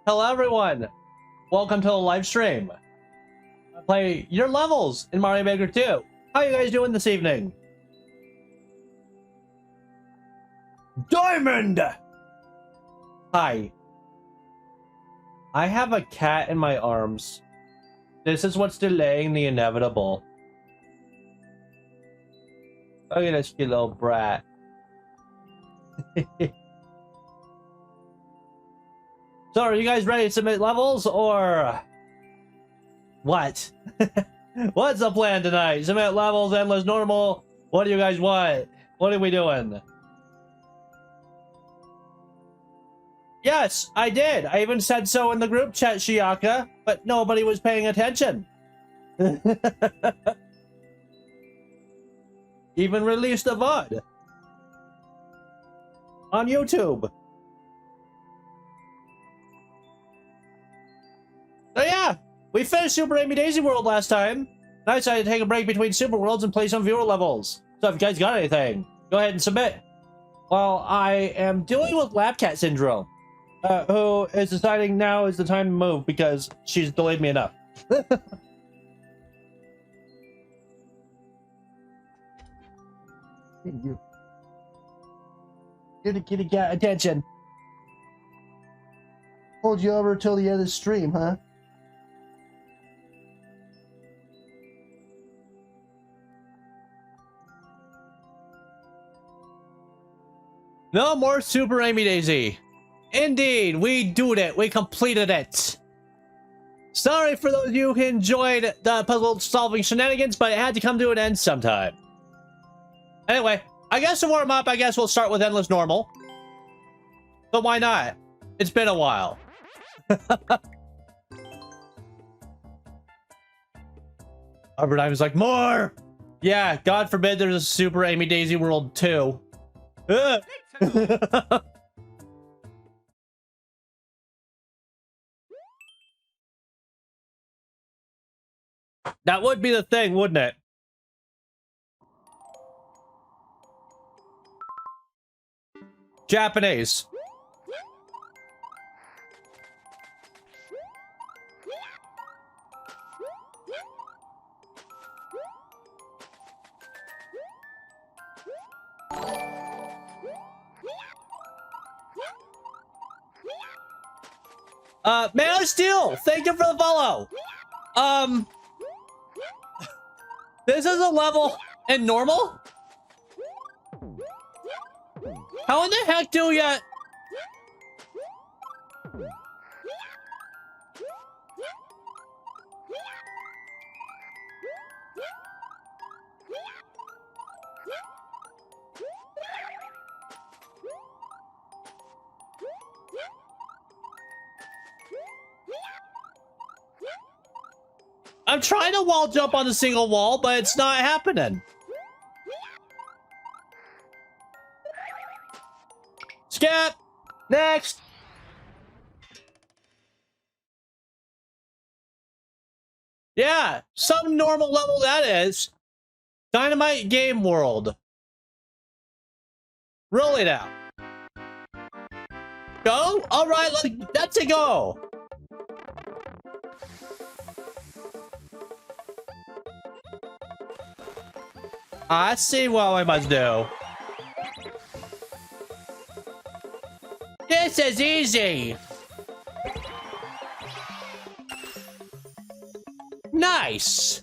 Hello everyone! Welcome to the live stream. I play your levels in Mario Maker 2. How you guys doing this evening? Diamond! Hi. I have a cat in my arms. This is what's delaying the inevitable. Look at this cute little brat. So, are you guys ready to submit levels, or what? What's the plan tonight? Submit levels, endless normal? What do you guys want? What are we doing? Yes, I did. I even said so in the group chat, Shiaka, but nobody was paying attention. Even released a VOD on YouTube. So yeah, we finished Super amydaisy World last time. I decided to take a break between Super Worlds and play some viewer levels. So if you guys got anything, go ahead and submit. Well, I am dealing with lab cat syndrome, who is deciding now is the time to move because she's delayed me enough. Kitty cat, attention. Hold you over till the end of the stream, huh? No more Super amydaisy. Indeed, we did it. We completed it. Sorry for those of you who enjoyed the puzzle solving shenanigans, but it had to come to an end sometime. Anyway, I guess to warm up, I guess we'll start with endless normal. But why not? It's been a while. Albert Ivan's like, more! Yeah, God forbid there's a Super amydaisy World 2. That would be the thing, wouldn't it? Japanese. Man of Steel, thank you for the follow. This is a level in normal? How in the heck do ya? I'm trying to wall jump on a single wall, but it's not happening. Skip! Next! Yeah, some normal level that is. Dynamite Game World. Really now. Go? Alright, let's go. I see what I must do. This is easy. Nice.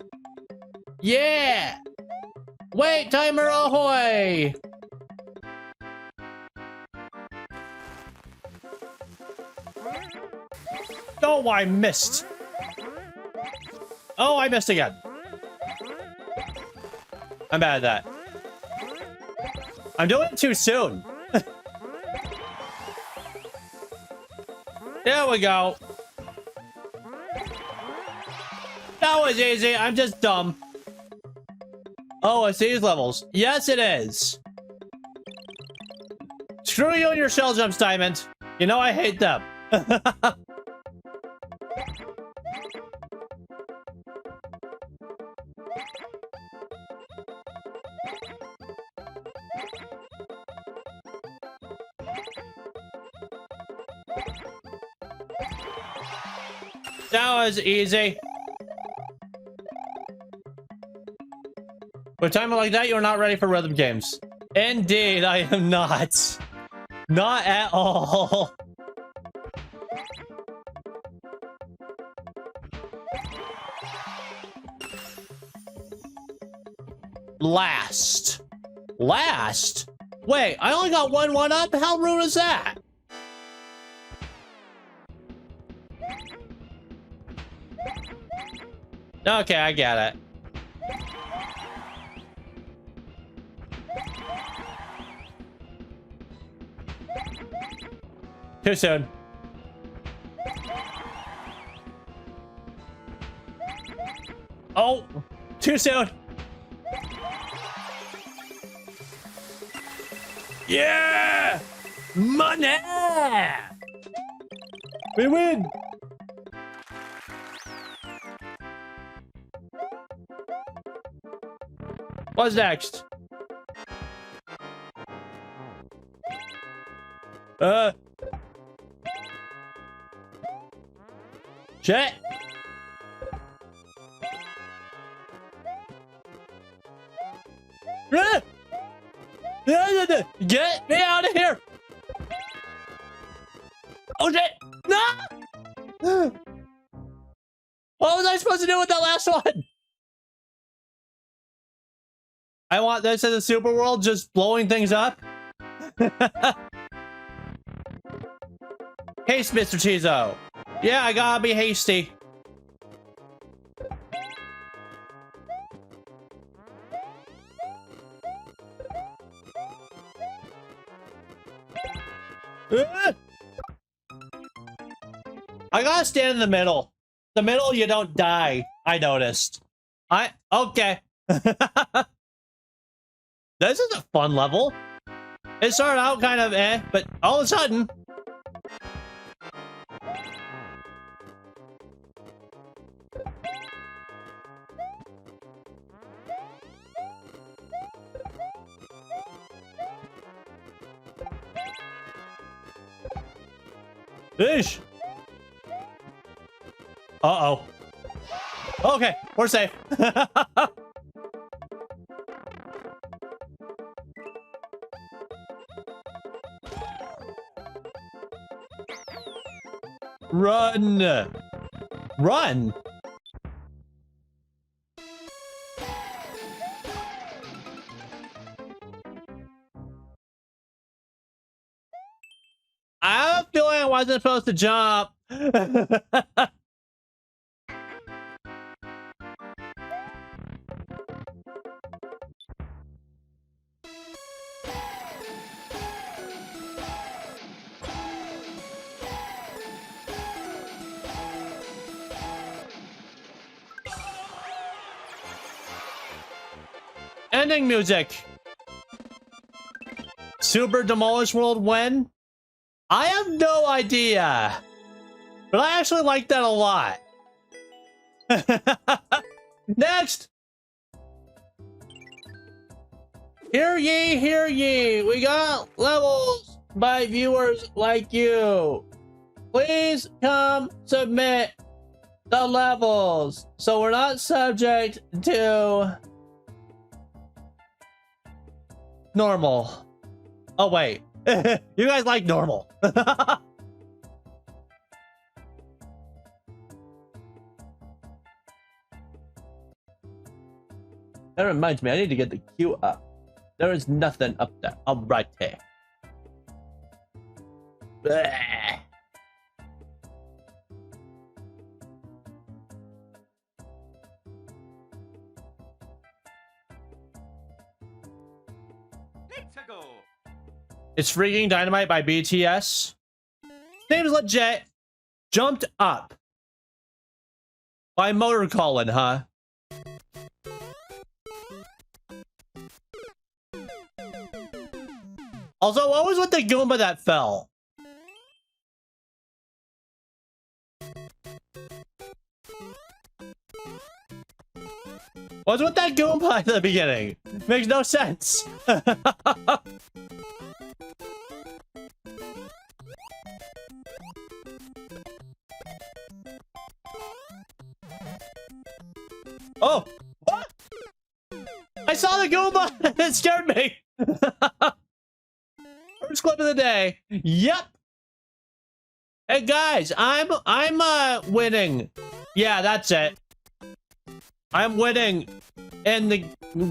Yeah. Wait, timer ahoy. Oh, I missed. Oh, I missed again. I'm bad at that. I'm doing it too soon. There we go. That was easy. I'm just dumb. Oh, it's these levels. Yes, it is. Screw you and your shell jumps, Diamond. You know I hate them. That was easy. With timing like that, you're not ready for rhythm games. Indeed, I am not. Not at all. Last. Last? Wait, I only got one up? How rude is that? Okay, I get it. Too soon. Oh, too soon. Yeah! Money! We win! What's next? Shit! Get me out of here! Oh shit! No! What was I supposed to do with that last one? I want this in the super world, just blowing things up. Haste, Mr. Cheezo. Yeah, I gotta be hasty. I gotta stand in the middle. The middle, you don't die. I noticed. Okay. This is a fun level. It started out kind of but all of a sudden. Fish. Uh-oh. Okay, we're safe. Run! Run! I have a feeling I wasn't supposed to jump. Ending music. Super Demolish World when? I have no idea. But I actually like that a lot. Next! Hear ye, hear ye. We got levels by viewers like you. Please come submit the levels so we're not subject to normal. Oh, wait. You guys like normal. That reminds me, I need to get the queue up. There is nothing up there. I'm right here. Bleh. It's Freaking Dynamite by BTS. Name's legit. Jumped Up by Motor Colin, huh? Also, what was with the Goomba that fell? What's with that Goomba at the beginning? Makes no sense. Oh! What? I saw the Goomba! It scared me! First clip of the day. Yep! Hey guys, I'm winning. Yeah, that's it. I'm winning in the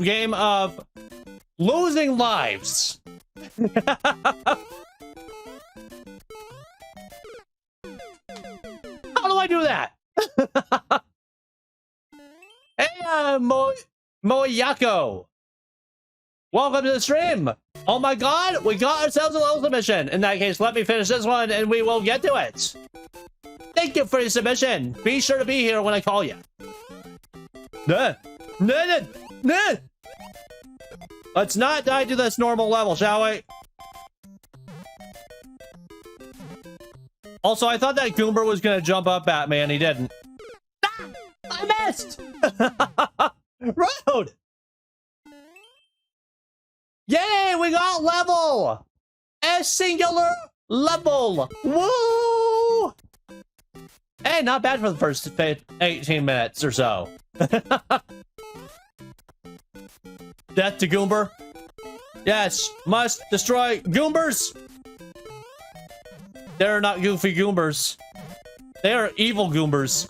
game of losing lives. How do I do that? Hey, Moyako. Welcome to the stream. Oh my god, we got ourselves a level submission. In that case, let me finish this one and we will get to it. Thank you for your submission. Be sure to be here when I call you. Let's not die to this normal level, shall we? Also, I thought that Goomba was gonna jump up at me and he didn't. Ah, I missed! Road! Yay, we got level! A singular level! Woo! Hey, not bad for the first 18 minutes or so. Death to Goomba. Yes, must destroy Goombers. They're not goofy Goombers. They are evil Goombers.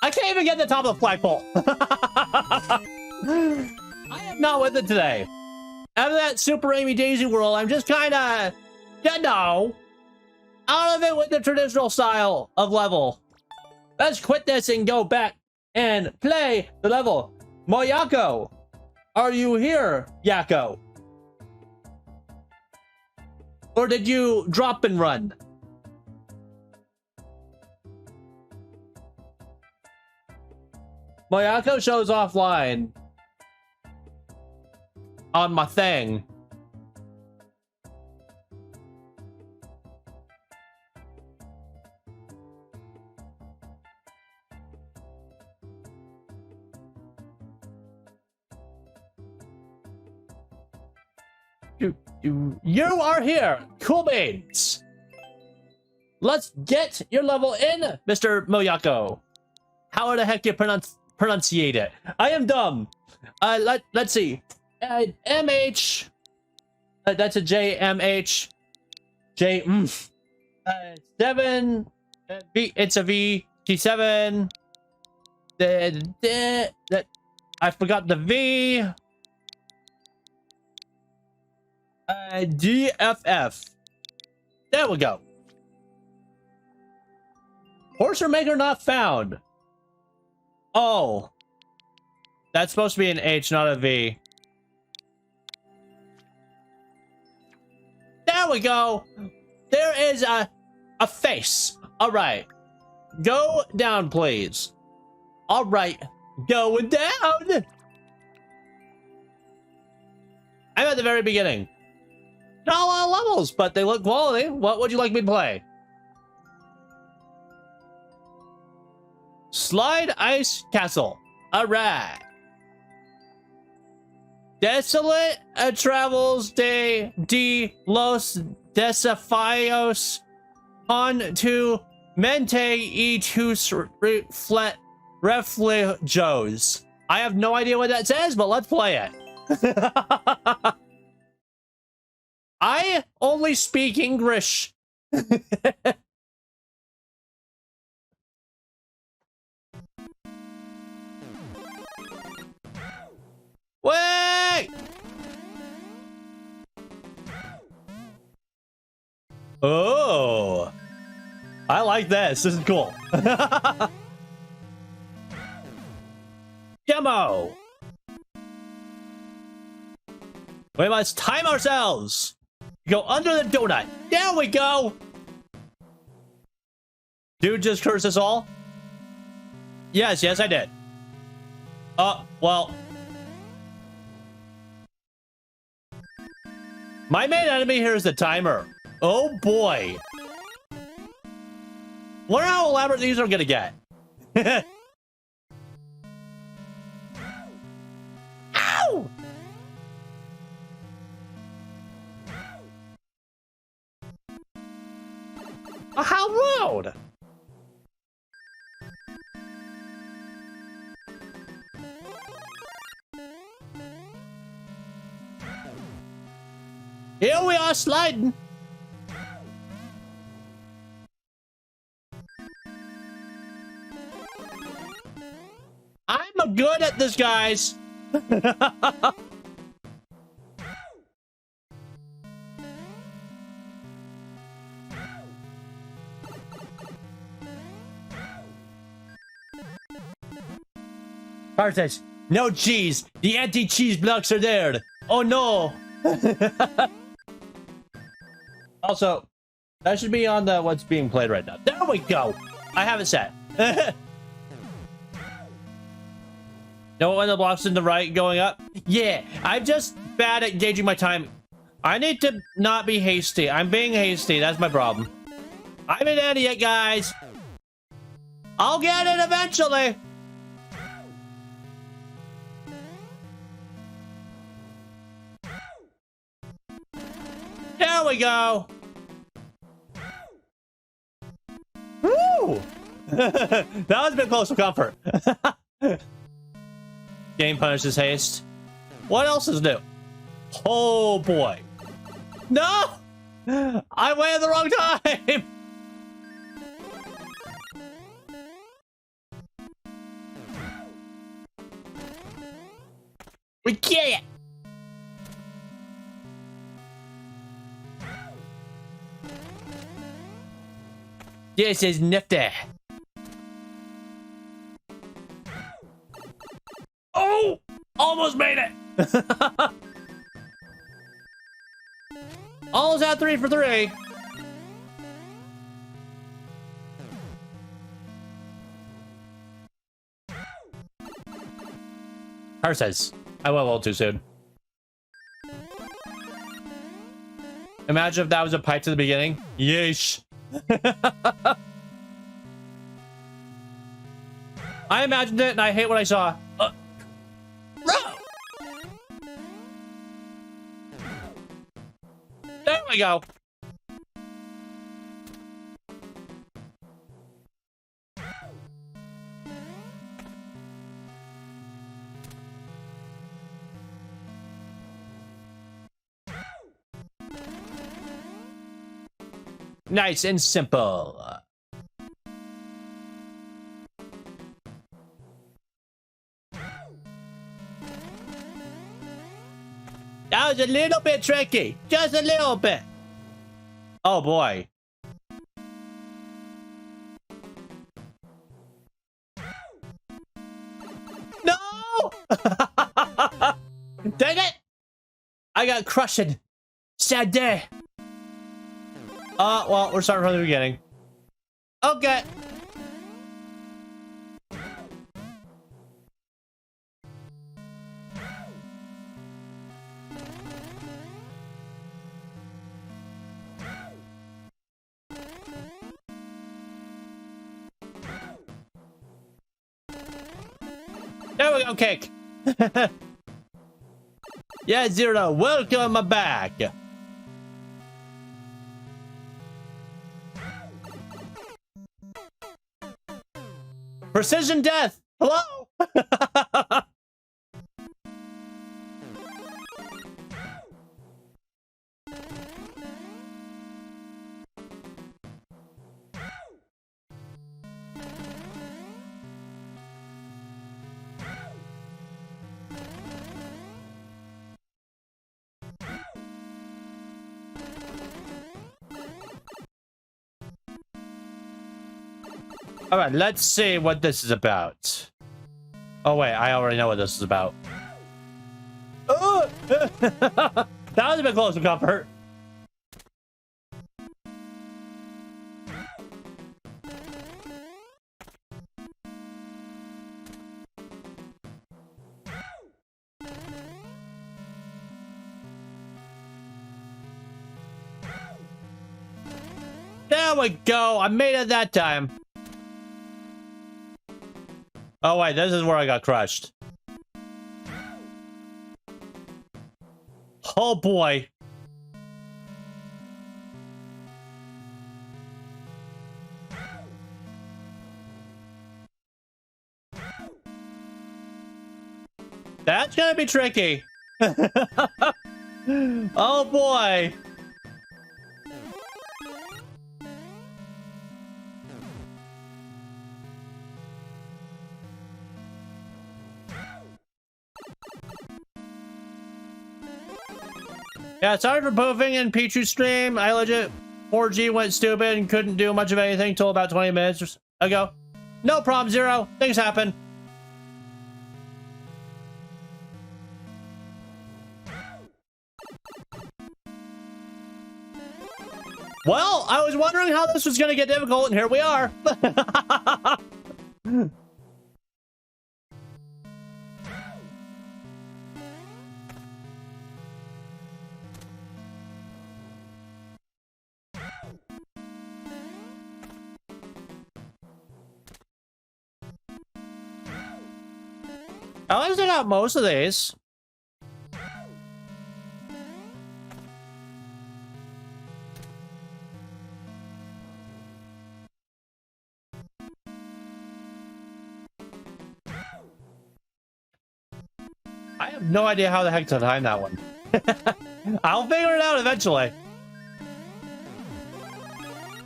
I can't even get to the top of the flagpole. I am not with it today. Out of that Super amydaisy world, I'm just kind of, you know, out of it with the traditional style of level. Let's quit this and go back and play the level. Moyako, are you here, Yakko? Or did you drop and run? Moyako shows offline on my thing. You are here, cool beans. Let's get your level in, Mr. Moyako. How the heck you pronunciate it? I am dumb. Let's see. MH. That's a J. MH. J. 7. V. It's a V. T7. I forgot the V. DFF. There we go. Horser maker not found. Oh. That's supposed to be an H, not a V. There we go. There is a face. All right. Go down, please. All right. Going down. I'm at the very beginning. Not a lot of levels, but they look quality. What would you like me to play? Slide Ice Castle. Alright. Desolate travels de los desafios on to mente y tus reflejos. I have no idea what that says, but let's play it. I only speak English. Wait! Oh, I like this. This is cool. Demo. We must time ourselves. Go under the donut. There we go. Dude just cursed us all. Yes, I did. Well. My main enemy here is the timer. Oh boy. Wonder how elaborate these are gonna get. Ow! Oh, how rude! Here we are sliding. I'm good at this, guys. Car says, no cheese. The anti-cheese blocks are there. Oh no. Also, that should be on the what's being played right now. There we go. I have it set. Know when the blocks in the right going up? Yeah, I'm just bad at gauging my time. I need to not be hasty. I'm being hasty. That's my problem. I'm an idiot, guys. I'll get it eventually. There we go. Woo! That was a bit close for comfort. Game punishes haste. What else is new? Oh boy. No! I waited the wrong time! We get it! This is nifty. Oh! Almost made it! Almost at 3 for 3. Her says, I went a little too soon. Imagine if that was a pipe to the beginning. Yeesh. I imagined it and I hate what I saw. There we go. Nice and simple. That was a little bit tricky. Just a little bit. Oh boy. No! Dang it! I got crushed. Sad day. Well, we're starting from the beginning. Okay. There we go, cake. Yeah, Zero, welcome back. Precision death. Hello. All right, let's see what this is about. Oh wait, I already know what this is about. Oh! That was a bit close to comfort. There we go. I made it that time. Oh wait, this is where I got crushed. Oh boy. That's gonna be tricky. Oh boy. Yeah, sorry for poofing in Pichu's stream. I legit 4G went stupid and couldn't do much of anything till about 20 minutes ago. No problem, Zero. Things happen. Well, I was wondering how this was going to get difficult, and here we are. At least I got most of these. I have no idea how the heck to time that one. I'll figure it out eventually.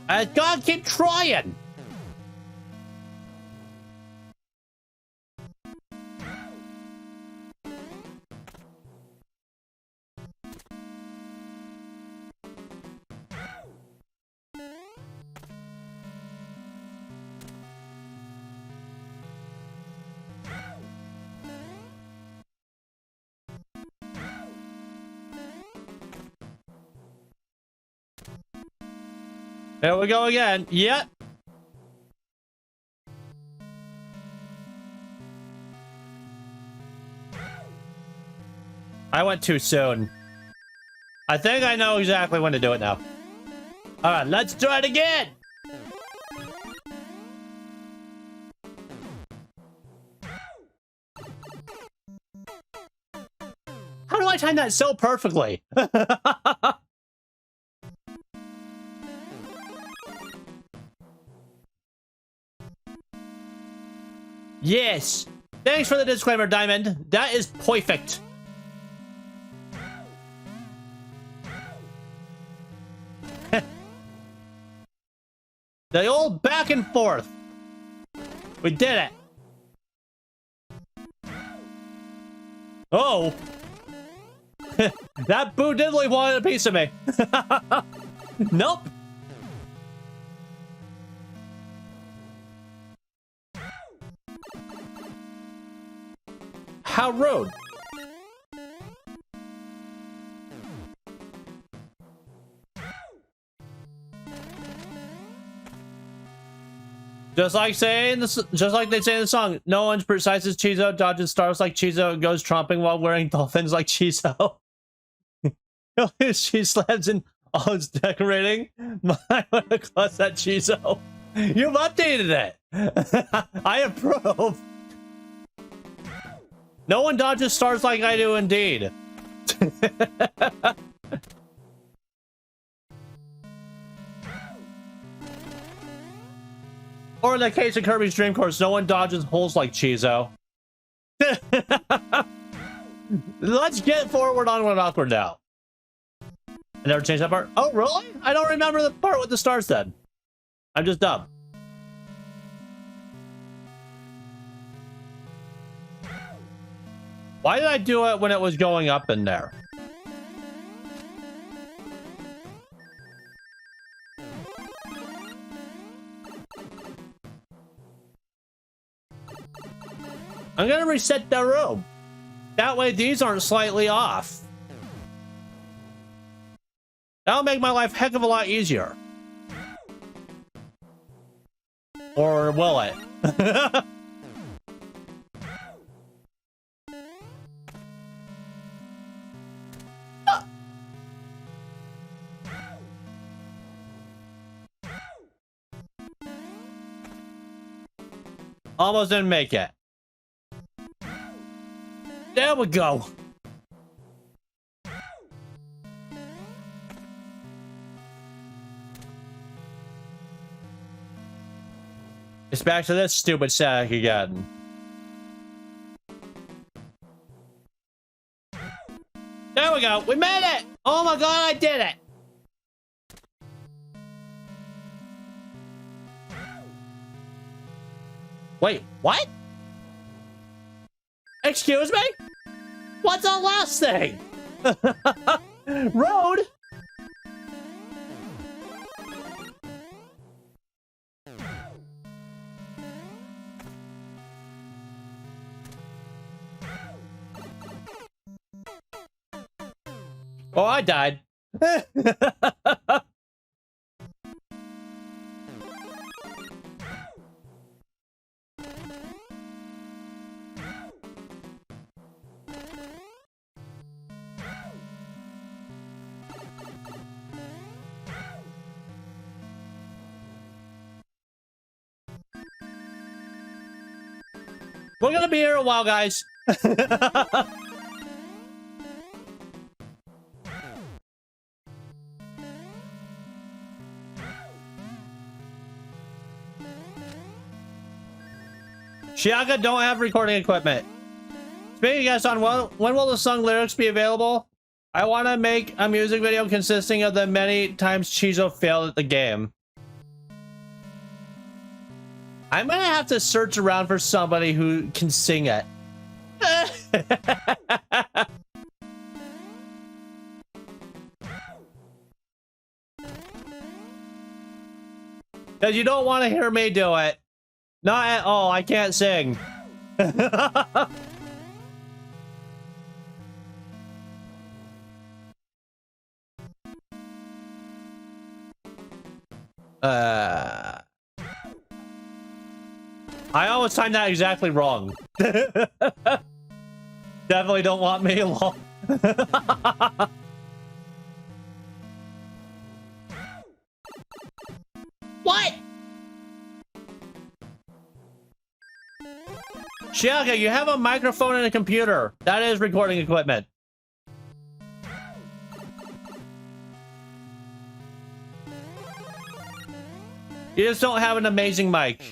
I gotta keep trying. There we go again. Yep. I went too soon. I think I know exactly when to do it now. All right, let's try it again. How do I time that so perfectly? Yes. Thanks for the disclaimer, Diamond. That is perfect. The old back and forth. We did it. Oh. That Boo Diddly wanted a piece of me. Nope. How rude. Just like saying this, just like they say in the song, no one's precise as Chizo, dodges stars like Chizo, goes tromping while wearing dolphins like Chizo. She slams in all its decorating. My, what a class that Chizo. You've updated it. I approve. No one dodges stars like I do, indeed. Or in the case of Kirby's Dream Course, no one dodges holes like Chizo. Let's get forward, onward, awkward now. I never changed that part. Oh, really? I don't remember the part with the stars then. I'm just dumb. Why did I do it when it was going up in there? I'm gonna reset the room. That way these aren't slightly off. That'll make my life a heck of a lot easier. Or will it? Almost didn't make it. There we go. It's back to this stupid sack again. There we go. We made it. Oh my god, I did it. Wait, what? Excuse me? What's the last thing? Road? Oh, I died. We're gonna be here a while, guys. Shiaka don't have recording equipment. Speaking of guys, on when will the song lyrics be available? I want to make a music video consisting of the many times Chizo failed at the game. I'm gonna have to search around for somebody who can sing it. Because you don't want to hear me do it. Not at all. I can't sing. I always time that exactly wrong. Definitely don't want me along. What? Shiaka, you have a microphone and a computer. That is recording equipment. You just don't have an amazing mic.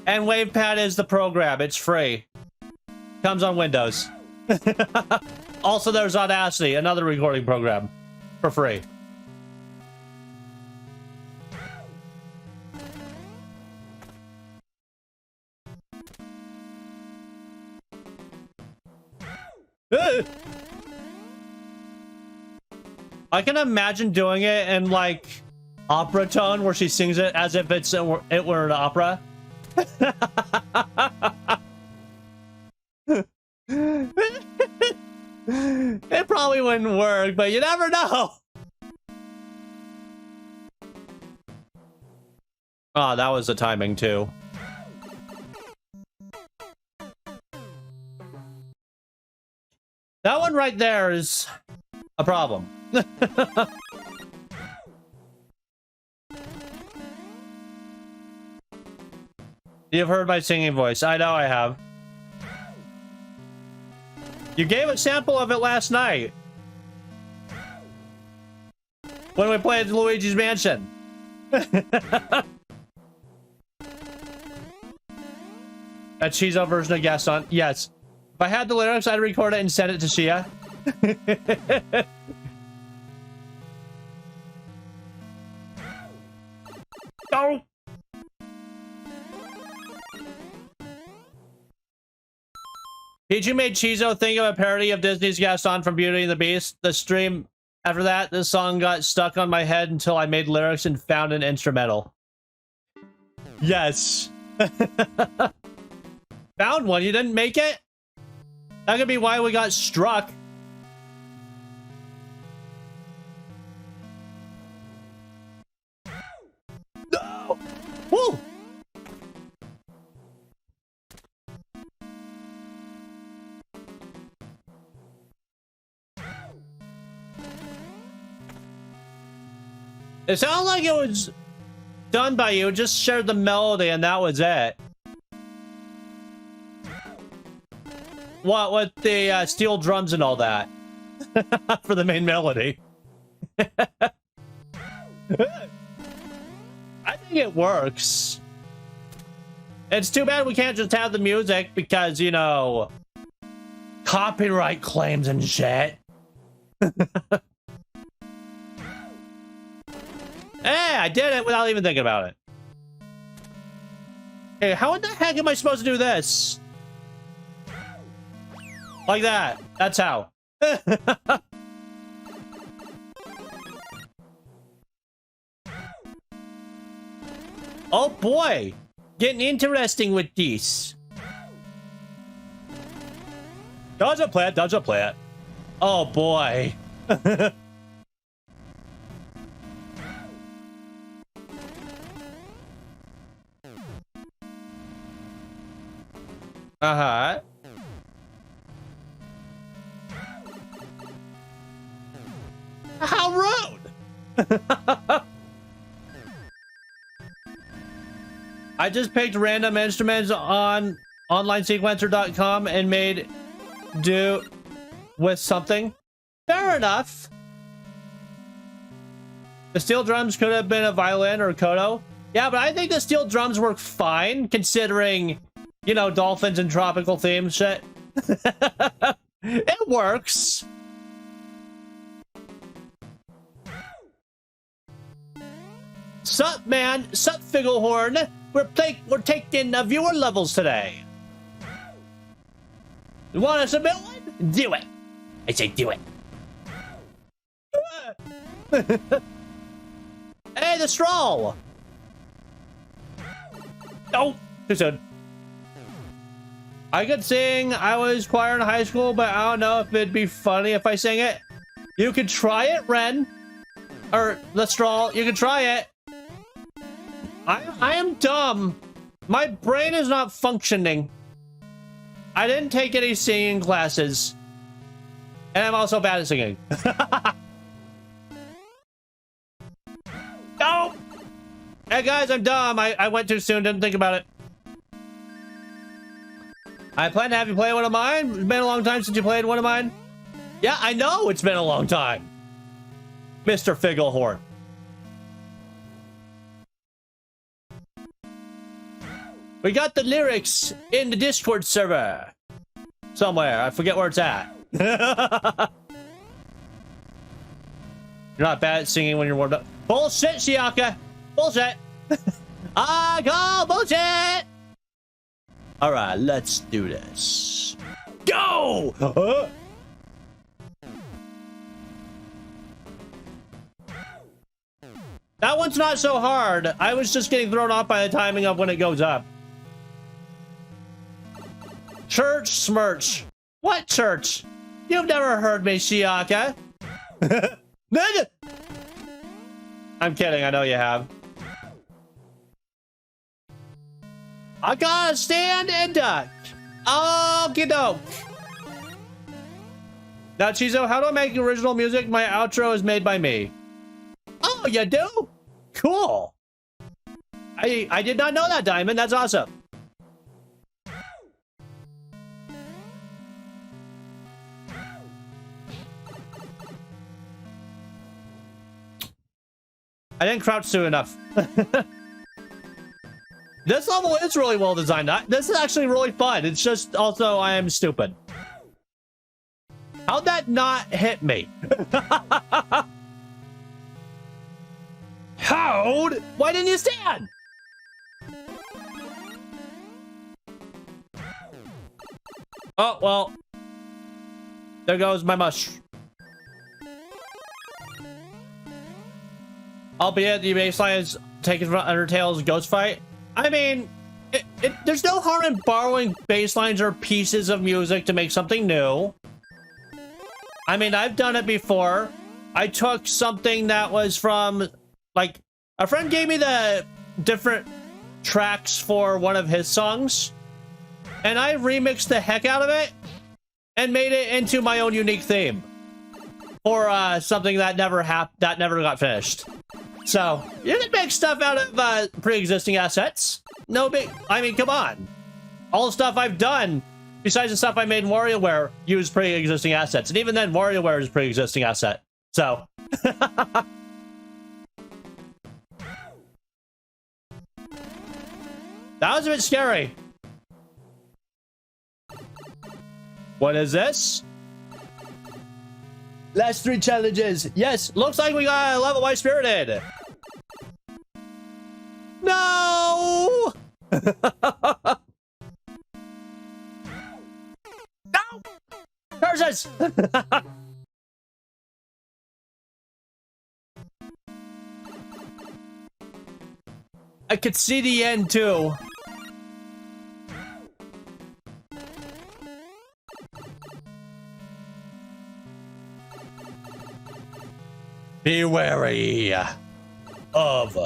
And WavePad is the program. It's free. Comes on Windows. Also, there's Audacity, another recording program, for free. I can imagine doing it in like opera tone where she sings it as if it were an opera. It probably wouldn't work, but you never know. Oh, that was the timing too. That one right there is a problem. You've heard my singing voice. I know I have. You gave a sample of it last night. When we played Luigi's Mansion. A Chizo version of Gaston. Yes. If I had the lyrics, I'd record it and send it to Shia. Go! Pichu made Chizo think of a parody of Disney's Gaston from Beauty and the Beast. The stream after that, this song got stuck on my head until I made lyrics and found an instrumental. Yes. Found one. You didn't make it? That could be why we got struck. No! Woo! It sounded like it was done by you. Just shared the melody and that was it. What with the steel drums and all that for the main melody. I think it works. It's too bad we can't just have the music because, you know, Copyright claims and shit. Hey, I did it without even thinking about it. Hey, how in the heck am I supposed to do this? Like that. That's how. Oh boy. Getting interesting with this. Dodge a plant, dodge a plant. Oh boy. Uh-huh. How rude! I just picked random instruments on onlinesequencer.com and made do with something. Fair enough. The steel drums could have been a violin or a koto. Yeah, but I think the steel drums work fine considering, you know, dolphins and tropical themes shit. It works. Sup, man? Sup, Figglehorn? We're taking viewer levels today. You want to submit one? Do it. I say do it. Hey, the stroll. Oh, too soon. I could sing. I was choir in high school, but I don't know if it'd be funny if I sang it. You could try it, Ren. Or the stroll. You could try it. I am dumb. My brain is not functioning. I didn't take any singing classes. And I'm also bad at singing. No! Hey guys, I'm dumb. I went too soon, didn't think about it. I plan to have you play one of mine. It's been a long time since you played one of mine. Yeah, I know it's been a long time. Mr. Figglehorn. We got the lyrics in the Discord server. Somewhere. I forget where it's at. You're not bad at singing when you're warmed up. Bullshit, Shiaka. Bullshit. I call bullshit. All right, let's do this. Go! That one's not so hard. I was just getting thrown off by the timing of when it goes up. Church smirch. What church? You've never heard me, Shiaka. I'm kidding, I know you have. I gotta stand and duck. Okie doke. Now, Chizo, how do I make original music? My outro is made by me. Oh, you do? Cool. I did not know that, Diamond. That's awesome. I didn't crouch soon enough. This level is really well designed. This is actually really fun. It's just also I am stupid. How'd that not hit me? How'd? Why didn't you stand? Oh, well. There goes my mush. Albeit the baseline is taken from Undertale's ghost fight. I mean, there's no harm in borrowing basslines or pieces of music to make something new. I mean, I've done it before. I took something that was from, like, a friend gave me the different tracks for one of his songs, and I remixed the heck out of it and made it into my own unique theme for something that never got finished. So, you can make stuff out of pre-existing assets. No big... I mean, come on. All the stuff I've done, besides the stuff I made in WarioWare, used pre-existing assets. And even then, WarioWare is a pre-existing asset. So... That was a bit scary. What is this? Last 3 challenges. Yes, looks like we got a level by Spirited. No! No! Curses! I could see the end too. Be wary of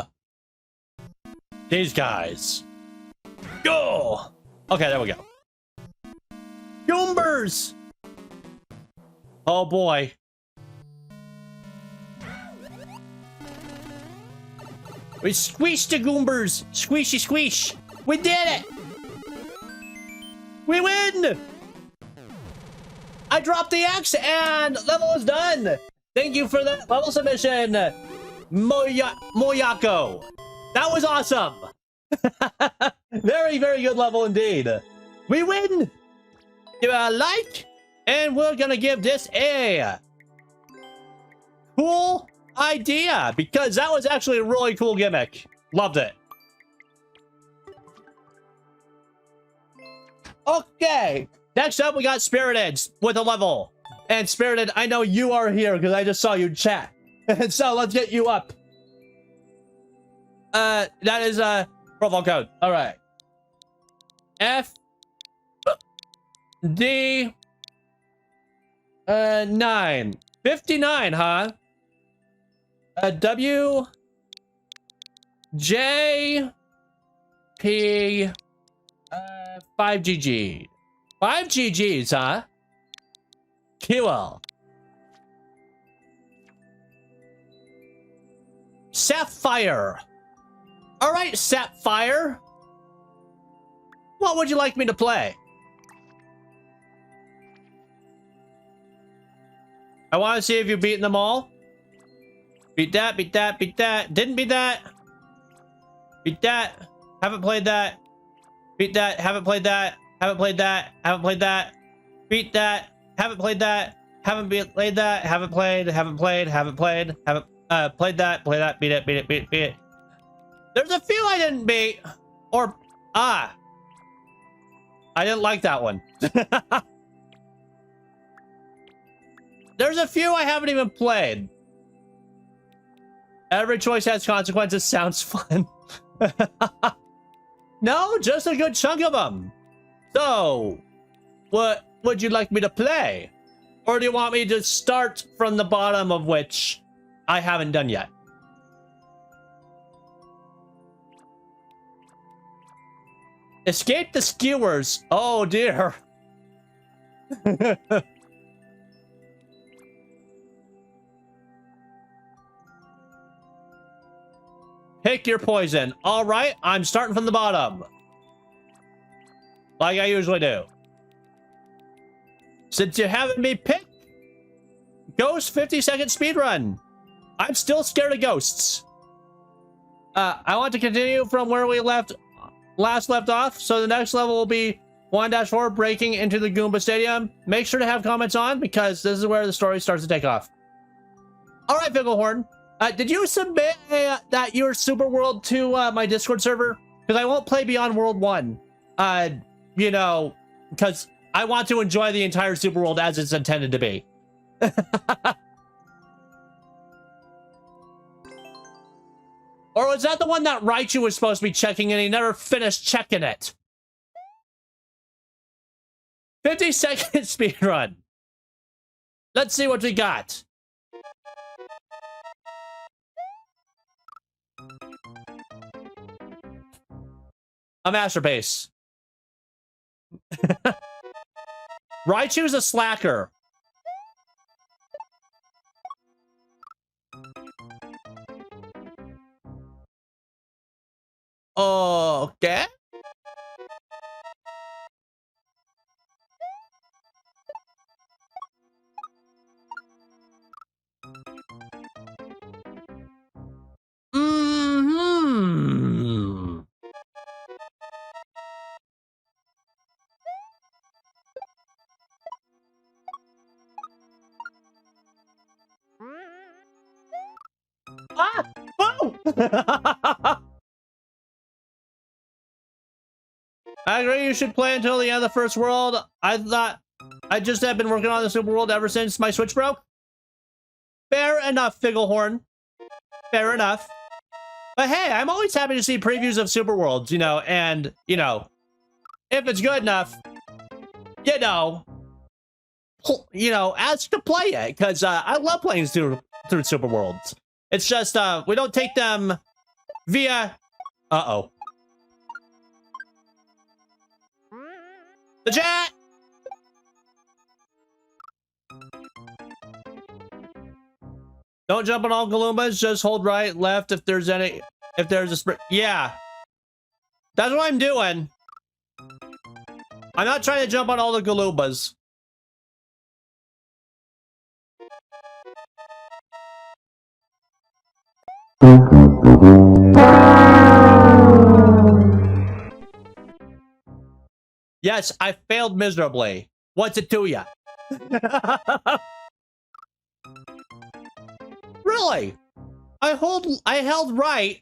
these guys. Go! Okay, there we go. Goombers! Oh boy. We squished the Goombers! Squishy squish! We did it! We win! I dropped the X and level is done! Thank you for that level submission, Moyako. That was awesome. Very, very good level indeed. We win. Give it a like, and we're gonna give this a cool idea because that was actually a really cool gimmick. Loved it. Okay, next up we got Spirited with a level. And Spirited, I know you are here because I just saw you chat. And so let's get you up. That is profile code. All right. F D 9 59, huh? W J P 5 GG. 5 GGs, huh? Cool. Sapphire. All right, Sapphire. What would you like me to play? I want to see if you've beaten them all. Beat that, beat that, beat that. Didn't beat that. Beat that. Haven't played that. Beat that. Haven't played that. Haven't played that. Haven't played that. Beat that. Haven't played that. Haven't played that. Haven't played. Haven't played. Haven't played. Haven't played that. Play that. Beat it. Beat it. Beat it. Beat it. There's a few I didn't beat. Or I didn't like that one. There's a few I haven't even played. Every choice has consequences. Sounds fun. No, just a good chunk of them. So, what would you like me to play? Or do you want me to start from the bottom of which I haven't done yet? Escape the skewers. Oh dear. Pick your poison. All right, I'm starting from the bottom. Like I usually do. Since you haven't me pick, Ghost 50-second speedrun. I'm still scared of ghosts. I want to continue from where we last left off. So the next level will be 1-4 breaking into the Goomba Stadium. Make sure to have comments on because this is where the story starts to take off. All right, Ficklehorn. Did you submit that your Super World to my Discord server? Because I won't play beyond World 1. You know, because I want to enjoy the entire Super World as it's intended to be. Or was that the one that Raichu was supposed to be checking and he never finished checking it? 50-second speedrun. Let's see what we got. A masterpiece. Raichu's a slacker. Okay. Mm-hmm. Ah! Oh! I agree you should play until the end of the first world. I thought I just have been working on the super world ever since my Switch broke. Fair enough, Figglehorn. Fair enough. But hey, I'm always happy to see previews of super worlds, you know, and, you know, if it's good enough, ask to play it, because I love playing through super worlds. It's just, we don't take them via... Uh-oh. The chat! Don't jump on all Galoombas, just hold right, left if there's any... If there's a sprint... Yeah. That's what I'm doing. I'm not trying to jump on all the Galoombas. Yes, I failed miserably. What's it to ya? Really? I held right.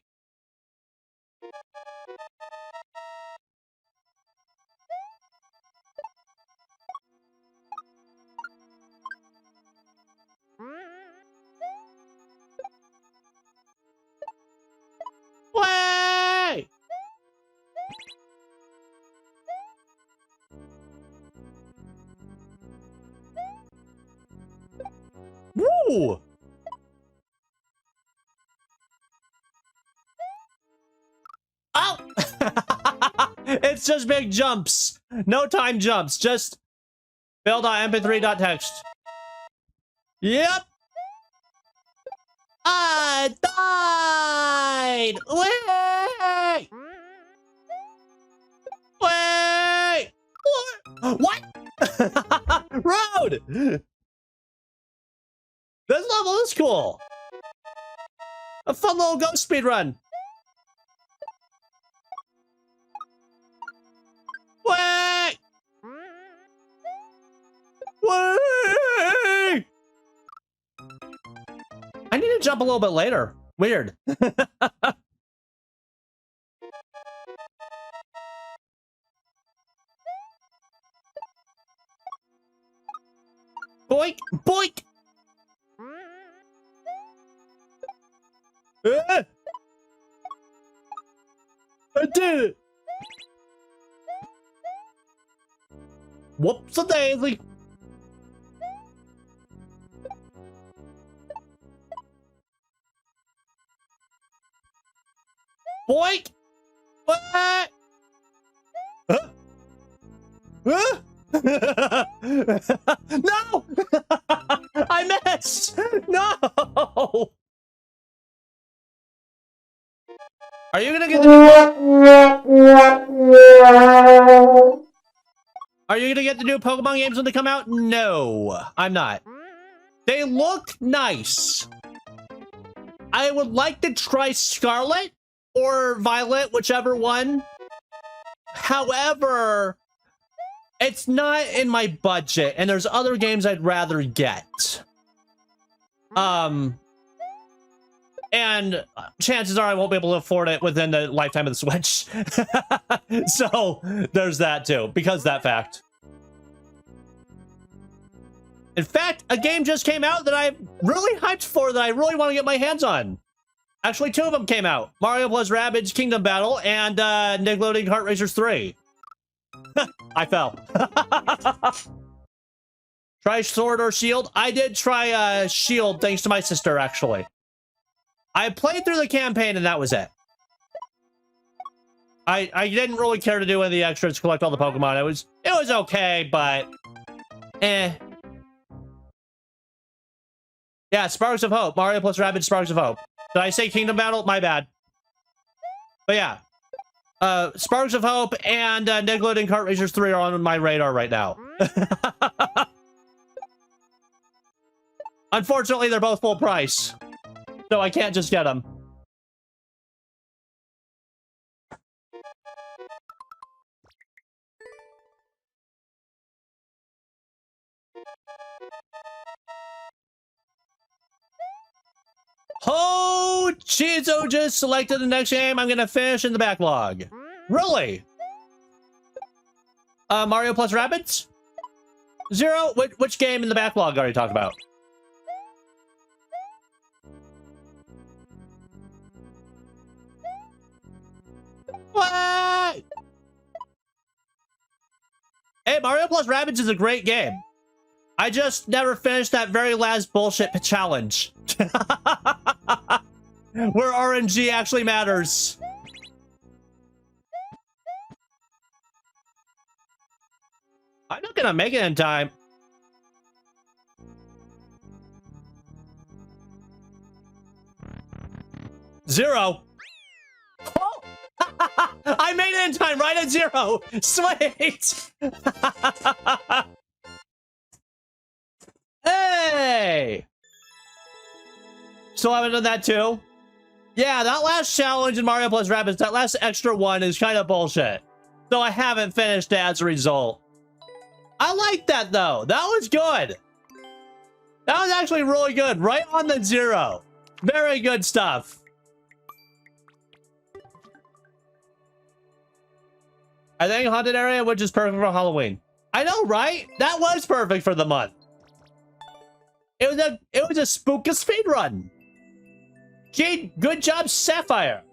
Way! Woo! Oh! It's just big jumps. No time jumps. Just fail.mp3.text. Yep. I died. Wait. Wait. What? Road. This level is cool. A fun little ghost speed run. Wait! Wait! I need to jump a little bit later. Weird. Boink! Boink! I did it! Whoops-a-daisy! Boink! What? Huh? Huh? No! I missed! No! Are you gonna get the Are you gonna get the new Pokemon games when they come out? No, I'm not. They look nice. I would like to try Scarlet or Violet, whichever one. However, it's not in my budget, and there's other games I'd rather get. And chances are I won't be able to afford it within the lifetime of the Switch. So there's that too, because of that fact. In fact, a game just came out that I'm really hyped for, that I really want to get my hands on. Actually, 2 of them came out. Mario plus Rabbids Kingdom Battle and Nickelodeon Kart Racers 3. I fell. Try Sword or Shield? I did try Shield thanks to my sister, actually. I played through the campaign and that was it. I didn't really care to do any of the extras to collect all the Pokemon. It was okay, but eh. Yeah, Sparks of Hope. Mario plus Rabbids Sparks of Hope. Did I say Kingdom Battle? My bad. But yeah. Sparks of Hope and Nickelodeon Kart Racers 3 are on my radar right now. Unfortunately, they're both full price. So I can't just get them. Oh, Warcheeso just selected the next game I'm gonna finish in the backlog. Really? Mario plus Rabbids? Zero? Which game in the backlog are you talking about? What? Hey, Mario plus Rabbids is a great game. I just never finished that very last bullshit challenge. Where RNG actually matters. I'm not gonna make it in time. Zero. Oh! I made it in time, right at zero. Sweet. Hey. So I haven't done that too. Yeah, that last challenge in Mario plus Rabbids, that last extra one is kind of bullshit. So I haven't finished it as a result. I like that though. That was good. That was actually really good. Right on the zero. Very good stuff. I think haunted area, which is perfect for Halloween. I know, right? That was perfect for the month. It was a spooky speed run. Gee, good job, Sapphire.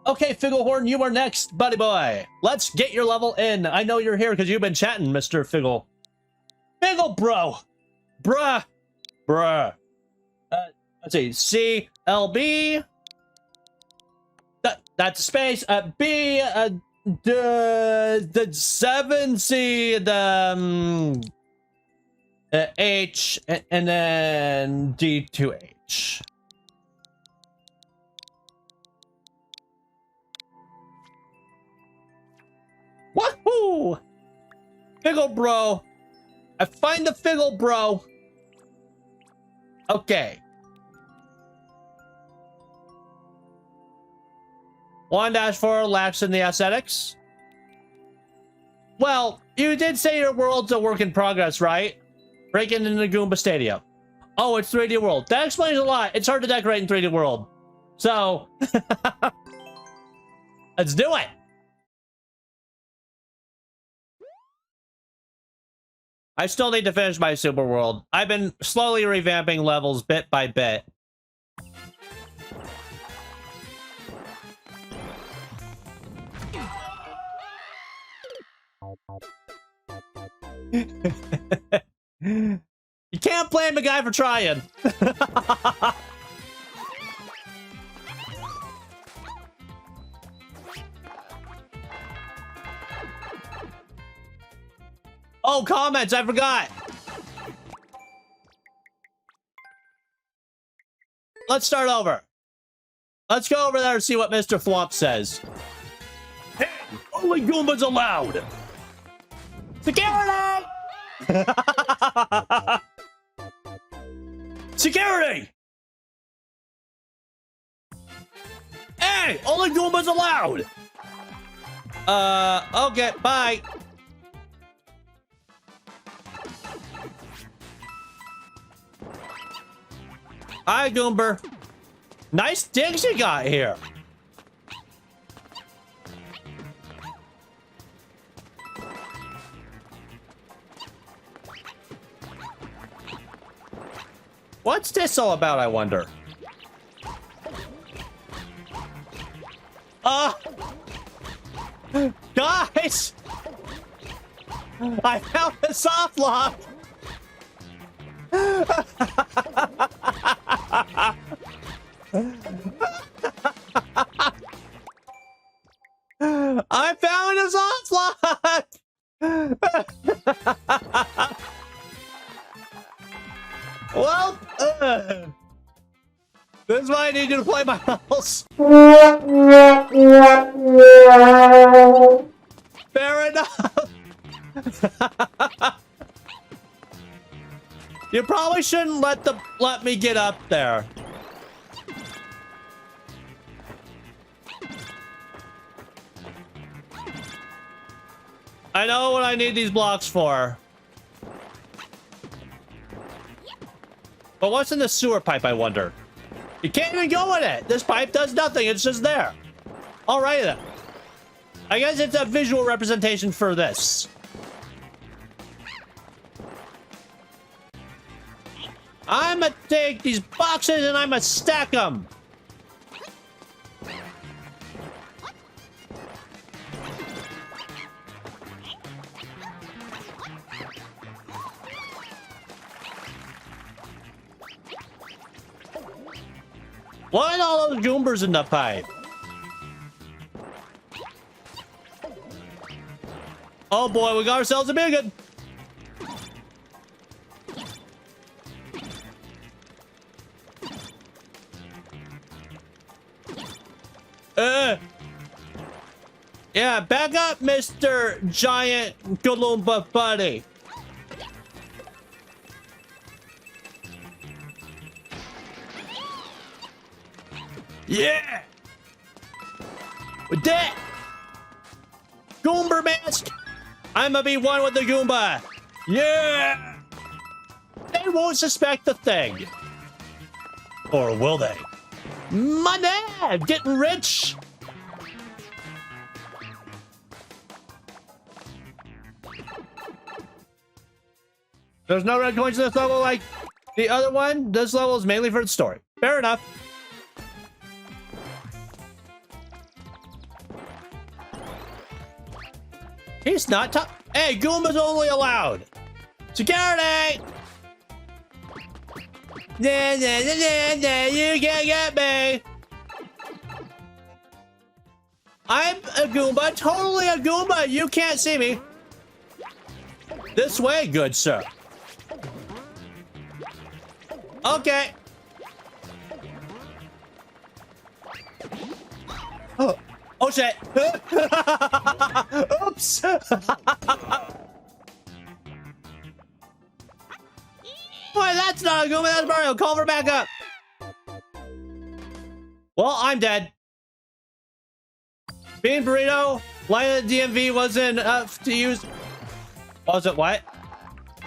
Okay, Figglehorn, you are next, buddy boy. Let's get your level in. I know you're here because you've been chatting, Mr. Figgle. Figgle, bro. Bruh. Let's see. CLB. That's space. B. The 7C. The H. And then D2H. Wahoo! Figgle bro. I find the Figgle bro. Okay. 1-4 lacks in the aesthetics. Well, you did say your world's a work in progress, right? Breaking into Goomba Stadium. Oh, it's 3D World. That explains a lot. It's hard to decorate in 3D World. So, let's do it. I still need to finish my Super World. I've been slowly revamping levels bit by bit. You can't blame a guy for trying. Oh, comments, I forgot. Let's start over. Let's go over there and see what Mr. Thwomp says. Hey, only Goombas allowed. Security! Security! Hey, only Goombas allowed. Okay, bye. Hi, Goomber. Nice digs you got here. What's this all about, I wonder? Guys! I found a soft lock! I found a soft lock! Well, this is why I need you to play my house. Fair enough. You probably shouldn't let me get up there. I know what I need these blocks for. But what's in the sewer pipe, I wonder? You can't even go in it. This pipe does nothing. It's just there. All right, then. I guess it's a visual representation for this. I'm gonna take these boxes and I'm gonna stack them. What are all those goombers in the pipe? Oh boy, we got ourselves a big one. Yeah, back up, Mr. Giant Galumba Buddy. Yeah! With that! Goomba mask! I'ma be one with the Goomba! Yeah! They won't suspect a thing. Or will they? Money! Getting rich! There's no red coins in this level like the other one. This level is mainly for the story. Fair enough. He's not top. Hey, Goomba's only allowed. Security! Nah, nah, nah, nah, nah, you can't get me. I'm a Goomba, totally a Goomba. You can't see me. This way, good sir. Okay. Oh, oh shit. Oops. Boy, that's not a Goomba, that's Mario. Call her back up. Well, I'm dead. Bean Burrito, line of the DMV wasn't enough to use. Was it what?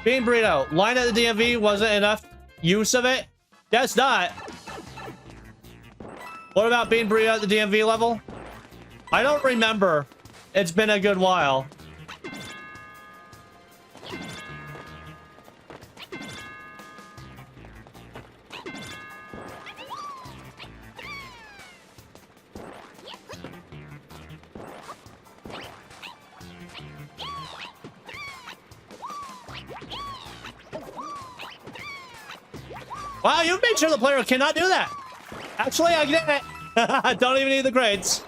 Bean Burrito, line of the DMV wasn't enough use of it? That's not. What about Bean Burrito at the DMV level? I don't remember. It's been a good while. Wow, you've made sure the player cannot do that. Actually, I get it. I don't even need the grades.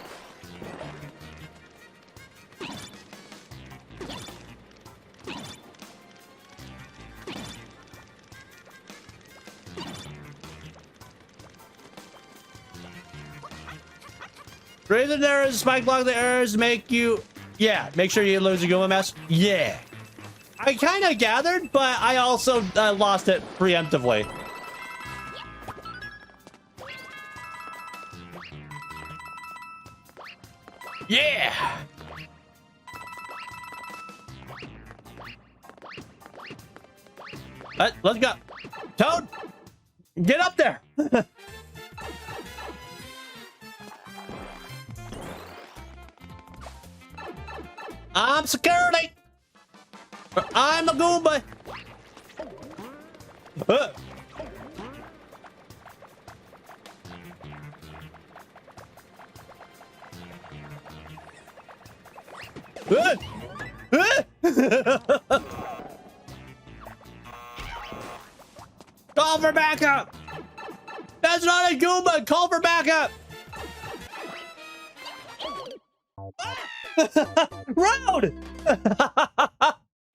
Reason there is spike block the errors make you... Yeah, make sure you lose your Goomba mask. Yeah. I kind of gathered, but I also lost it preemptively. Yeah! Let's go. Toad! Get up there! I'm security! I'm a Goomba! Call for backup! That's not a Goomba! Call for backup! Road!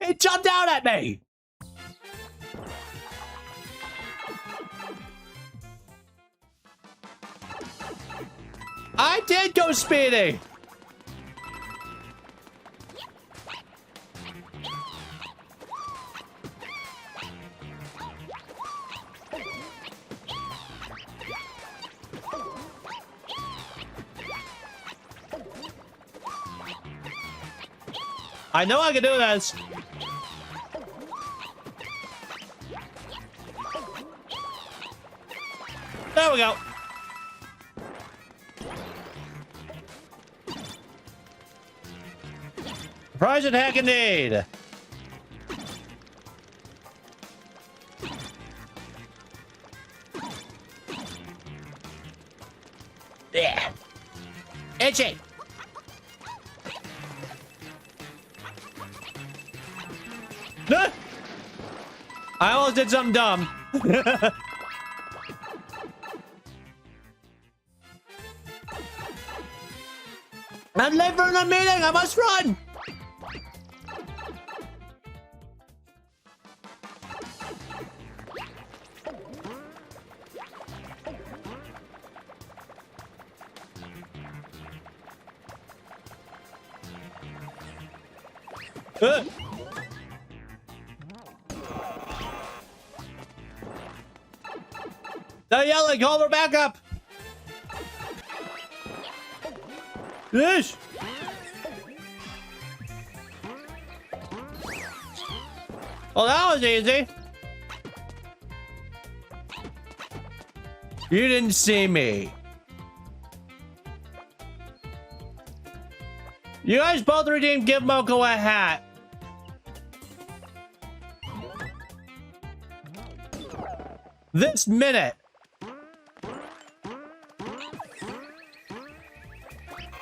He jumped out at me! I did go speeding! I know I can do this. There we go. Surprise attack indeed. Yeah. Itchy. I almost did something dumb. I'm late for the meeting. I must run. They're yelling, call for backup! Yes! Well, that was easy. You didn't see me. You guys both redeemed Give Moko a hat. This minute.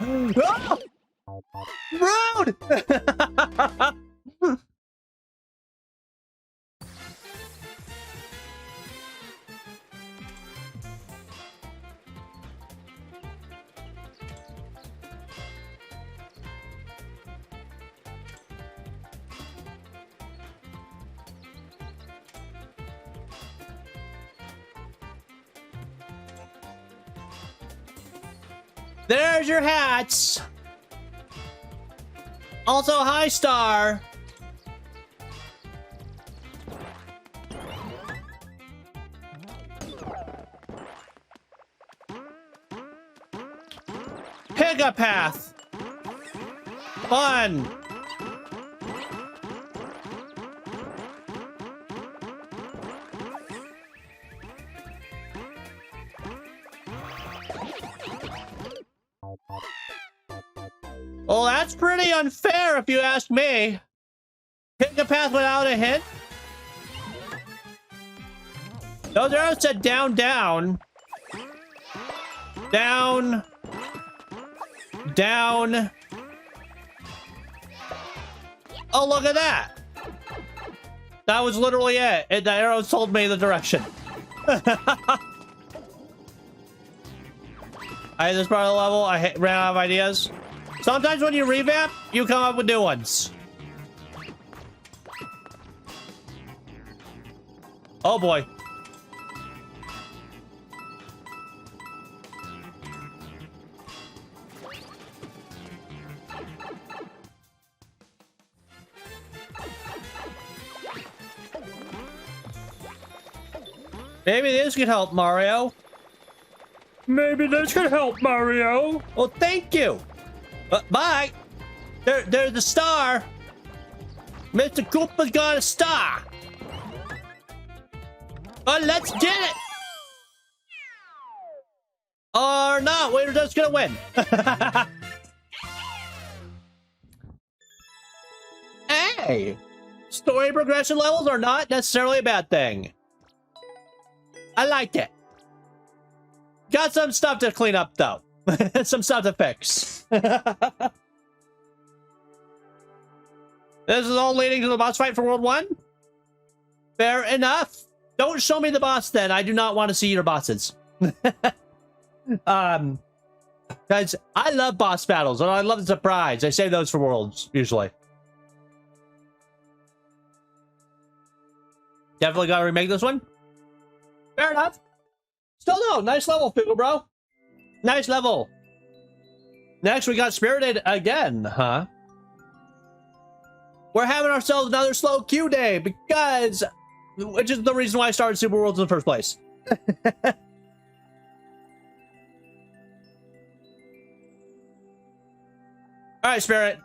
Oh! Rude! There's your hats. Also, hi, Star. Pick a path. Fun. Well, that's pretty unfair if you ask me. Pick a path without a hint? Those arrows said down, down. Down. Down. Oh, look at that. That was literally it. The arrows told me the direction. I this part of the level, I ran out of ideas. Sometimes when you revamp, you come up with new ones. Oh boy. Maybe this could help, Mario. Maybe this could help, Mario. Well, thank you. Bye. There's the star. Mr. Koopa's got a star. But let's get it. Or not. We're just gonna win. Hey. Story progression levels are not necessarily a bad thing. I liked it. Got some stuff to clean up, though. Some stuff to fix. This is all leading to the boss fight for World 1? Fair enough. Don't show me the boss, then. I do not want to see your bosses. Guys, I love boss battles, and I love the surprise. I save those for Worlds, usually. Definitely gotta remake this one. Fair enough. Still no, nice level, Pickle Bro. Nice level. Next, we got Spirited again, huh? We're having ourselves another slow queue day because, which is the reason why I started Super Worlds in the first place. All right, Spirit.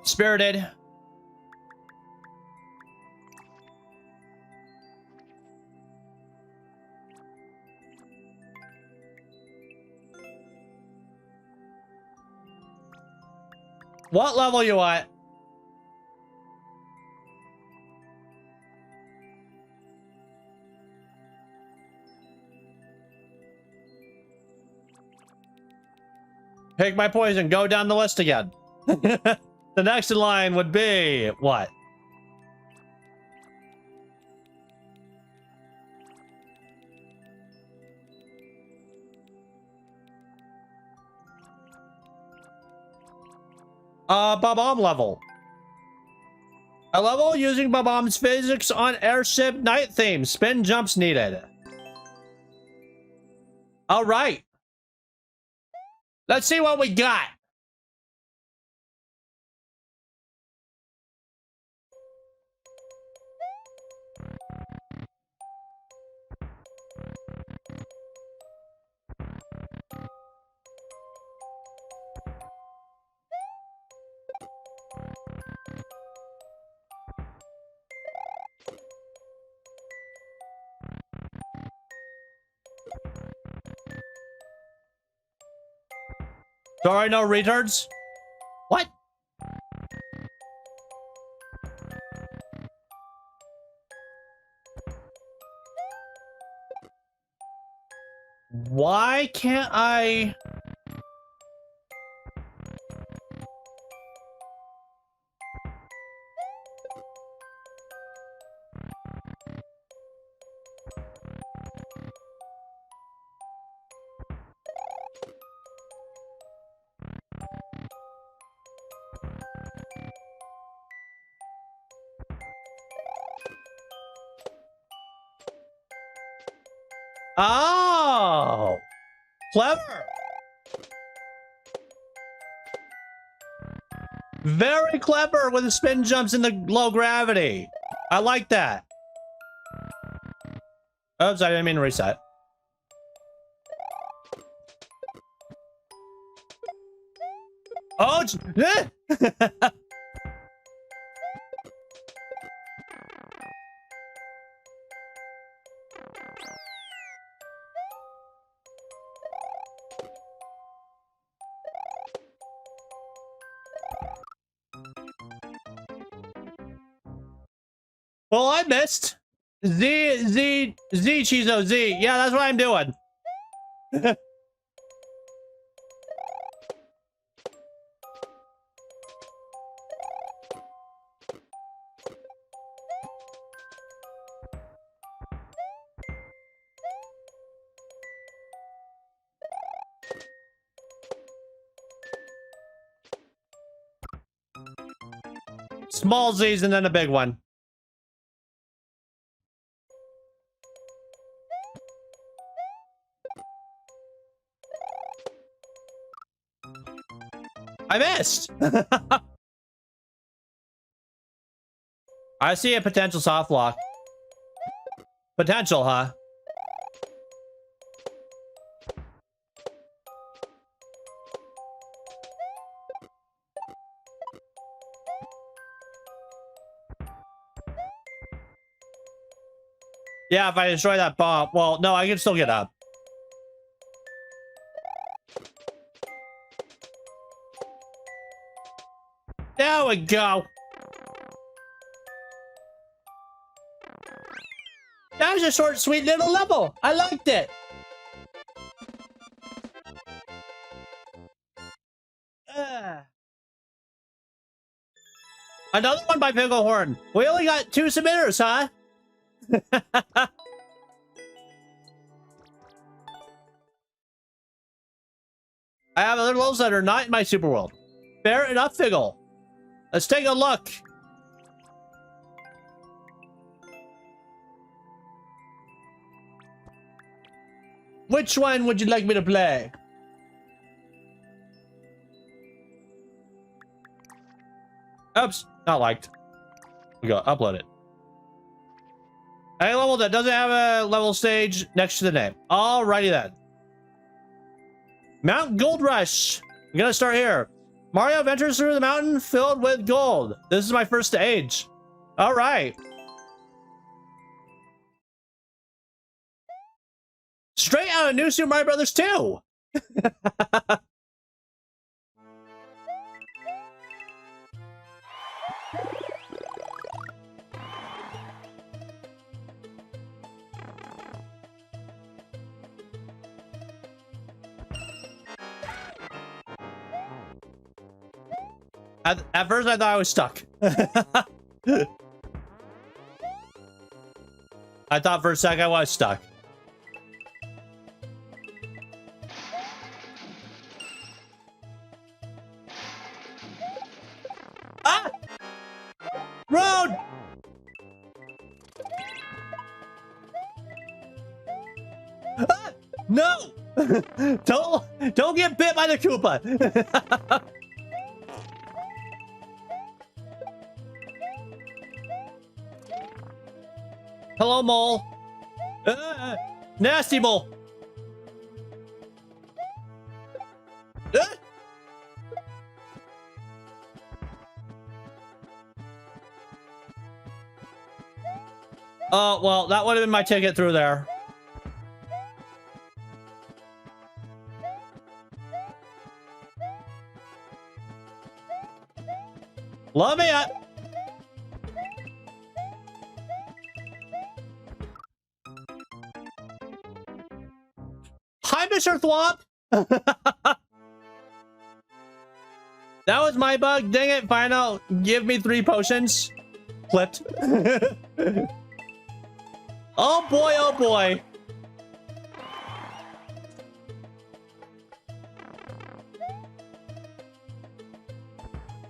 Spirited. What level you at? Pick my poison. Go down the list again. The next in line would be what? Bob-omb level. A level using Bob-omb's physics on airship night theme. Spin jumps needed. All right. Let's see what we got. Sorry, no retards? What? Why can't I... Oh! Clever! Very clever with the spin jumps in the low gravity. I like that. Oops, I didn't mean to reset. Oh! Well, I missed. Cheezo, Z. Yeah, that's what I'm doing. Small Z's and then a big one. I missed! I see a potential soft lock. Potential, huh? Yeah, if I destroy that bomb. Well, no, I can still get up. There we go. That was a short, sweet little level. I liked it. Another one by Picklehorn. We only got 2 submitters, huh? I have other levels that are not in my super world. Fair enough, Figgle. Let's take a look. Which one would you like me to play? Oops, not liked. We go, upload it. Any level that doesn't have a level stage next to the name. Alrighty then. Mount Gold Rush. I'm gonna start here. Mario ventures through the mountain filled with gold. This is my first stage. Alright. Straight out of New Super Mario Brothers 2. At first, I thought I was stuck. I thought for a second I was stuck. Ah! Road! Ah! No! Don't get bit by the Koopa. Hello, mole. Nasty mole. Oh, well, that would have been my ticket through there. Love me up. Hi, Mr. Thwomp. That was my bug. Dang it. Fine out. Give me 3 potions. Flipped. Oh boy, oh boy.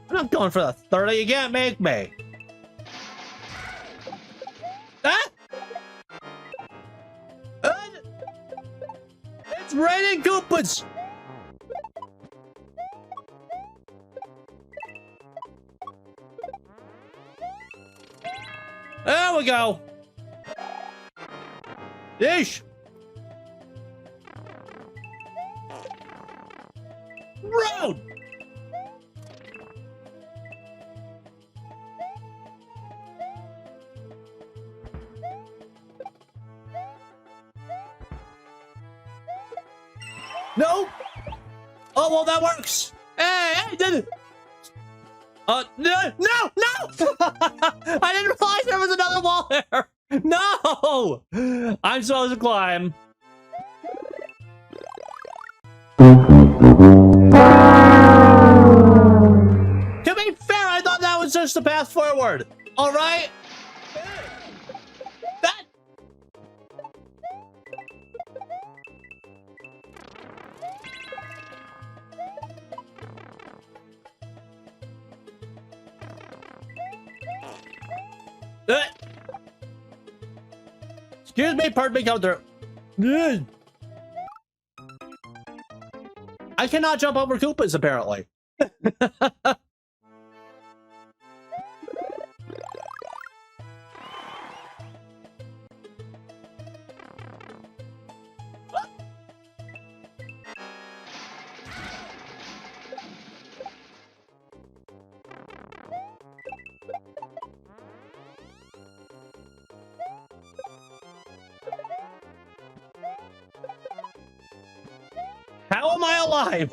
I'm not going for the 30. You can't make me. Ah! It's raining Koopas. There we go. Yeesh. Road. No. Oh, well, that works. Hey, did it. No. I didn't realize there was another wall there. No! I'm supposed to climb. To be fair, I thought that was just the path forward. All right? That... Excuse me, pardon me, counter. I cannot jump over Koopas, apparently. How am I alive?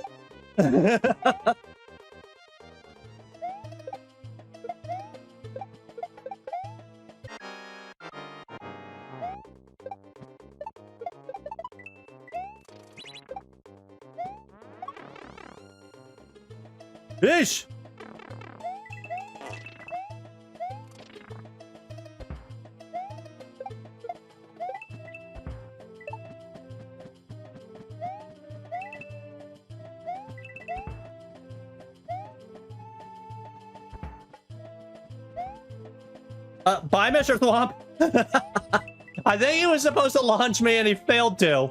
Fish! Bye, Mr. Thwomp. I think he was supposed to launch me and he failed to.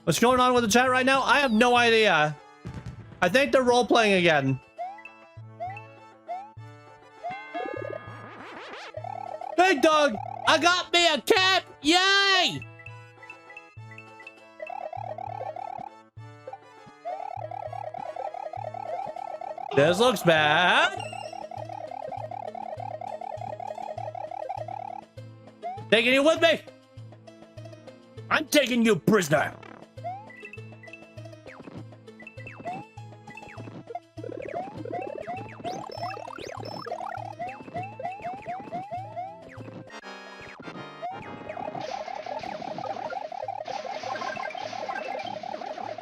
What's going on with the chat right now? I have no idea. I think they're role-playing again. Big dog, I got me a cat! Yay! This looks bad. Taking you with me? I'm taking you prisoner.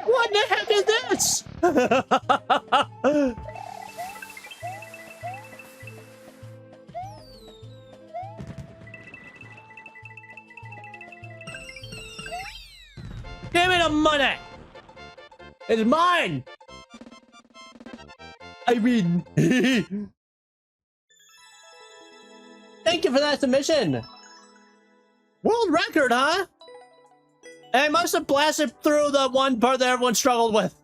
What the heck is this? Give me the money! It's mine! I mean... Thank you for that submission! World record, huh? I must have blasted through the one part that everyone struggled with.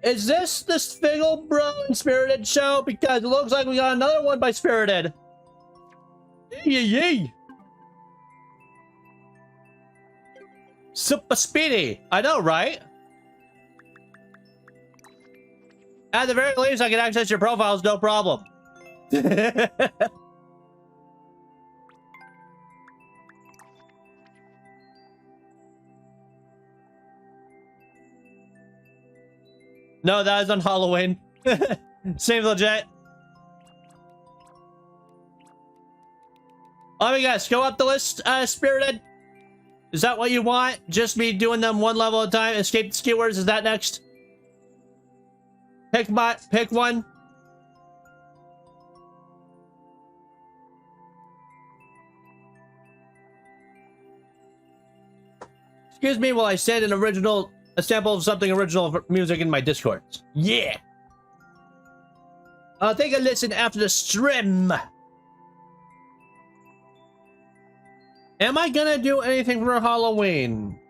Is this the Spiggle Bro and Spirited show? Because it looks like we got another one by Spirited. Yee. Super speedy. I know, right? At the very least, I can access your profiles, no problem. No, that is on Halloween. Seems legit. Let me guess, go up the list, Spirited. Is that what you want? Just me doing them one level at a time? Escape the skewers, is that next? Pick one. Excuse me while I send a sample of something original music in my Discord. Yeah. I'll take a listen after the stream. Am I gonna do anything for Halloween?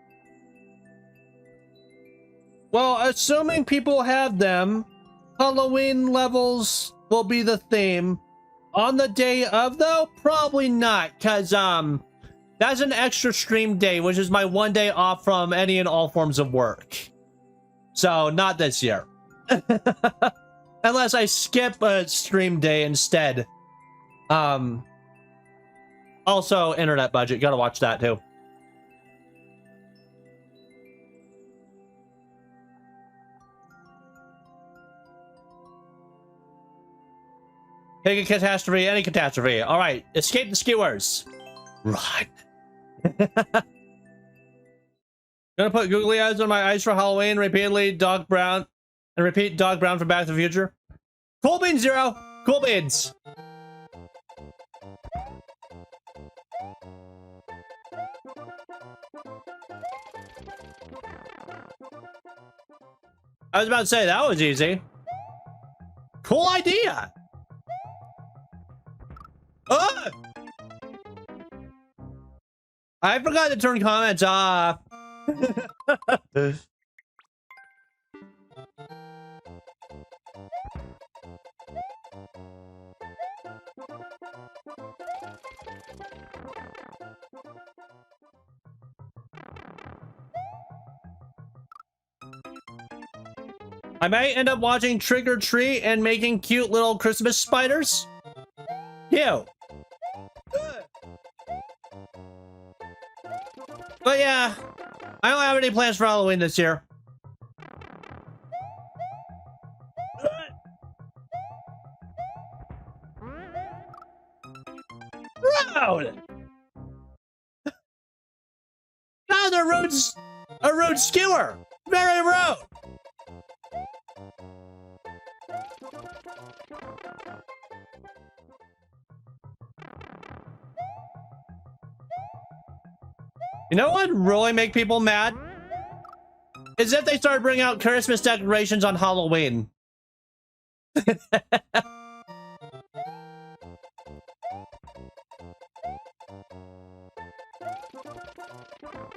Well, assuming people have them, Halloween levels will be the theme. On the day of, though, probably not, because, that's an extra stream day, which is my one day off from any and all forms of work. So, not this year. Unless I skip a stream day instead. Also, internet budget. Gotta watch that, too. Pick a catastrophe, any catastrophe. Alright, escape the skewers. Run. Gonna put googly eyes on my eyes for Halloween, repeatedly Doc Brown, and repeat Doc Brown from Back to the Future. Cool beans, Zero. Cool beans. I was about to say, that was easy. Cool idea. Oh! I forgot to turn comments off. I might end up watching Trick or Treat and making cute little Christmas spiders. Ew. But yeah, I don't have any plans for Halloween this year. Road! God, the road's a road skewer! Very rude! You know what would really make people mad? Is if they start bringing out Christmas decorations on Halloween.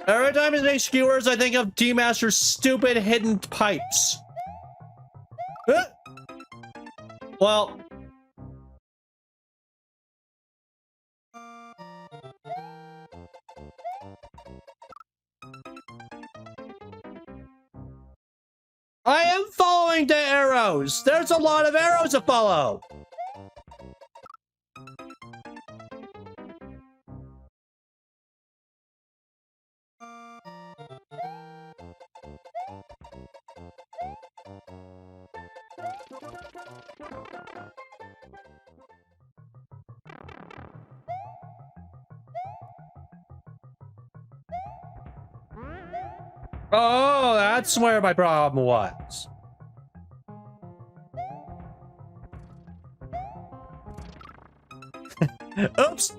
Every time I say skewers, I think of D-Master's stupid hidden pipes. Well... I am following the arrows! There's a lot of arrows to follow! Oh, that's where my problem was. Oops.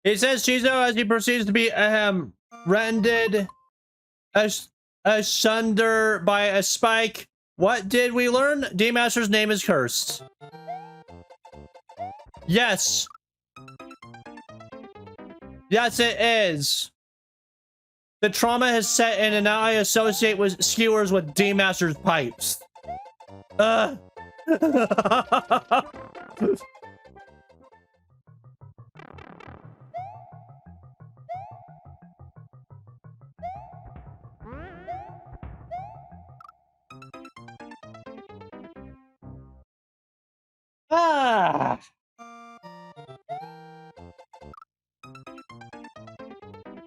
He says Chizo as he proceeds to be rendered asunder by a spike. What did we learn? D-Master's name is cursed. Yes. Yes, it is. The trauma has set in and now I associate with skewers with D-Master's pipes. Ah.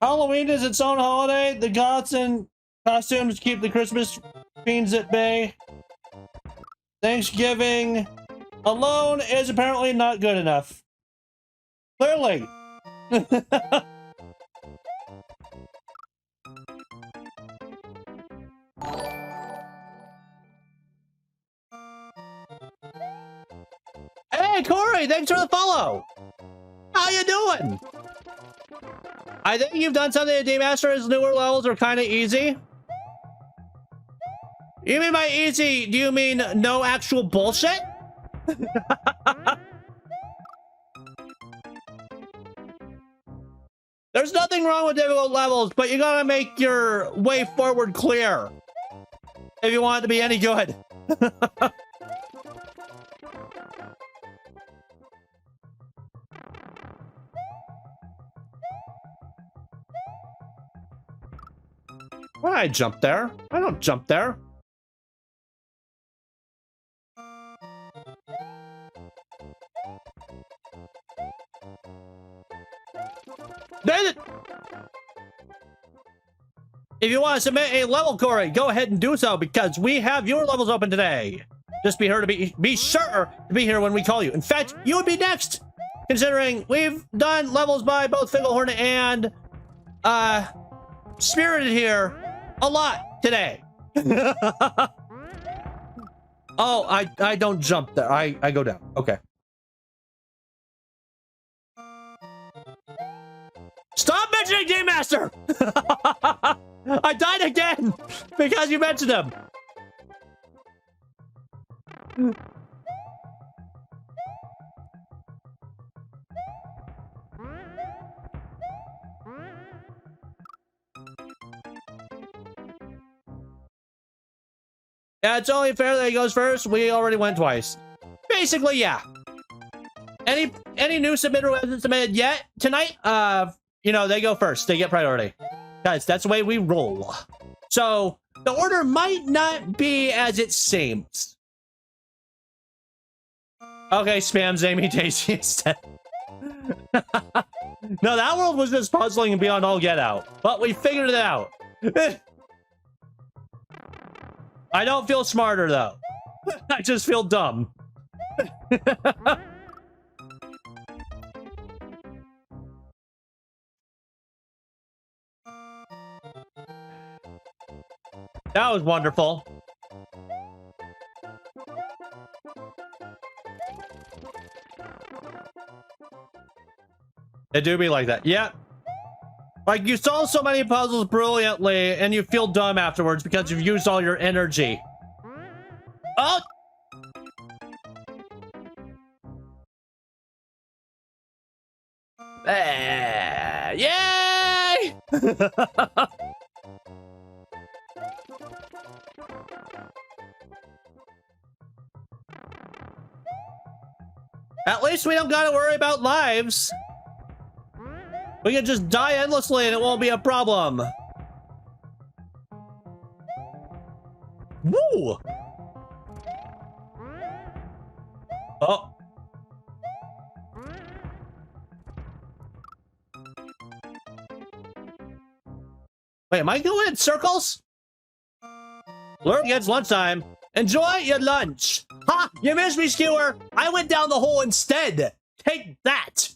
Halloween is its own holiday. The goths and costumes keep the Christmas fiends at bay. Thanksgiving alone is apparently not good enough. Clearly. Hey, Corey, thanks for the follow. How you doing? I think you've done something to D-Master. His newer levels are kind of easy. You mean by easy, do you mean no actual bullshit? There's nothing wrong with difficult levels, but you gotta make your way forward clear if you want it to be any good. Why I jump there? I don't jump there. Dang it! If you want to submit a level, Corey, go ahead and do so because we have your levels open today. Just be sure to be here when we call you. In fact, you would be next, considering we've done levels by both Fingerhorn and Spirited here a lot today. Oh, I don't jump there. I go down. Okay. Stop mentioning Game Master! I died again because you mentioned him. Yeah, it's only fair that he goes first. We already went twice. Basically, yeah. Any new submitter who hasn't submitted yet tonight, you know, they go first. They get priority. Guys, that's the way we roll. So, the order might not be as it seems. Okay, spams amydaisy instead. No, that world was just puzzling and beyond all get out. But we figured it out. I don't feel smarter, though. I just feel dumb. That was wonderful. It do be like that. Yeah. Like, you solve so many puzzles brilliantly, and you feel dumb afterwards because you've used all your energy. Oh! Yay! At least we don't gotta worry about lives. We can just die endlessly and it won't be a problem. Woo! Oh. Wait, am I going in circles? Learn against lunchtime. Enjoy your lunch. Ha! You missed me, Skewer. I went down the hole instead. Take that.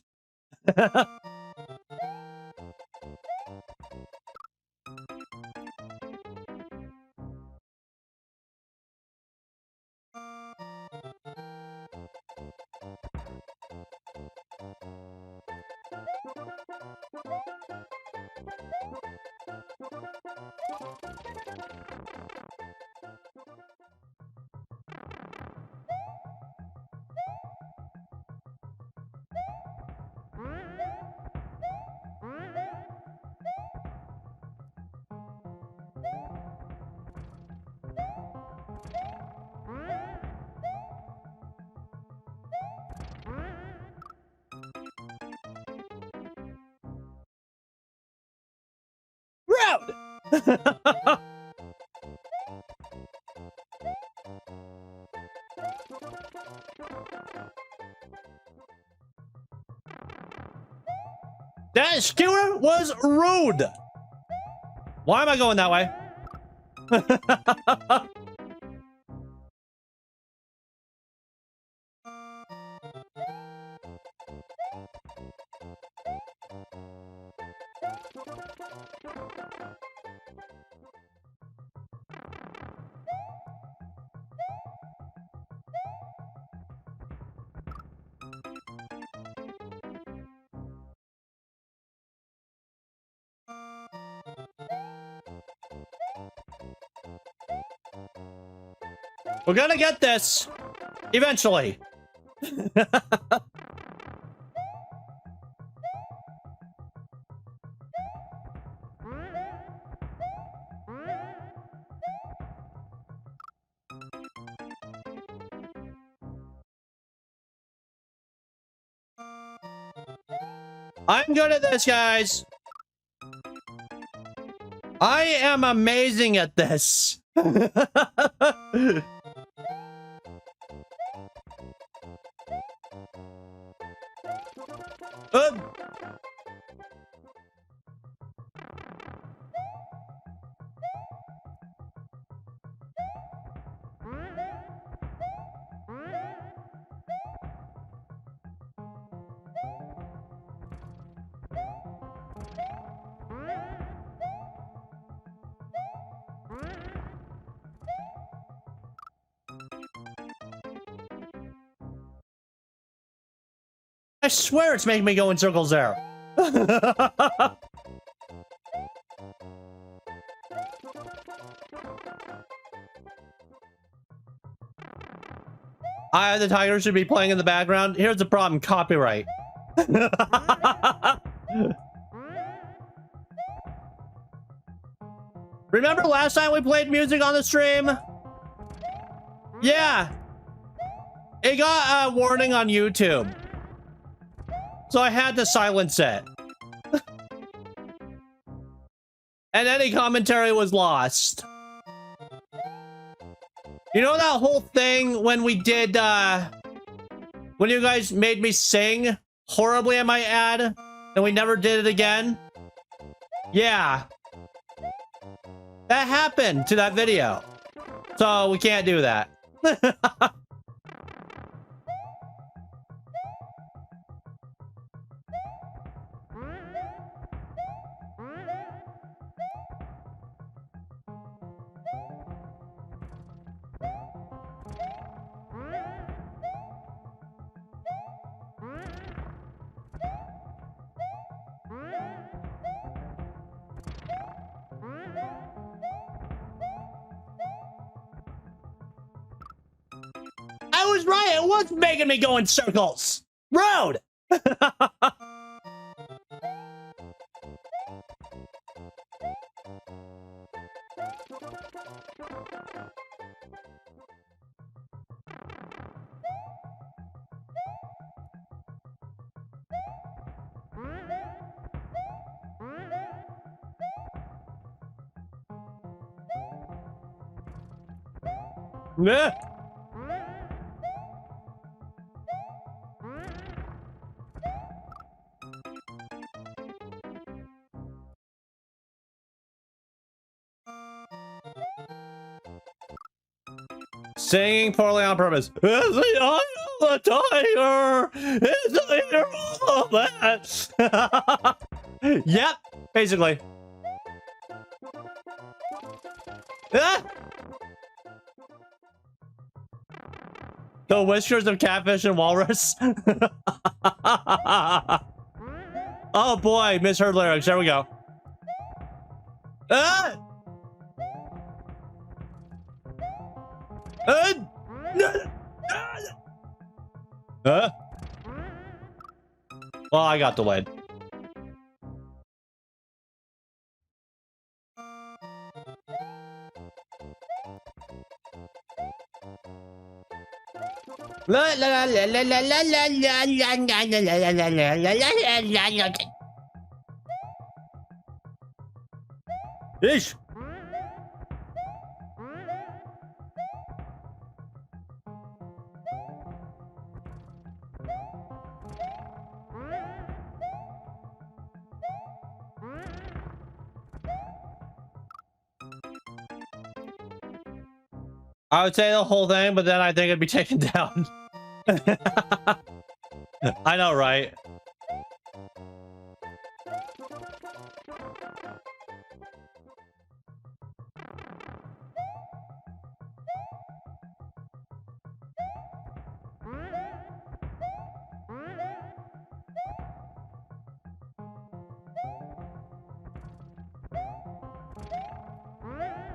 Rude! That skewer was rude. Why am I going that way? We're gonna get this eventually. I'm good at this, guys. I am amazing at this. I swear it's making me go in circles there. Eye of the Tiger should be playing in the background. Here's the problem, copyright. Remember last time we played music on the stream? Yeah. It got a warning on YouTube. So I had to silence it. And any commentary was lost. You know that whole thing when we did, when you guys made me sing horribly, I might add, and we never did it again? Yeah. That happened to that video. So we can't do that. I was right, it was making me go in circles. Road. Yeah. Singing poorly on purpose. It's the eye of the tiger. It's the leader of that. Yep, basically. Ah! The whiskers of catfish and walrus. Oh boy, misheard lyrics. There we go. Ah! Well, I got delayed. Ish. I would say the whole thing, but then I think it'd be taken down. I know, right?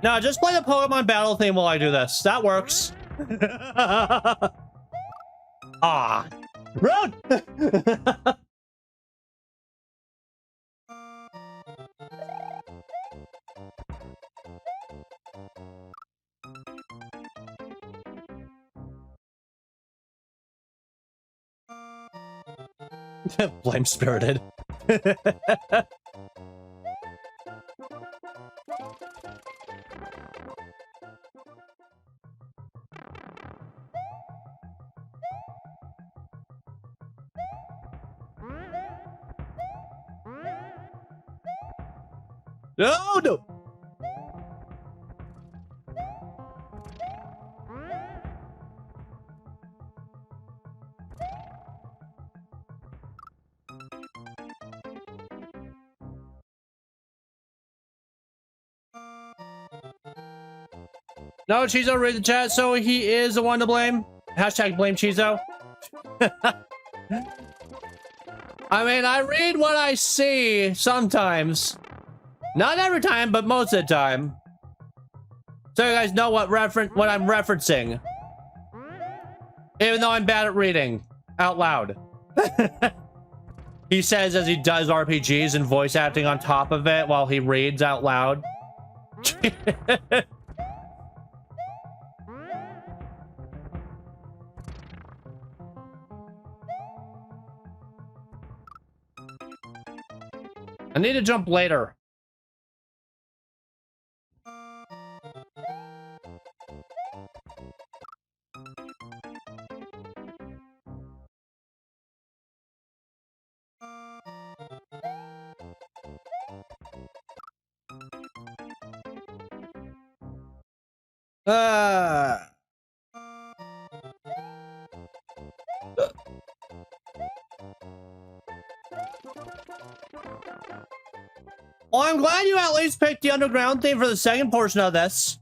No, just play the Pokemon battle theme while I do this. That works. Ah. Run! Blame spirited. No, no. No, Chizo read the chat, so he is the one to blame. Hashtag blame Chizo. I mean, I read what I see sometimes. Not every time, but most of the time. So you guys know what I'm referencing. Even though I'm bad at reading out loud. He says as he does RPGs and voice acting on top of it while he reads out loud. I need to jump later. Well, I'm glad you at least picked the underground theme for the second portion of this.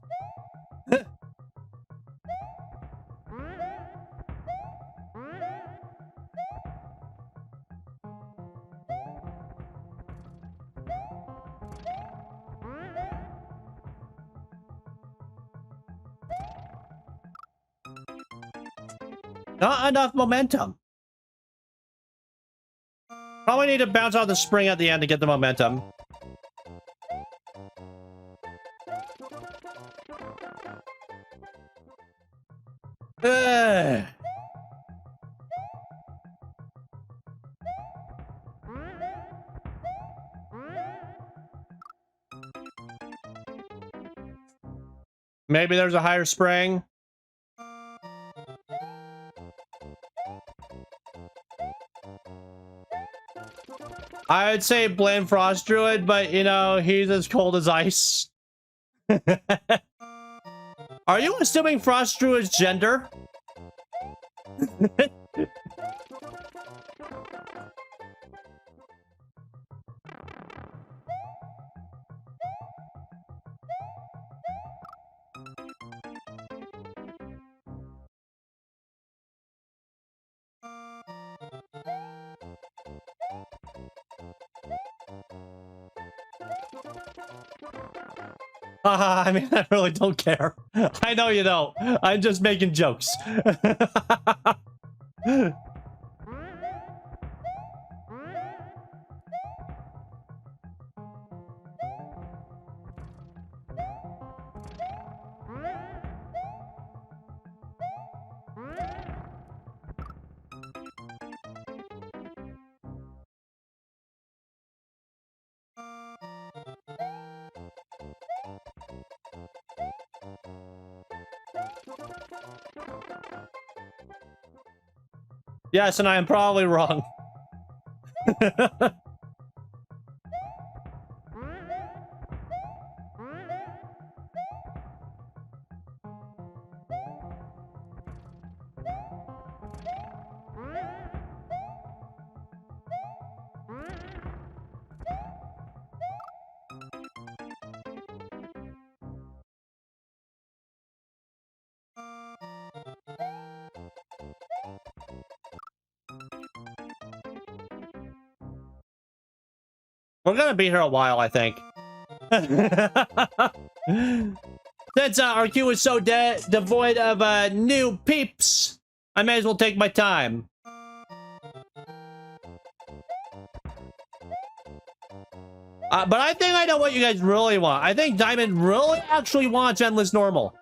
Not enough momentum. Probably need to bounce out the spring at the end to get the momentum. Maybe there's a higher spring. I would say blame Frost Druid, but you know, he's as cold as ice. Are you assuming Frost Drew is gender? I mean, I really don't care. I know you don't. I'm just making jokes. Yes, and I am probably wrong. We're gonna be here a while, I think. Since our queue is so devoid of new peeps, I may as well take my time. But I think I know what you guys really want. I think Diamond really actually wants Endless Normal.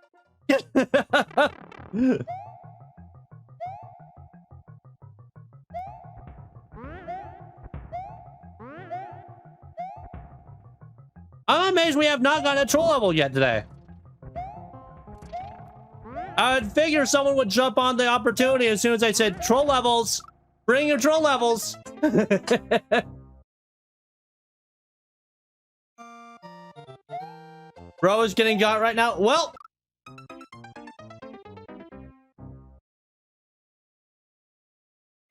I'm amazed we have not gotten a troll level yet today. I'd figure someone would jump on the opportunity as soon as I said troll levels. Bring your troll levels. Bro is getting got right now. Well.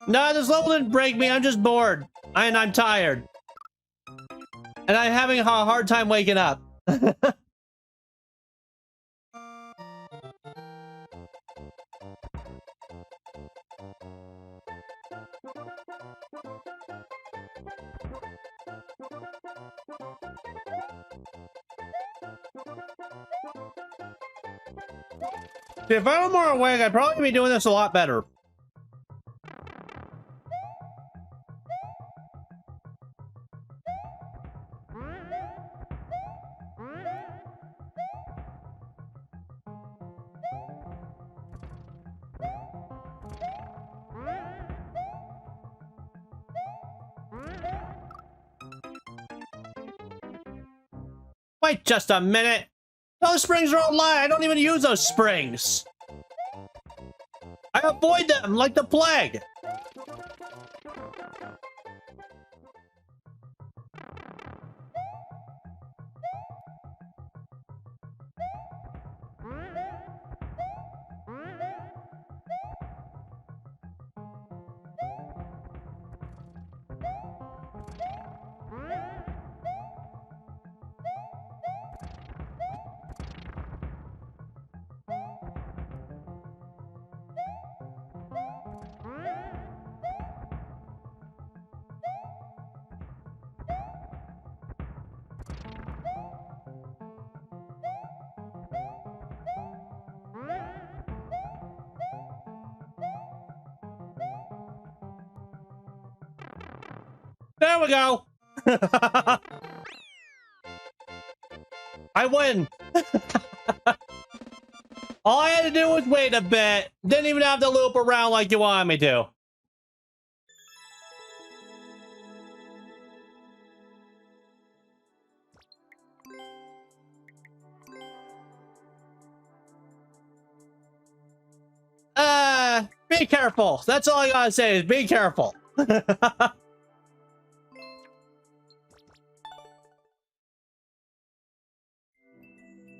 No, this level didn't break me. I'm just bored. And I'm tired. And I'm having a hard time waking up. If I were more awake, I'd probably be doing this a lot better. Wait just a minute. Those springs are online. I don't even use those springs. I avoid them like the plague. There we go. I win. All I had to do was wait a bit. Didn't even have to loop around like you wanted me to. Be careful. That's all I gotta say is be careful.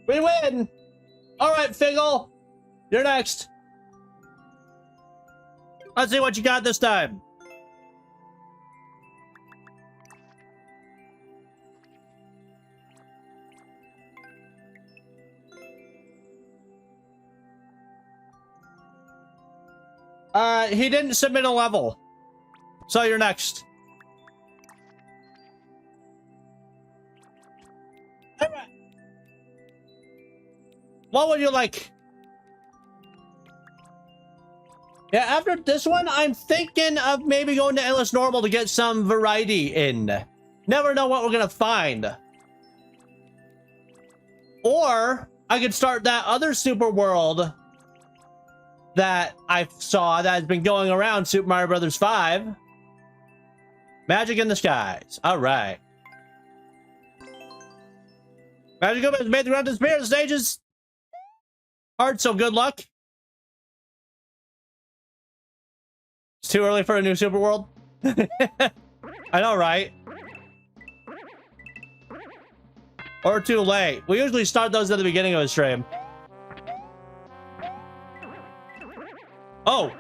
We win! All right, Figgle, you're next. Let's see what you got this time. He didn't submit a level. So you're next. All right. What would you like? Yeah, after this one, I'm thinking of maybe going to Endless Normal to get some variety in. Never know what we're gonna find. Or I could start that other super world that I saw that has been going around, Super Mario Brothers 5. Magic in the Skies. All right. Magic has made the ground disappear. The stage is hard, so good luck. It's too early for a new super world. I know, right? Or too late. We usually start those at the beginning of a stream. Oh!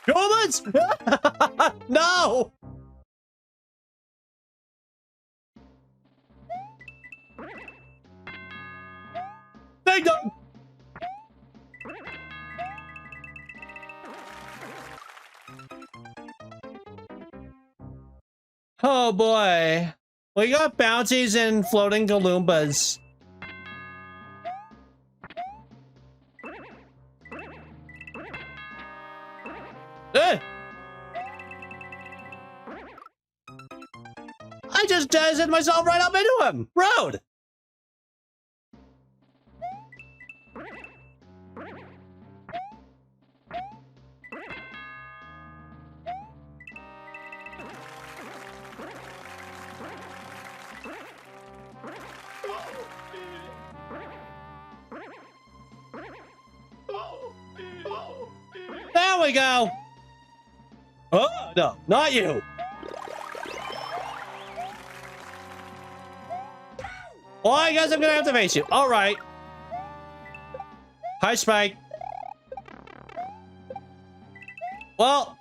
Humans! No! Ding dong! Oh boy. We got bounties and floating Galoombas. I just dazzled myself right up into him! Road! There we go! Oh, no, not you! Well, I guess I'm gonna have to face you. Alright. Hi, Spike. Well.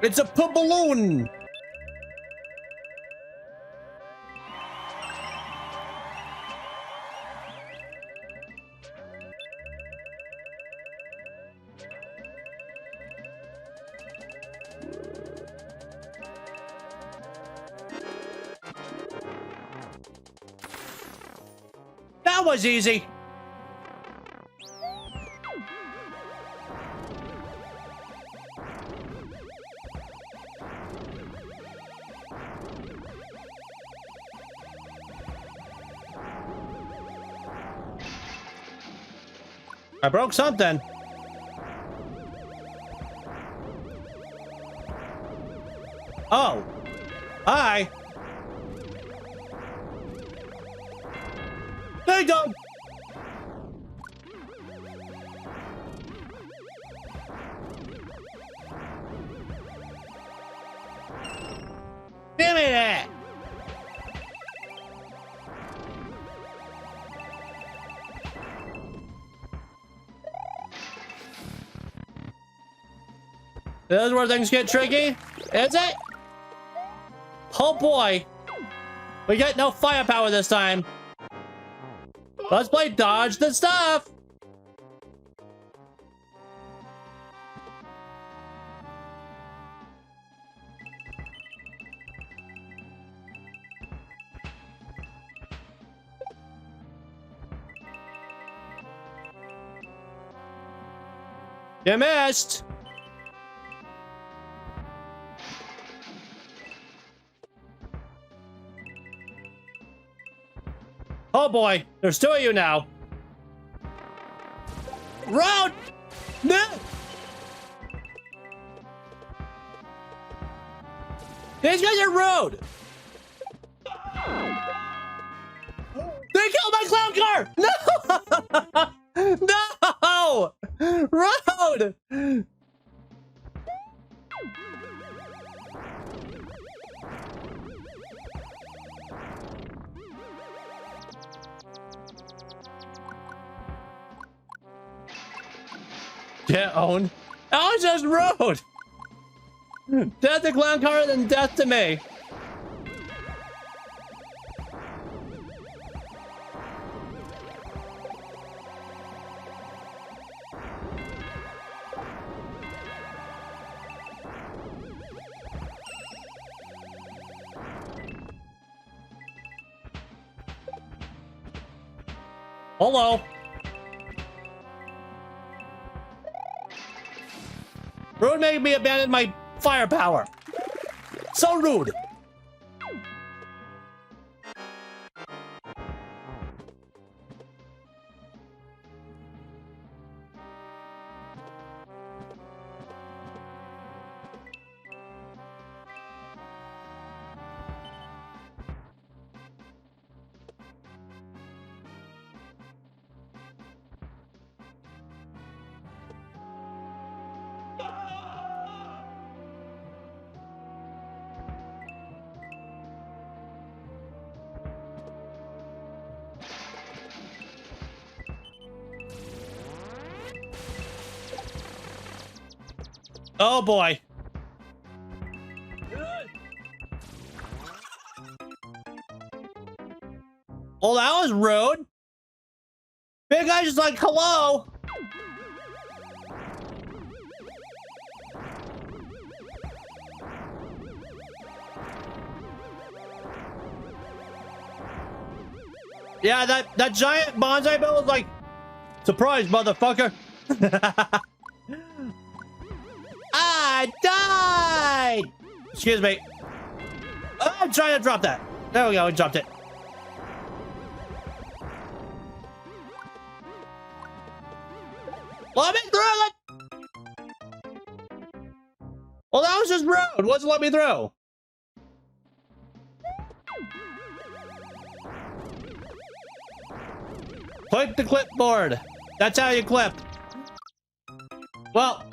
It's a balloon. That was easy. I broke something. Oh. Hi. Hey, dog. Give me that. This is where things get tricky, is it? Oh boy. We get no firepower this time. Let's play dodge the stuff. You missed. Oh boy, there's two of you now. Road! No! These guys are rude! They killed my clown car! No! No! Road! Get owned. Oh, it's just road! Death to clown car, then death to me. Hello. Rude made me abandon my firepower. So rude. Oh boy. Well, that was rude. Big guy's just like, hello. Yeah, that giant bonsai bill was like, surprise, motherfucker. I died! Excuse me. Oh, I'm trying to drop that. There we go, we dropped it. Let me through it! Well, that was just rude. What's let me through? Click the clipboard. That's how you clip. Well.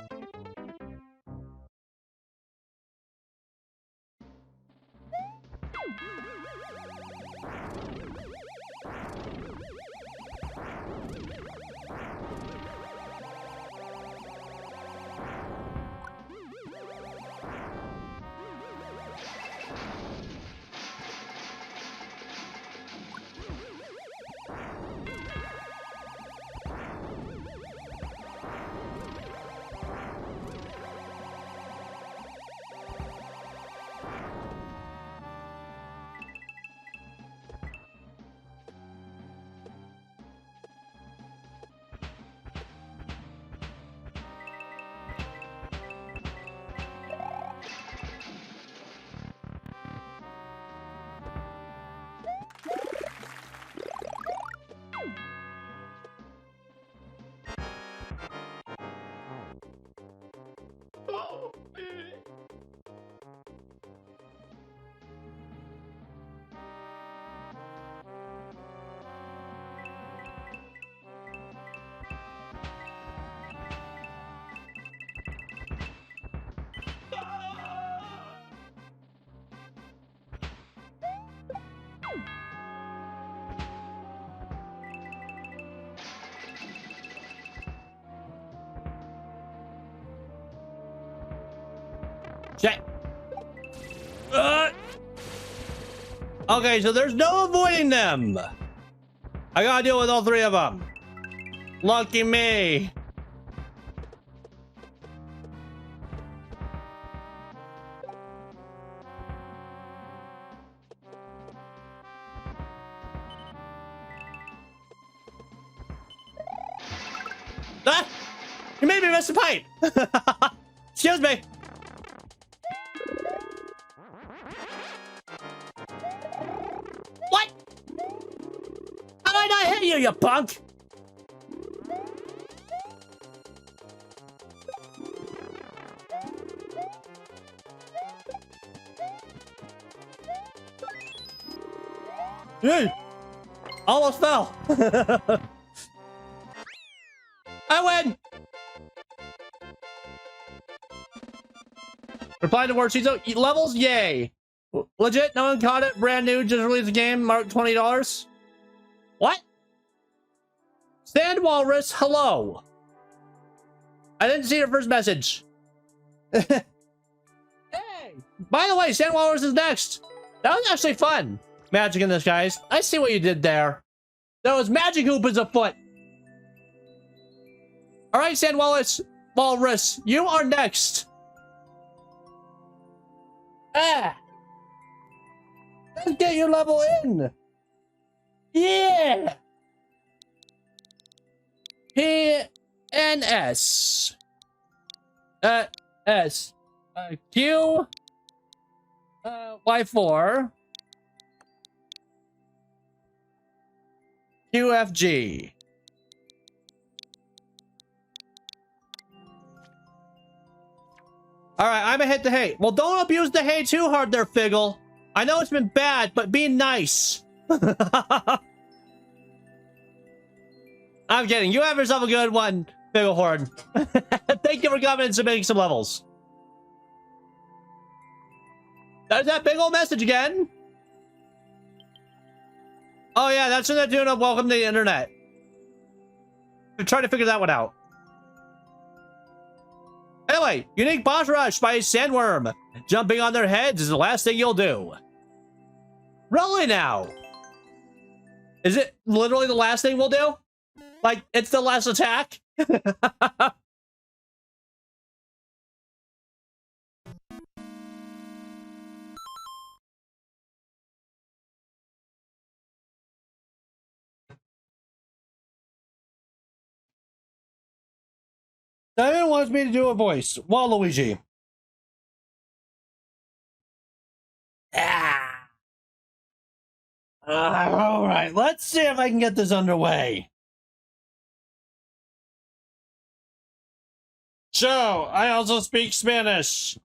Check. Okay, so there's no avoiding them. I gotta deal with all three of them. Lucky me. Ah! You made me miss the pipe. Excuse me. What? How did I not hit you, you punk? Hey! Almost fell. I win! Reply to Warcheeso. Levels? Yay. Legit? No one caught it? Brand new, just released the game, marked $20. What? Sand Walrus, hello. I didn't see your first message. Hey! By the way, Sand Walrus is next. That was actually fun. Magic in this, guys. I see what you did there. There was magic hoop as a foot. All right, Sand Walrus, you are next. Ah! Let's get your level in. Yeah! P-N-S. S. Q. Y4. QFG. Alright, I'm gonna hit the hay. Well, don't abuse the hay too hard there, Figgle. I know it's been bad, but be nice. I'm kidding. You have yourself a good one, Figglehorn. Thank you for coming and submitting some levels. There's that big old message again. Oh yeah, that's in the tune of Welcome to the Internet. I'm trying to figure that one out. Anyway, unique boss rush by a sandworm. Jumping on their heads is the last thing you'll do. Really now? Is it literally the last thing we'll do? Like, it's the last attack? Simon wants me to do a voice. Waluigi. Ah. All right, let's see if I can get this underway. So, I also speak Spanish.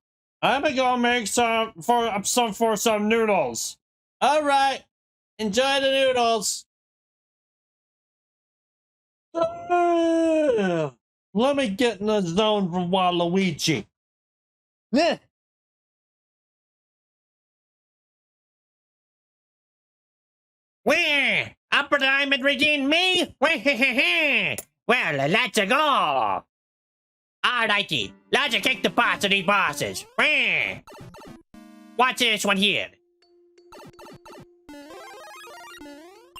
I'm gonna go make some for some noodles. All right, enjoy the noodles. Let me get in the zone for Waluigi. Yeah. Where? Upper Diamond redeemed me? Well, let's go. Alrighty, let's kick the butts of these bosses. Watch this one here.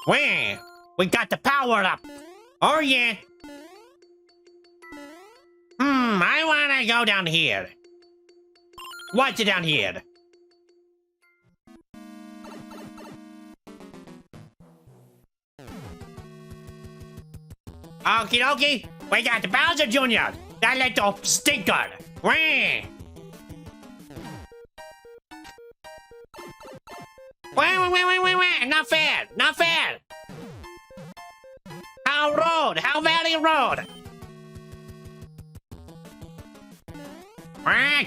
We got the power up. Oh yeah. I wanna go down here. What's it down here? Okie dokie, we got the Bowser Jr., that little stinker. Wait, not fair, not fair. How rude, how very rude.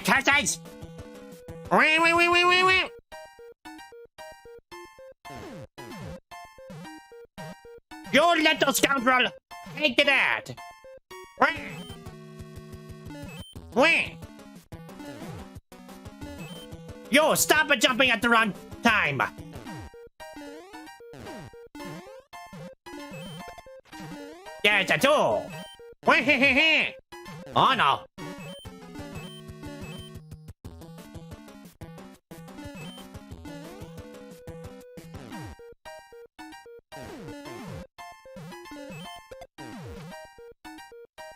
Curses. Wait. You little scoundrel, take that. Wait. Yo, stop it jumping at the wrong time. There's a tool. Oh no.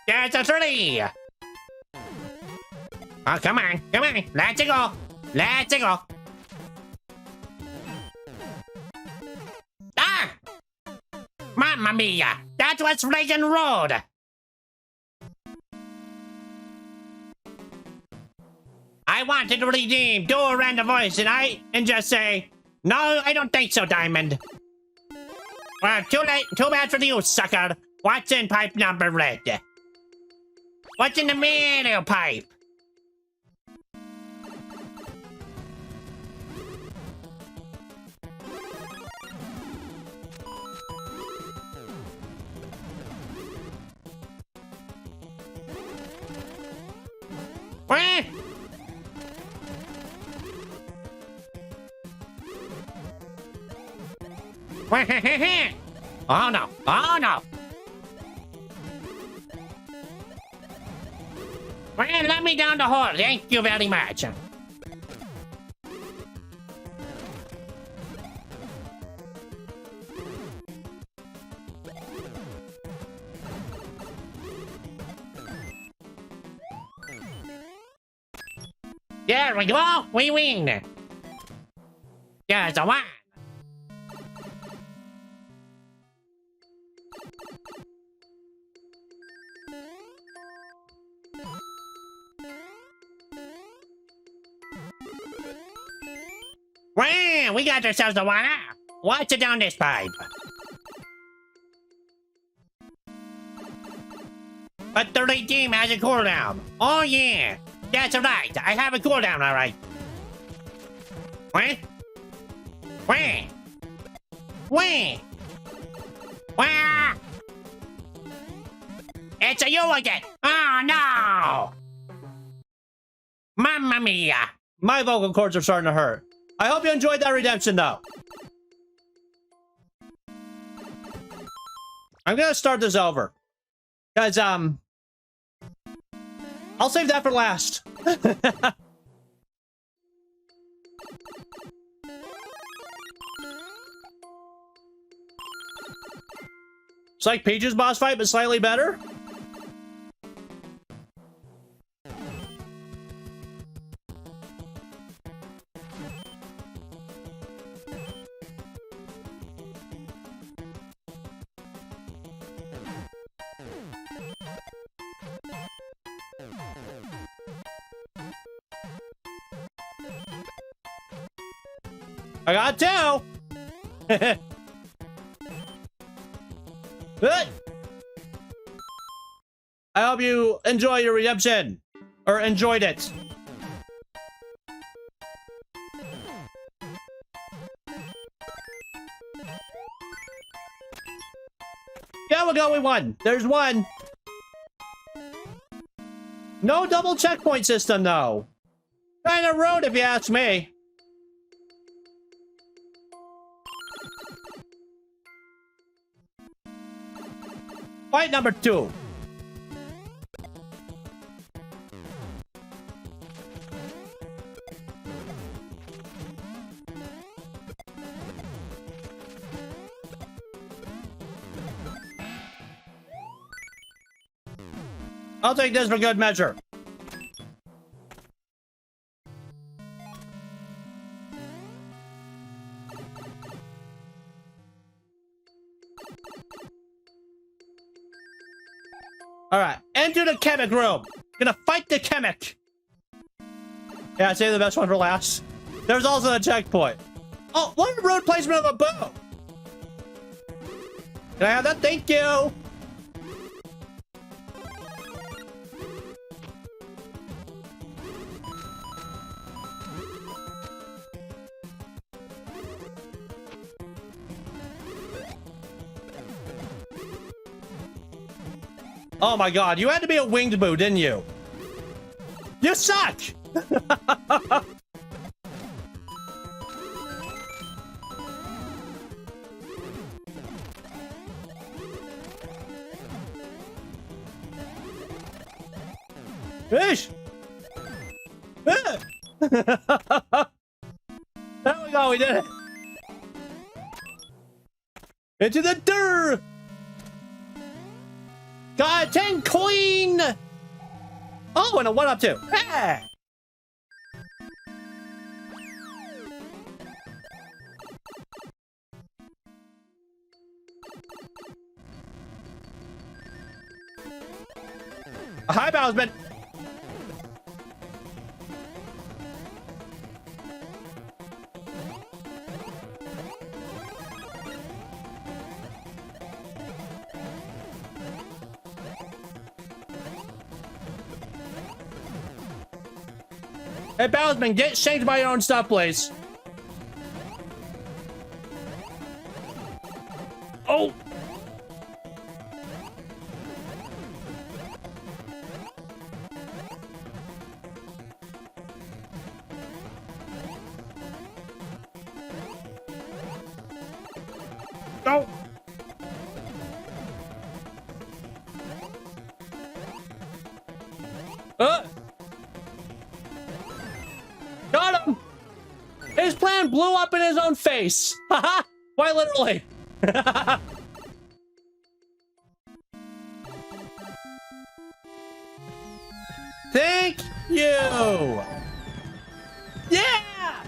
There's a tree. Oh, come on. Let's go. Ah! Mamma mia! That was friggin' rude! I wanted to redeem, do a random voice, and just say, no, I don't think so, Diamond. Well, too late, too bad for you, sucker. What's in pipe number red? What's in the middle pipe? Oh no! Oh no! Well, let me down the hole. Thank you very much. There we go. We win. There's a one. Wow, we got ourselves a one. Watch it down this pipe. But the late team has a cooldown. Oh yeah, that's right. I have a cooldown, all right. What? Wah! Wah! Wah! It's a you again! Oh no! Mamma mia! My vocal cords are starting to hurt. I hope you enjoyed that redemption, though. I'm gonna start this over. Guys, I'll save that for last. It's like Peach's boss fight, but slightly better. I got two. Good. I hope you enjoy your redemption, or enjoyed it. Yeah, we go. We won. There's one. No double checkpoint system, though. Kind of rude, if you ask me. Fight number 2. I'll take this for good measure. Alright, enter the chemic room. Gonna fight the chemic. Yeah, I saved the best one for last. There's also a checkpoint. Oh, what a road placement of a bow. Can I have that? Thank you. Oh my god, you had to be a winged boo, didn't you? You suck! Fish! There we go, we did it! Into the dirt! Got a 10 coin! Oh, and a 1-up too. Hey! A high bowsman. Hey, Bowsman, get shanked by your own stuff, please. Oh! Go. Got him! His plan blew up in his own face! Haha! Quite literally! Thank you! Yeah!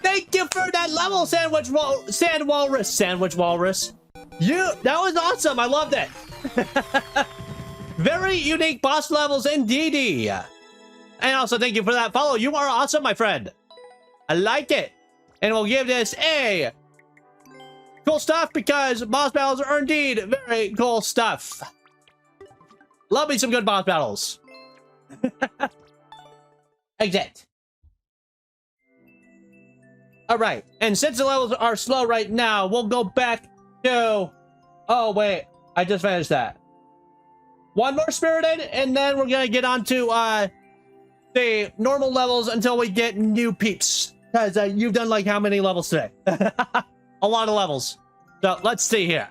Thank you for that level, Sandwich Walrus. That was awesome, I loved it! Very unique boss levels indeed! And also thank you for that follow. You are awesome, my friend. I like it. And we'll give this a cool stuff because boss battles are indeed very cool stuff. Love me some good boss battles. Exit. All right. And since the levels are slow right now, we'll go back to... Oh, wait. I just finished that. One more Spirited, and then we're going to get on to... the normal levels until we get new peeps. Because you've done like how many levels today? A lot of levels. So let's see here.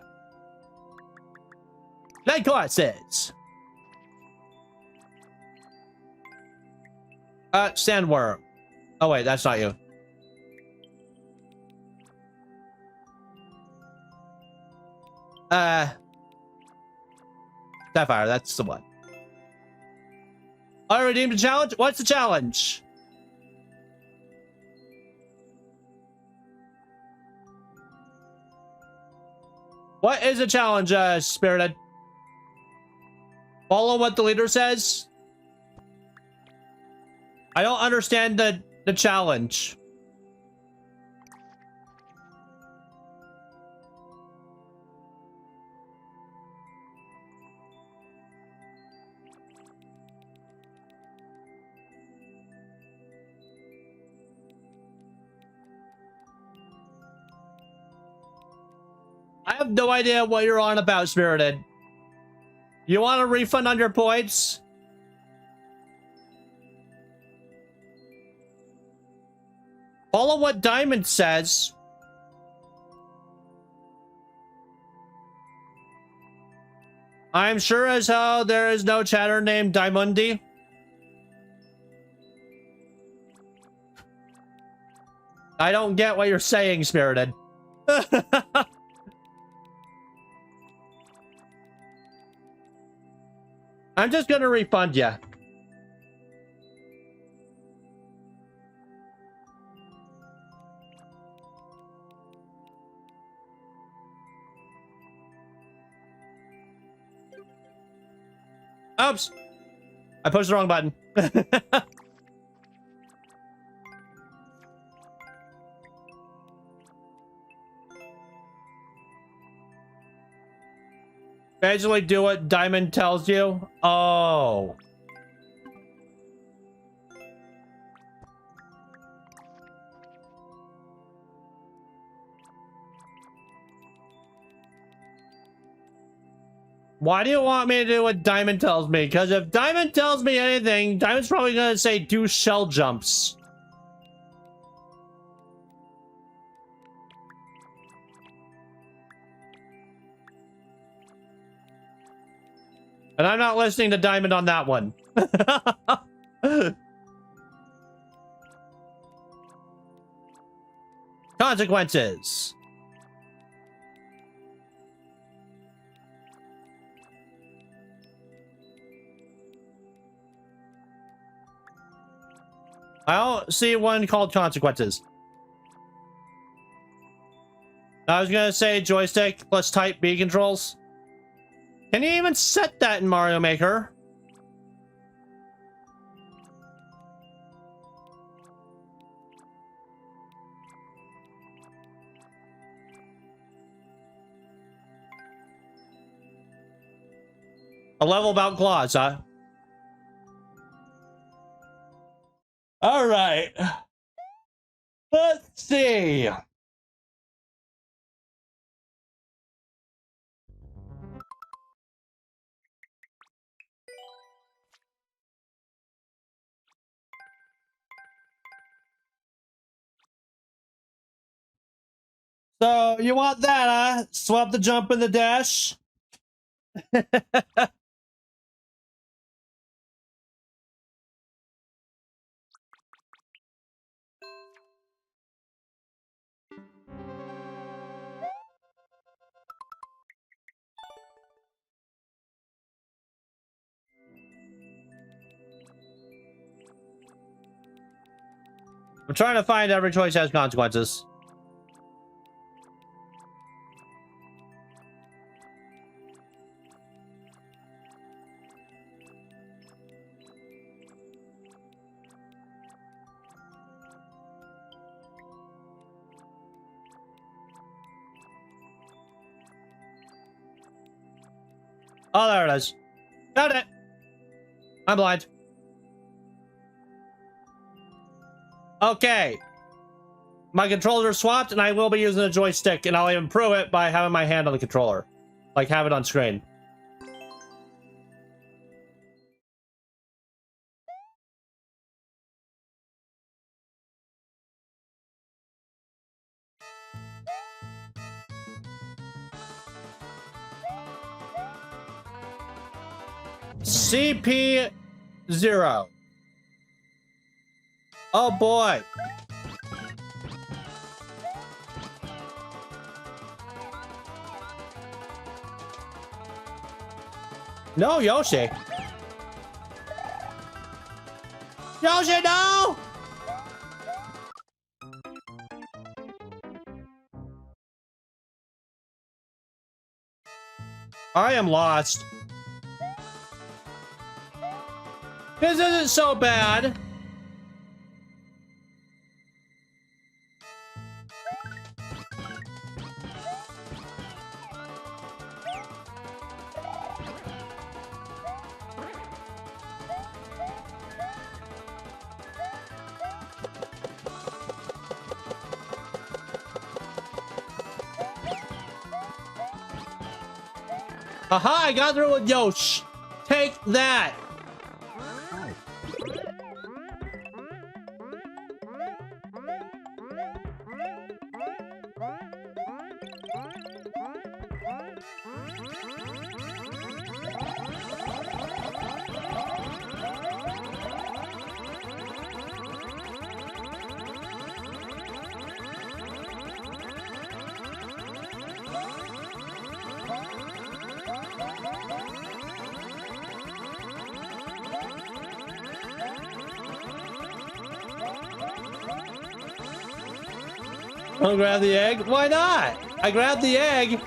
Night courses. Sandworm. Oh wait, that's not you. Sapphire, that's the one. I redeemed the challenge? What's the challenge? What is the challenge, Spirited? Follow what the leader says? I don't understand the challenge. I have no idea what you're on about, Spirited. You want a refund on your points? Follow what Diamond says. I'm sure as hell there is no chatter named Diamundi. I don't get what you're saying, Spirited. I'm just gonna refund you. Oops. I pushed the wrong button. Basically do what Diamond tells you. Oh. Why do you want me to do what Diamond tells me? Because if Diamond tells me anything, Diamond's probably going to say do shell jumps. And I'm not listening to Diamond on that one. Consequences. I don't see one called consequences. I was gonna say joystick plus type B controls. Can you even set that in Mario Maker? A level about claws, huh? All right. Let's see. So, you want that, huh? Swap the jump and the dash? I'm trying to find every choice has consequences. Oh, there it is. Got it. I'm blind. Okay. My controller swapped, and I will be using a joystick, and I'll improve it by having my hand on the controller. Like, have it on screen. CP0. Oh boy. No, Yoshi. Yoshi, no! I am lost. This isn't so bad. Aha, I got through with Yosh. Take that. I'll grab the egg. Why not? I grabbed the egg.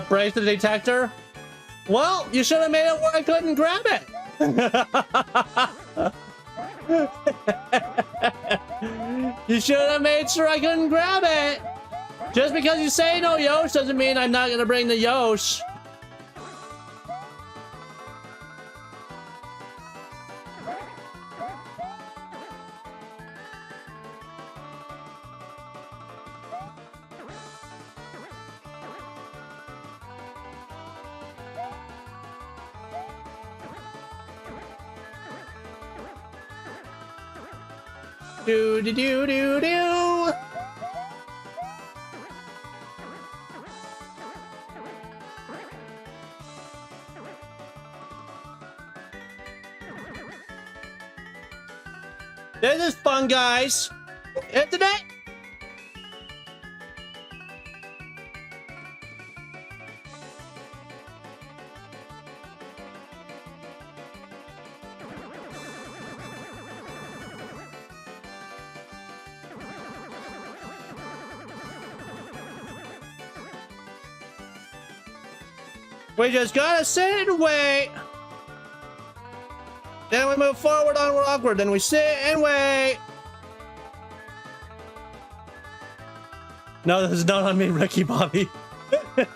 Break the detector? Well, you should have made it where I couldn't grab it. You should have made sure I couldn't grab it. Just because you say no Yosh doesn't mean I'm not gonna bring the Yosh. Do do do do do. This is fun, guys. Isn't it? We just gotta sit and wait. Then we move forward, onward, awkward. Then we sit and wait. No, this is not on me, Ricky Bobby. It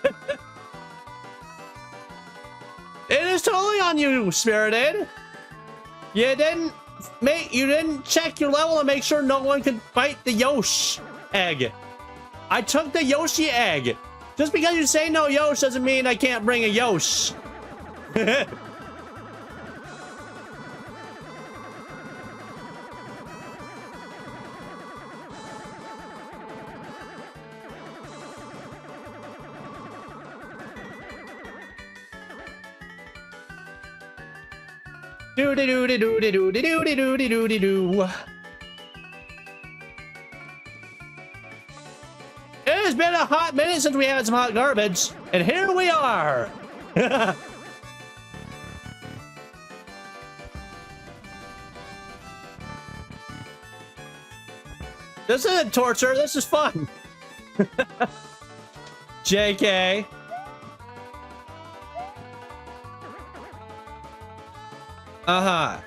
is totally on you, Spirited. You didn't, mate. You didn't check your level and make sure no one could bite the Yoshi egg. I took the Yoshi egg. Just because you say no Yoshi doesn't mean I can't bring a Yoshi. Do do do do do do do do do do do do. It has been a hot minute since we had some hot garbage, and here we are. This isn't torture. This is fun. JK. Uh-huh.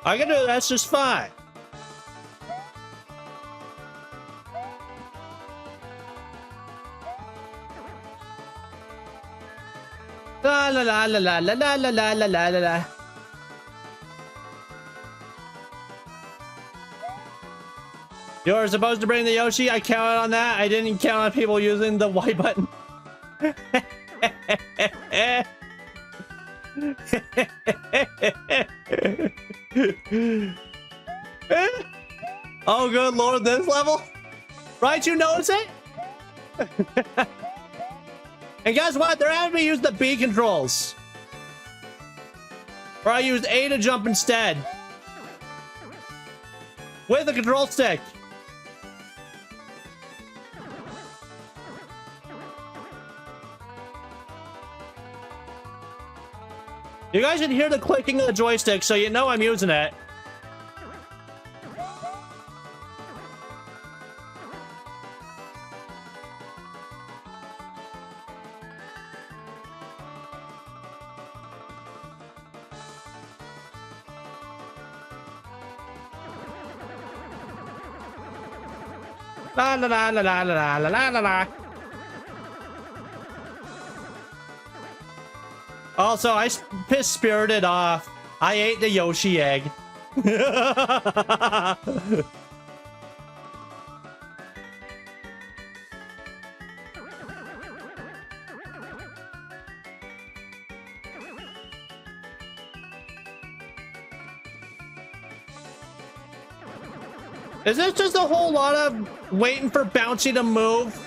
I can do that's just fine. La la la la la la la la la la la la. You were supposed to bring the Yoshi. I counted on that. I didn't count on people using the Y button. Oh, good lord, this level? Right, you notice it? And guess what? They're having me use the B controls. Or I used A to jump instead. With the control stick. You guys can hear the clicking of the joystick, so you know I'm using it. La la la la la la la la la la. Also, I pissed Spirited off. I ate the Yoshi egg. Is this just a whole lot of waiting for Bouncy to move?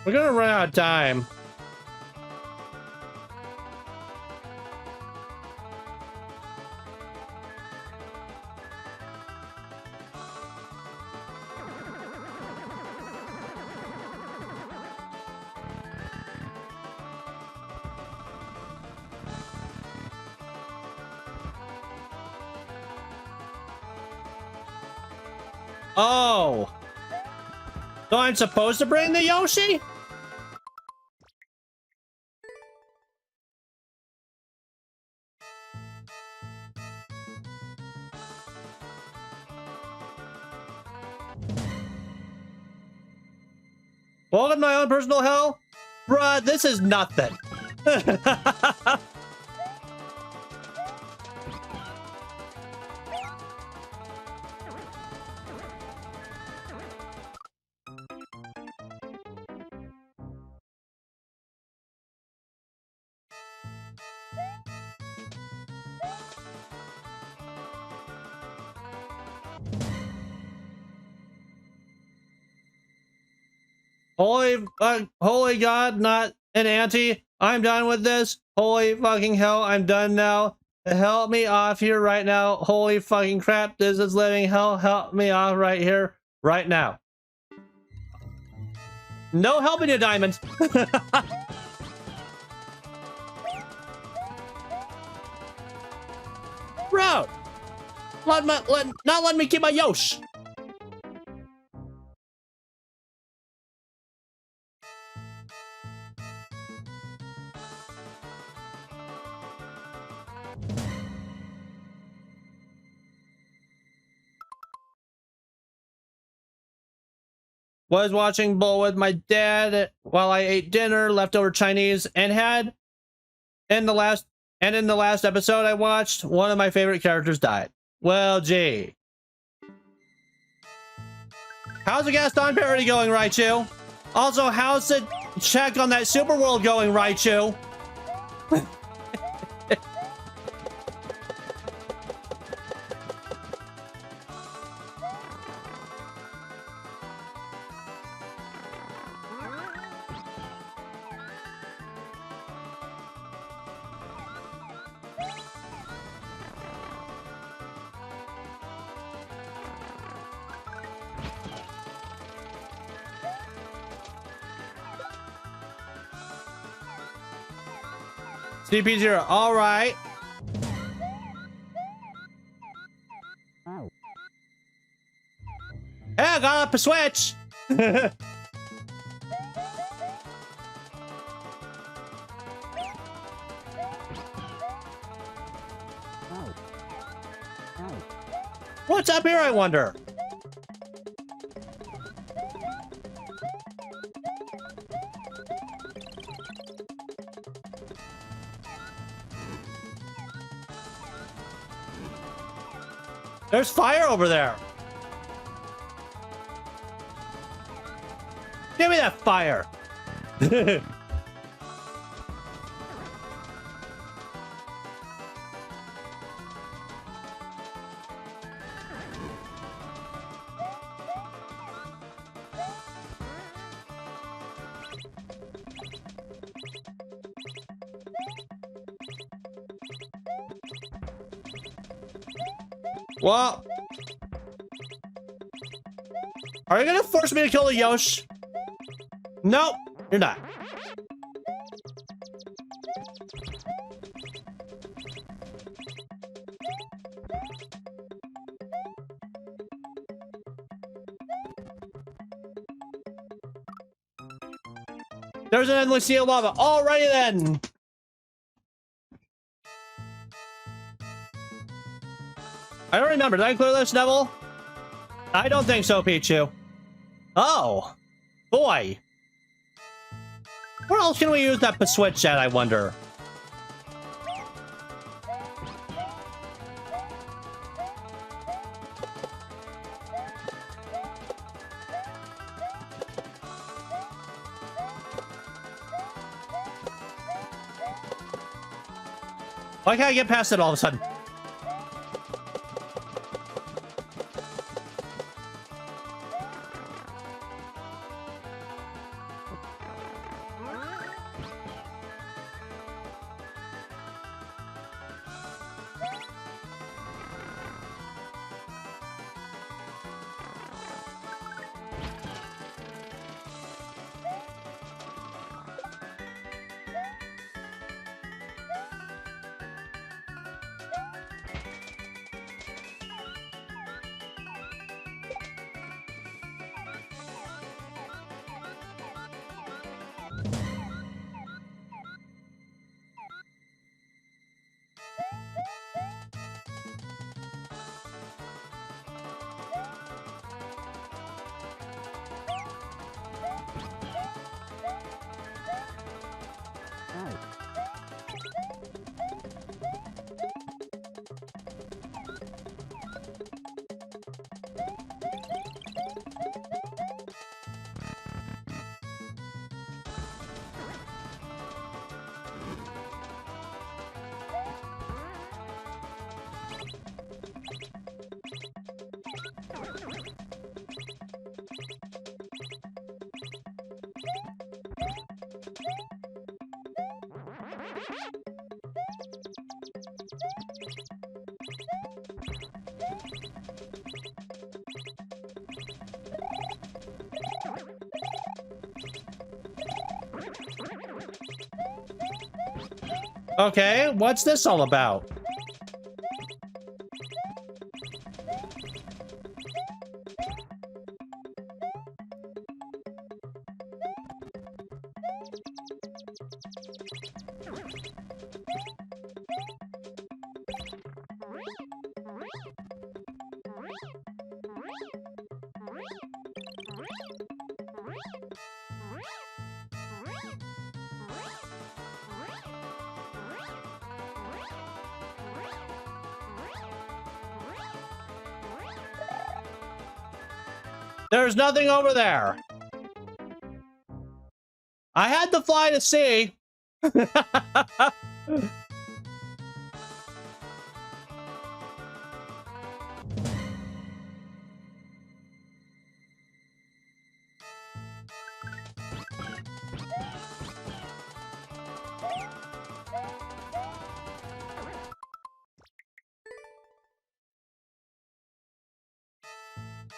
We're gonna run out of time. Oh. So I'm supposed to bring the Yoshi? Welcome to my own personal hell? Bruh, this is nothing. Holy God, not an auntie. I'm done with this. Holy fucking hell, I'm done now. Help me off here right now. Holy fucking crap, this is living hell. Help me off right here, right now. No helping you, Diamond. Bro, not let me keep my Yosh. Was watching Bull with my dad while I ate dinner, leftover Chinese, and had in the last episode I watched, one of my favorite characters died. Well, gee. How's the Gaston parody going, Raichu? Also, how's the check on that Super World going, Raichu? CP0, all right. Hey, I got up a switch. What's up here, I wonder? There's fire over there. Give me that fire. Well, are you gonna force me to kill the Yosh? Nope, you're not. There's an endless sea of lava. Alrighty then. I don't remember. Did I clear this level? I don't think so, Pichu. Oh, boy. Where else can we use that switch at, I wonder? Why can't I get past it all of a sudden? Okay, what's this all about? There's nothing over there. I had to fly to see.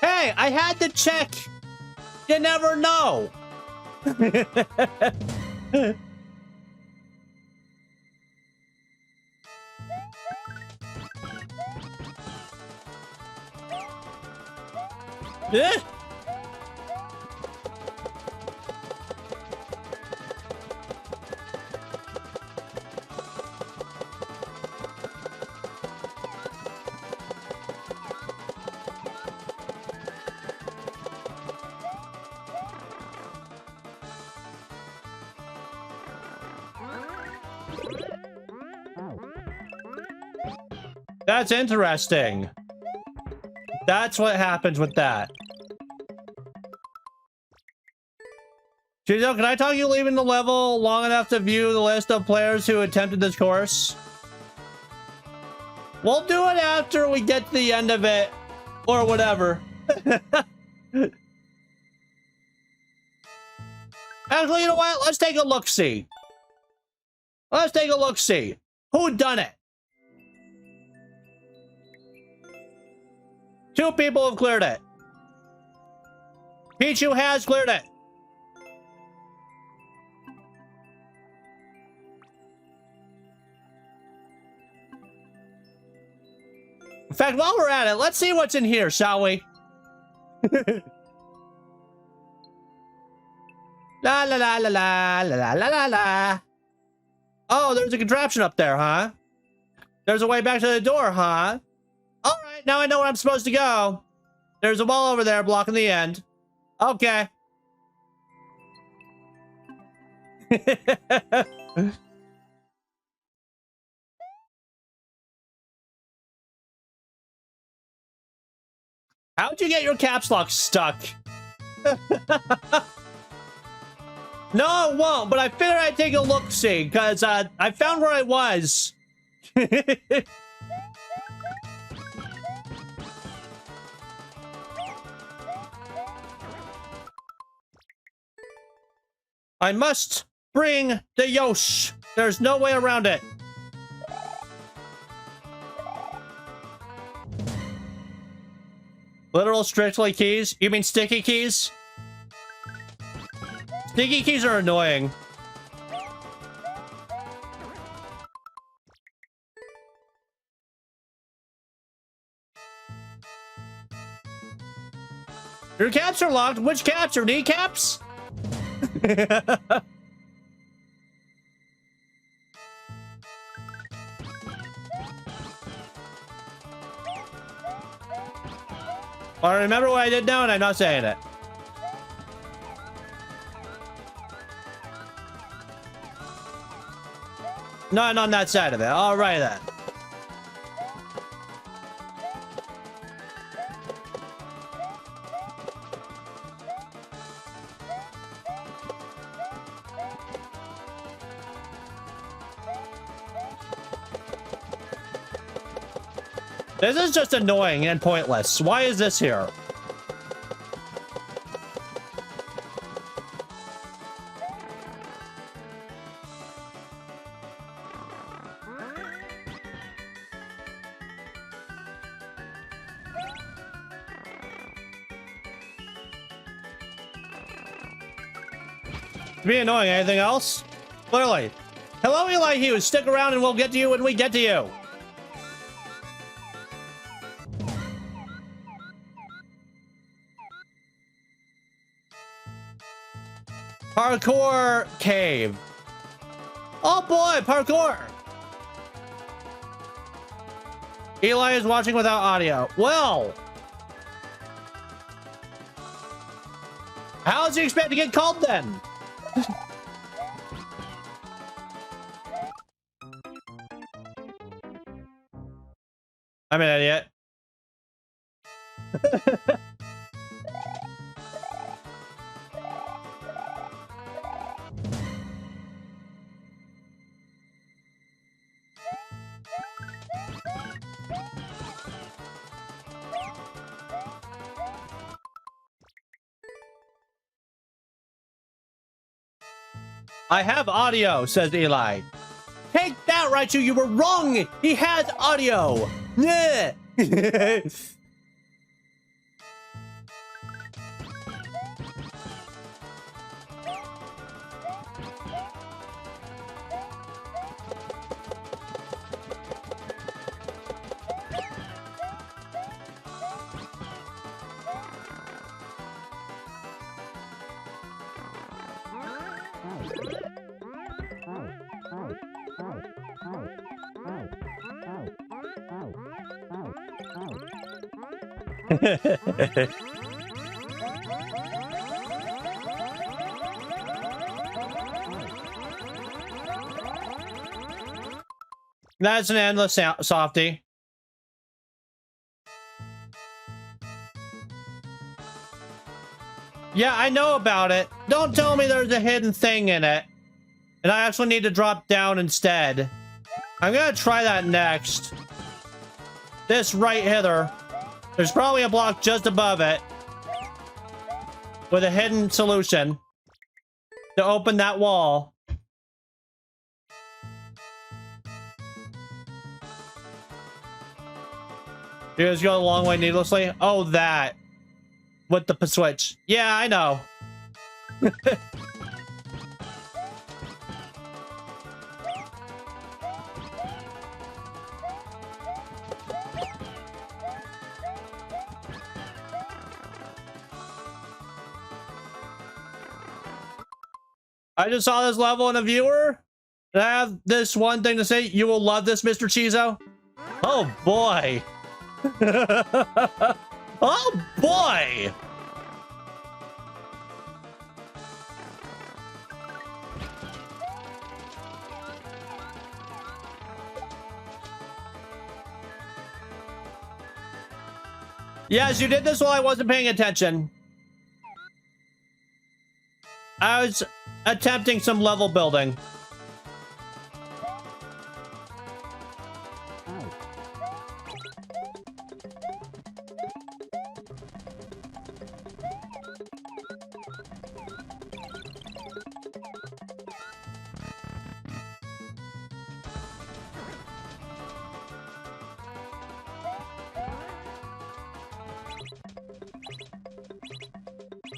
Hey, I had to check. You never know. Eh? That's interesting. That's what happens with that. Chizo, can I talk you leaving the level long enough to view the list of players who attempted this course? We'll do it after we get to the end of it, or whatever. Actually, you know what? Let's take a look-see. Let's take a look-see. Who done it? 2 people have cleared it. Pichu has cleared it. In fact, while we're at it, let's see what's in here, shall we? La la la la la la la la la. Oh, there's a contraption up there, huh? There's a way back to the door, huh? All right, now I know where I'm supposed to go. There's a wall over there blocking the end. Okay. How'd you get your caps lock stuck? No, it won't, but I figured I'd take a look-see, because I found where I was. I must bring the Yosh. There's no way around it. Literal strictly keys? You mean sticky keys? Sticky keys are annoying. Your caps are locked. Which caps? Your kneecaps? I remember what I did now, and I'm not saying it. Not on that side of it. All right, then. This is just annoying and pointless. Why is this here? Be annoying. Anything else? Clearly. Hello, Eli Hughes. Stick around and we'll get to you when we get to you. Parkour cave. Oh boy, parkour. Eli is watching without audio. Well, how does he expect to get called then? I'm an idiot. I have audio, says Eli. Take that, Raichu, you were wrong! He has audio! Yeah. That's an endless softie. Yeah, I know about it. Don't tell me there's a hidden thing in it. And I actually need to drop down instead. I'm gonna try that next. This right hither. There's probably a block just above it. With a hidden solution. To open that wall. You guys go a long way needlessly? Oh, that. With the switch. Yeah, I know. I just saw this level in a viewer. And I have this one thing to say. You will love this, Mr. Chizo. Oh, boy. Oh, boy. Yes, you did this while I wasn't paying attention. I was attempting some level building.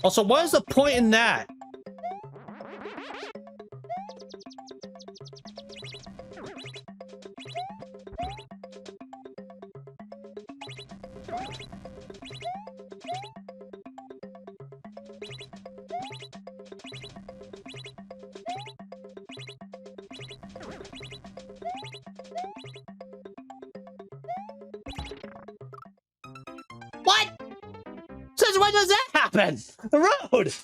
Also, what is the point in that? What? Since when does that happen? The road!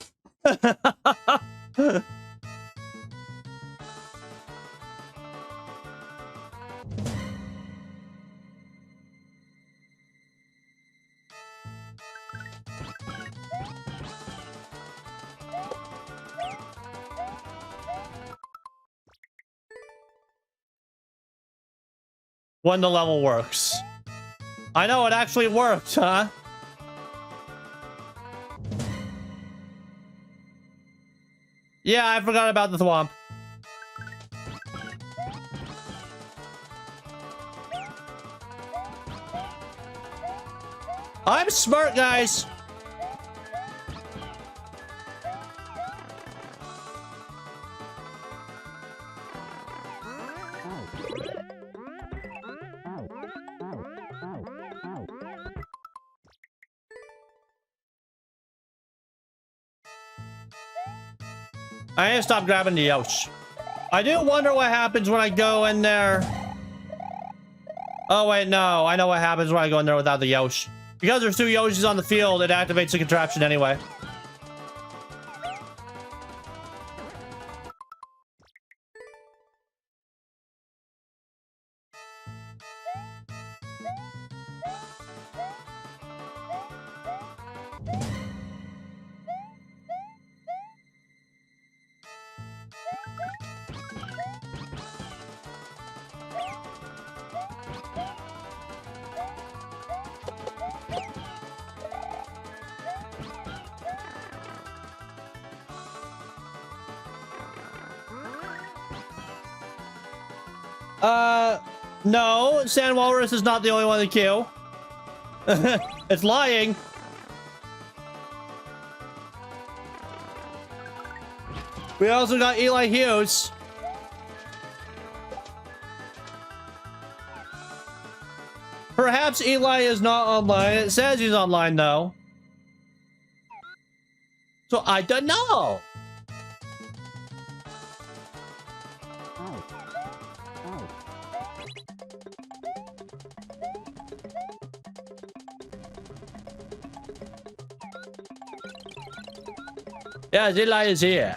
When the level works. I know it actually worked, huh? Yeah, I forgot about the thwomp. I'm smart, guys. I need to stop grabbing the Yosh. I do wonder what happens when I go in there. Oh, wait, no. I know what happens when I go in there without the Yosh. Because there's 2 Yoshis on the field, it activates the contraption anyway. No, Sand Walrus is not the only one to kill. It's lying. We also got Eli Hughes. Perhaps Eli is not online. It says he's online, though. So I don't know. Yeah, Eli is here.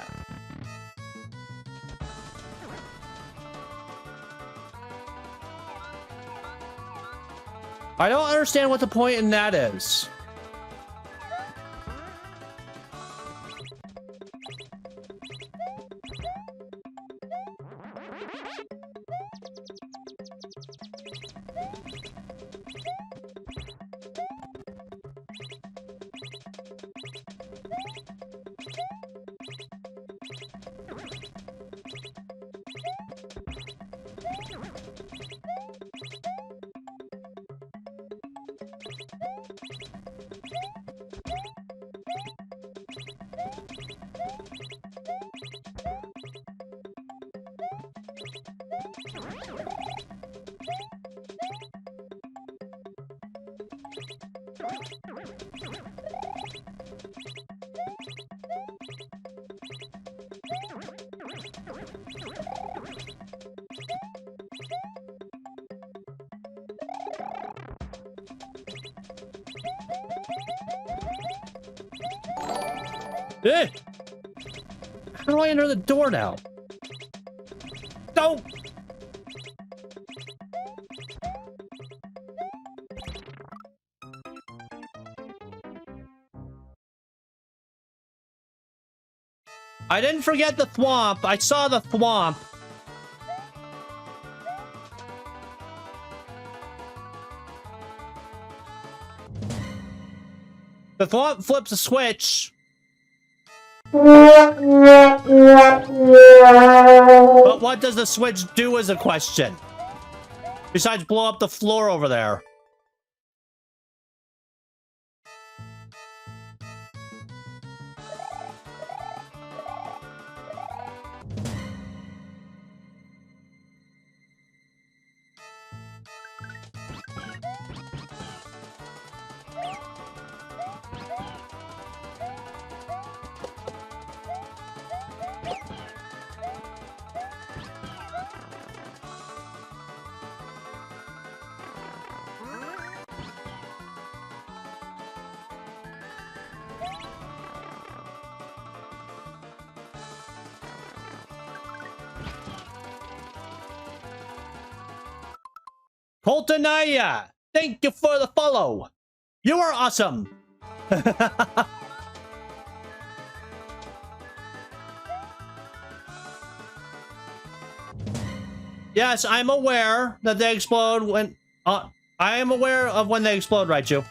I don't understand what the point in that is. Eh! How do I enter the door now? Don't! I didn't forget the thwomp. I saw the thwomp. The thwomp flips a switch. But what does the switch do is a question. Besides blow up the floor over there. Coltonaya, thank you for the follow. You are awesome. Yes, I'm aware that they explode when... I am aware of when they explode, Raichu.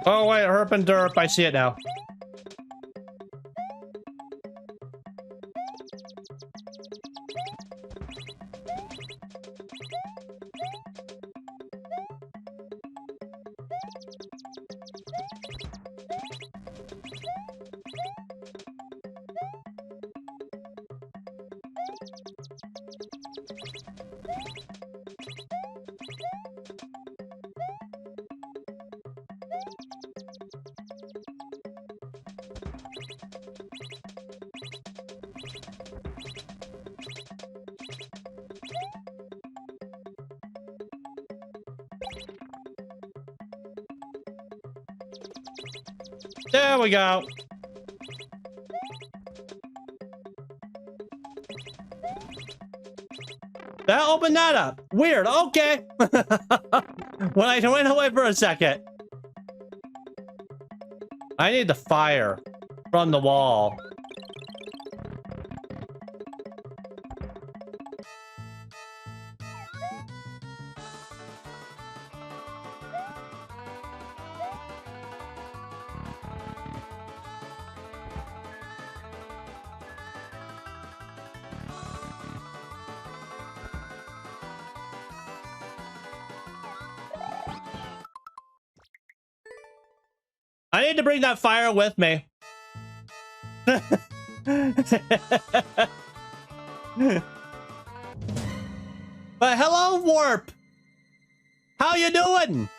Oh, wait, herp and derp. I see it now. There we go. That opened that up. Weird. Okay. When I went away for a second. I need the fire from the wall. I need to bring that fire with me. But hello, Warp. How you doing?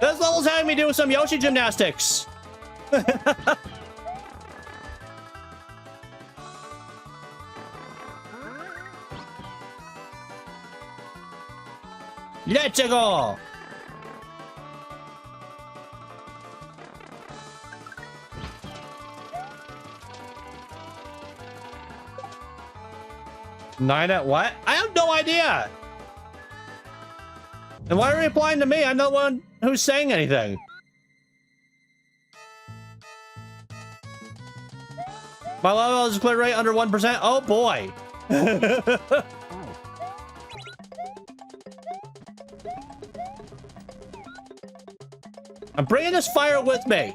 This level's having me do some Yoshi gymnastics. Let's go! Nine at what? I have no idea! And why are you replying to me? I'm not the one who's saying anything. My level is clear rate under 1%. Oh boy! I'm bringing this fire with me.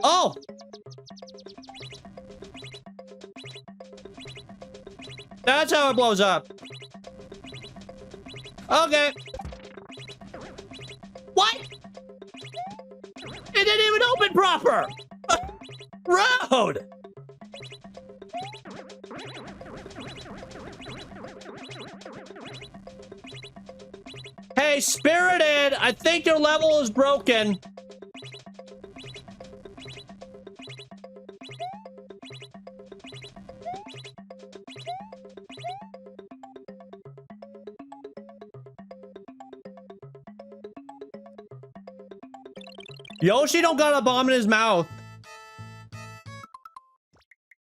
Oh! That's how it blows up. Okay. What? It didn't even open proper! Road! Hey, Spirited! I think your level is broken. Yoshi don't got a bomb in his mouth.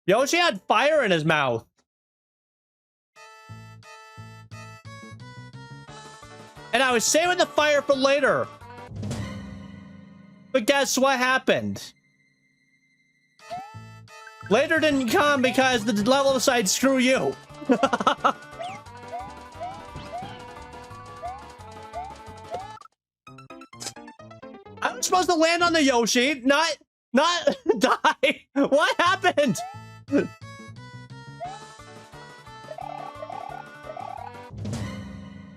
Yoshi had fire in his mouth. And I was saving the fire for later. But guess what happened? Later didn't come because the level decided screw you. I'm supposed to land on the Yoshi, not die. What happened?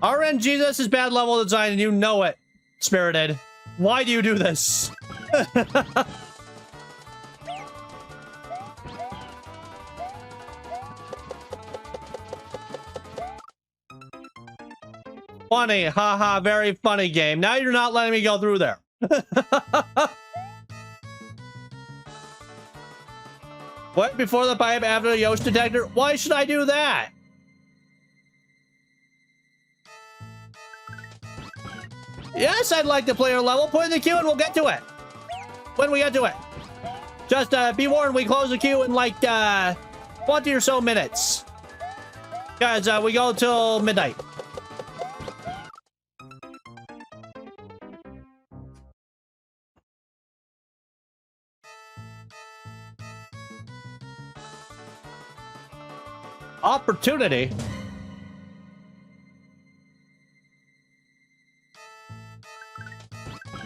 RNG, this is bad level design and you know it, Spirited. Why do you do this? Funny, haha, very funny game. Now you're not letting me go through there. What? Before the pipe, after the Yoshi detector? Why should I do that? Yes, I'd like to play your level. Put in the queue and we'll get to it. When we get to it. Just be warned, we close the queue in like 20 or so minutes. Guys, we go till midnight. Opportunity?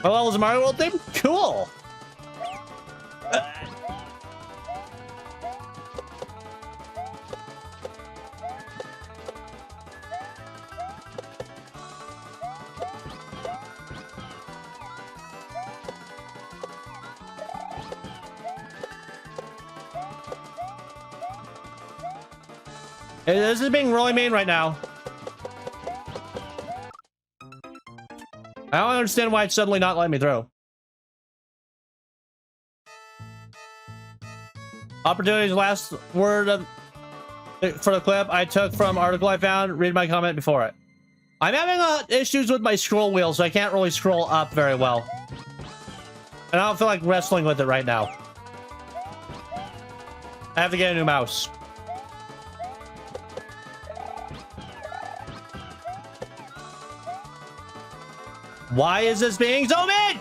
What level is the Mario World theme? Cool! This is being really mean right now. I don't understand why it's suddenly not letting me through. Opportunity's last word for the clip I took from article I found. Read my comment before it. I'm having issues with my scroll wheel, so I can't really scroll up very well. And I don't feel like wrestling with it right now. I have to get a new mouse. Why is this being so mean?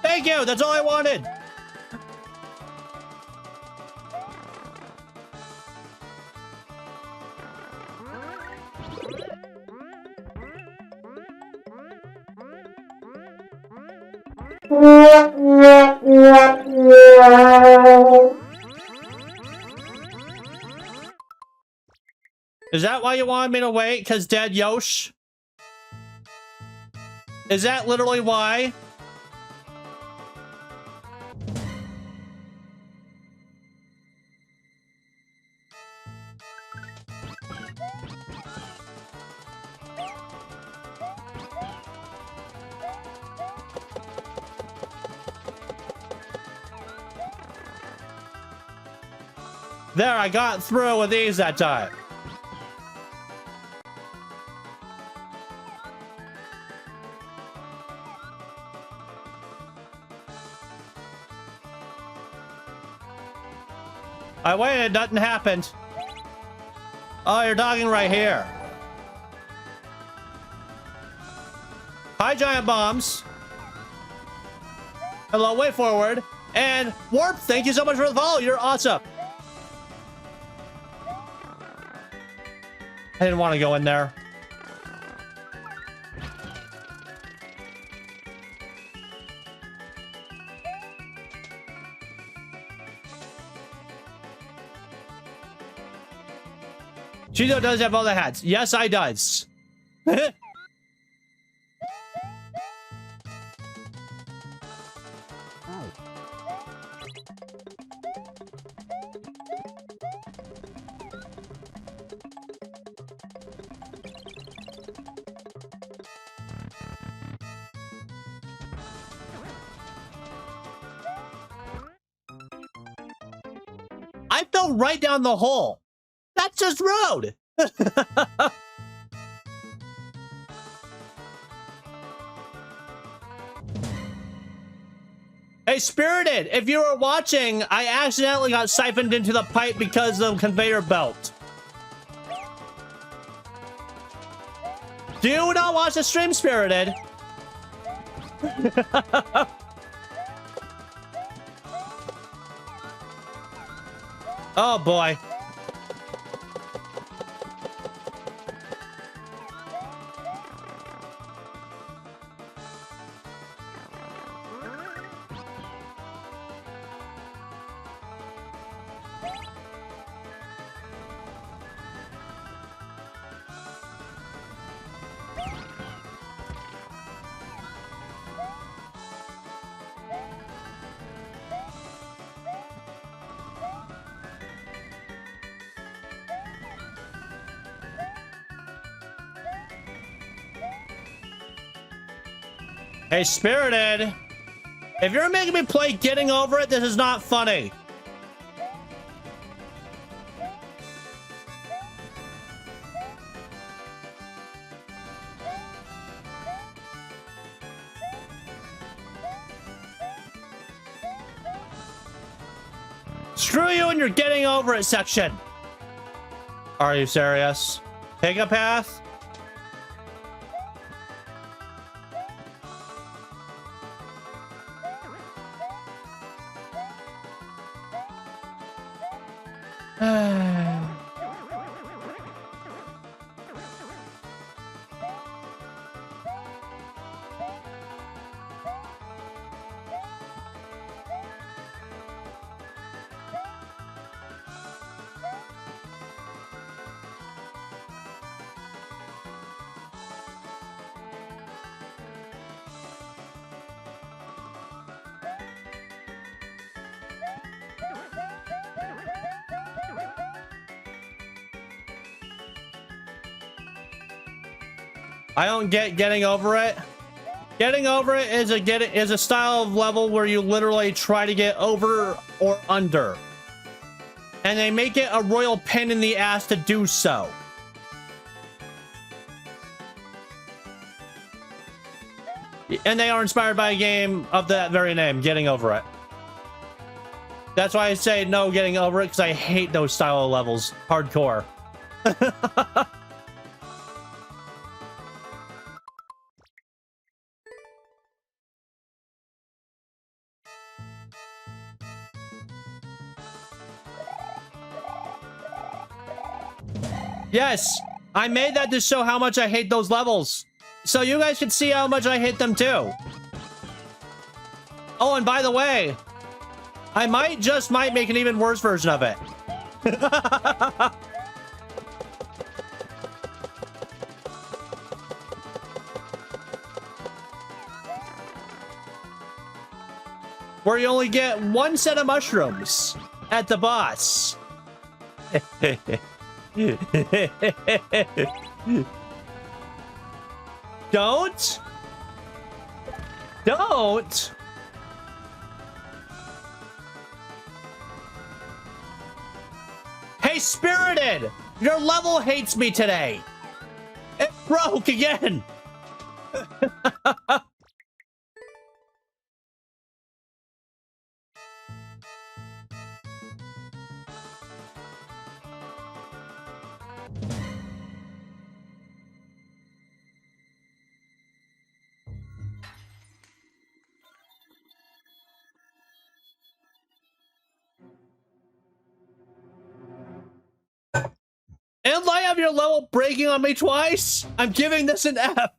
Thank you, that's all I wanted. Is that why you wanted me to wait? Because dead Yosh? Is that literally why? There, I got through with these that time. I waited, nothing happened. Oh, you're dogging right here. Hi, giant bombs. Hello, way forward. And Warp, thank you so much for the follow. You're awesome. I didn't want to go in there. Cheeto does have all the hats. Yes, I does. I fell right down the hole. That's just rude. Hey, Spirited, if you were watching, I accidentally got siphoned into the pipe because of the conveyor belt. Do not watch the stream, Spirited. Oh, boy. Hey, Spirited, if you're making me play Getting Over It, this is not funny. Screw you and your Getting Over It section. Are you serious? Pick a path? I don't get getting over it. Getting over it is a style of level where you literally try to get over or under. And they make it a royal pain in the ass to do so. And they are inspired by a game of that very name, Getting Over It. That's why I say no getting over it, because I hate those style of levels. Hardcore. Yes, I made that to show how much I hate those levels. So you guys can see how much I hate them too. Oh, and by the way, I might make an even worse version of it. Where you only get one set of mushrooms at the boss. Don't. Hey, Spirited! Your level hates me today. It broke again. In light of your level breaking on me twice, I'm giving this an F.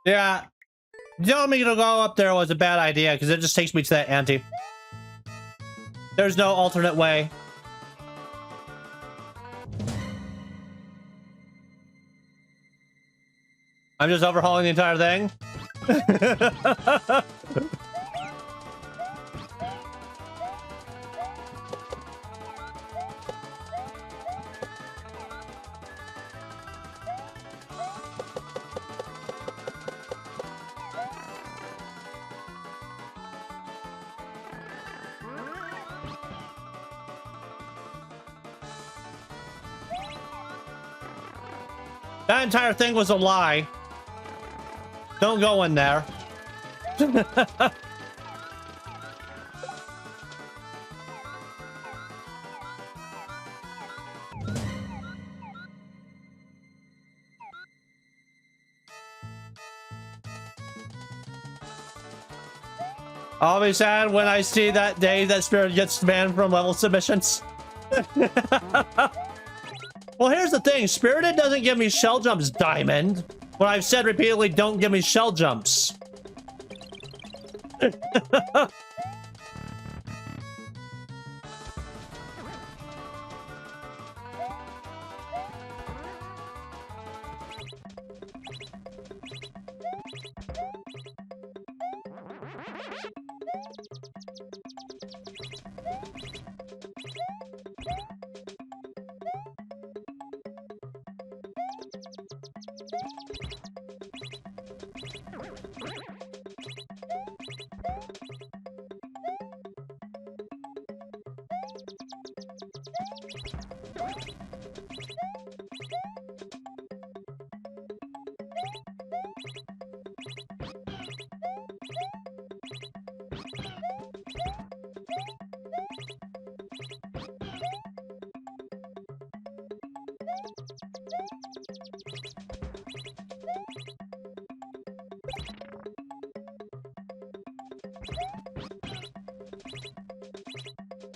Yeah, telling me to go up there was a bad idea because it just takes me to that ante. There's no alternate way. I'm just overhauling the entire thing. That entire thing was a lie. Don't go in there. I'll be sad when I see that day that Spirit gets banned from level submissions. Well, here's the thing. Spirited doesn't give me shell jumps, Diamond. When I've said repeatedly, don't give me shell jumps.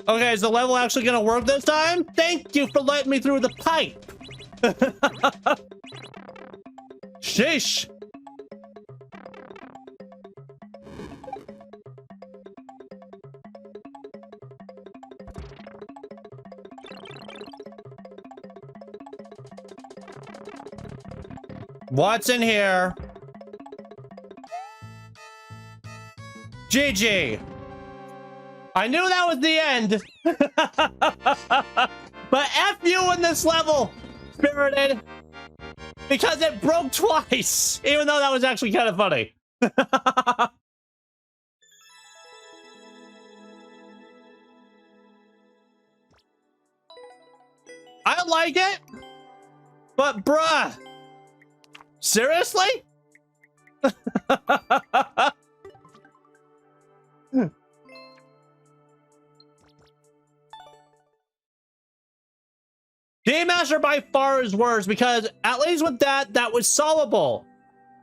Okay, is the level actually gonna work this time? Thank you for letting me through the pipe. Sheesh. What's in here? GG. I knew that was the end. But F you in this level, Spirited. Because it broke twice. Even though that was actually kind of funny. I like it. But bruh. Seriously? Game Master by far is worse because at least with that was solvable.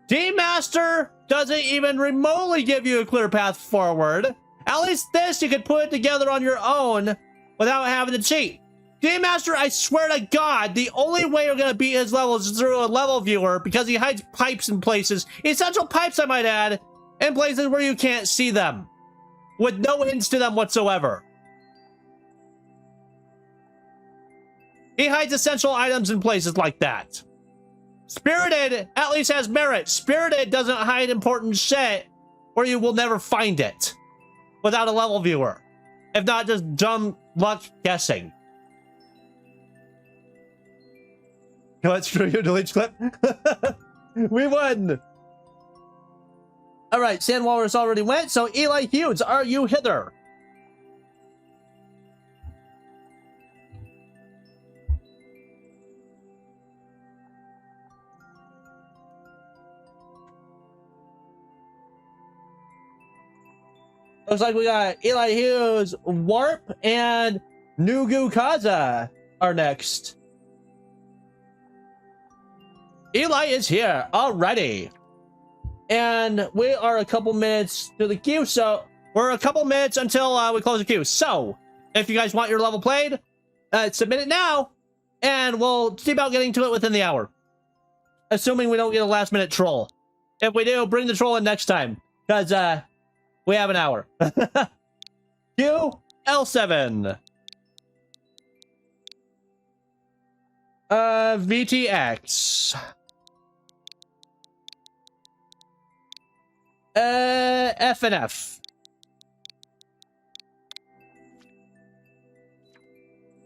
Game Master doesn't even remotely give you a clear path forward. At least this you could put it together on your own without having to cheat. Game Master, I swear to God, the only way you're gonna beat his levels is through a level viewer because he hides pipes in places, essential pipes I might add, in places where you can't see them, with no hints to them whatsoever. He hides essential items in places like that. Spirited at least has merit. Spirited doesn't hide important shit where you will never find it without a level viewer. If not just dumb luck guessing. Let's screw you, delete clip. We won. All right, Sand Walrus already went, so Eli Hughes, are you hither? Looks like we got Eli Hughes, Warp, and Nugu Kaza are next. Eli is here already. And we are a couple minutes to the queue, so we're a couple minutes until we close the queue. So, if you guys want your level played, submit it now, and we'll see about getting to it within the hour. Assuming we don't get a last-minute troll. If we do, bring the troll in next time, because we have an hour. Q, L7. VTX. F and F.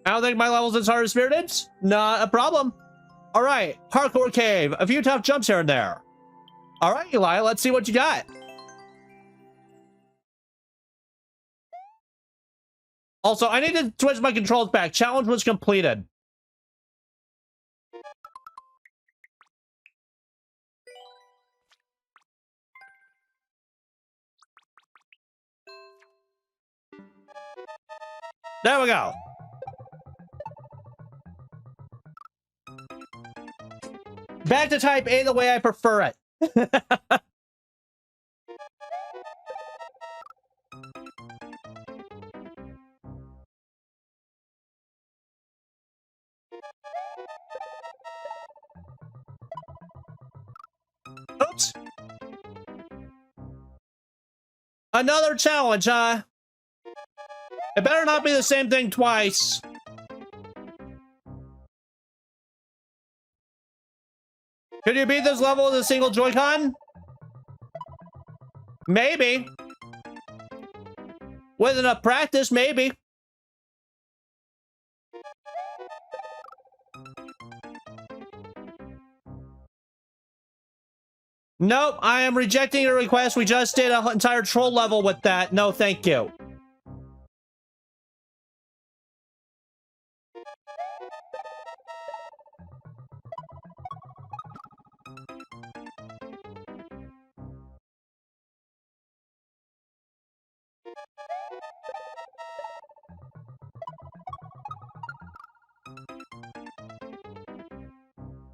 I don't think my level's as hard as Spirited's. Not a problem. All right, Parkour Cave. A few tough jumps here and there. All right, Eli, let's see what you got. Also, I need to switch my controls back. Challenge was completed. There we go. Back to type A the way I prefer it. Oops. Another challenge, huh? It better not be the same thing twice. Could you beat this level with a single Joy-Con? Maybe. With enough practice, maybe. Nope, I am rejecting your request. We just did an entire troll level with that. No, thank you.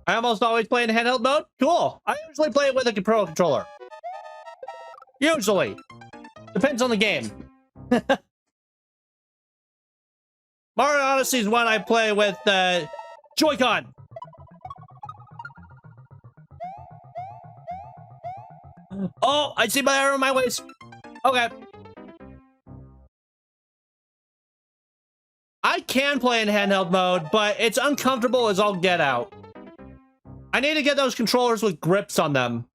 I almost always play in handheld mode. Cool. I usually play it with a Pro controller. Usually. Depends on the game. Mario Odyssey is one I play with Joy-Con. Oh, I see my arrow in my waist. Okay. I can play in handheld mode, but it's uncomfortable as all get out. I need to get those controllers with grips on them.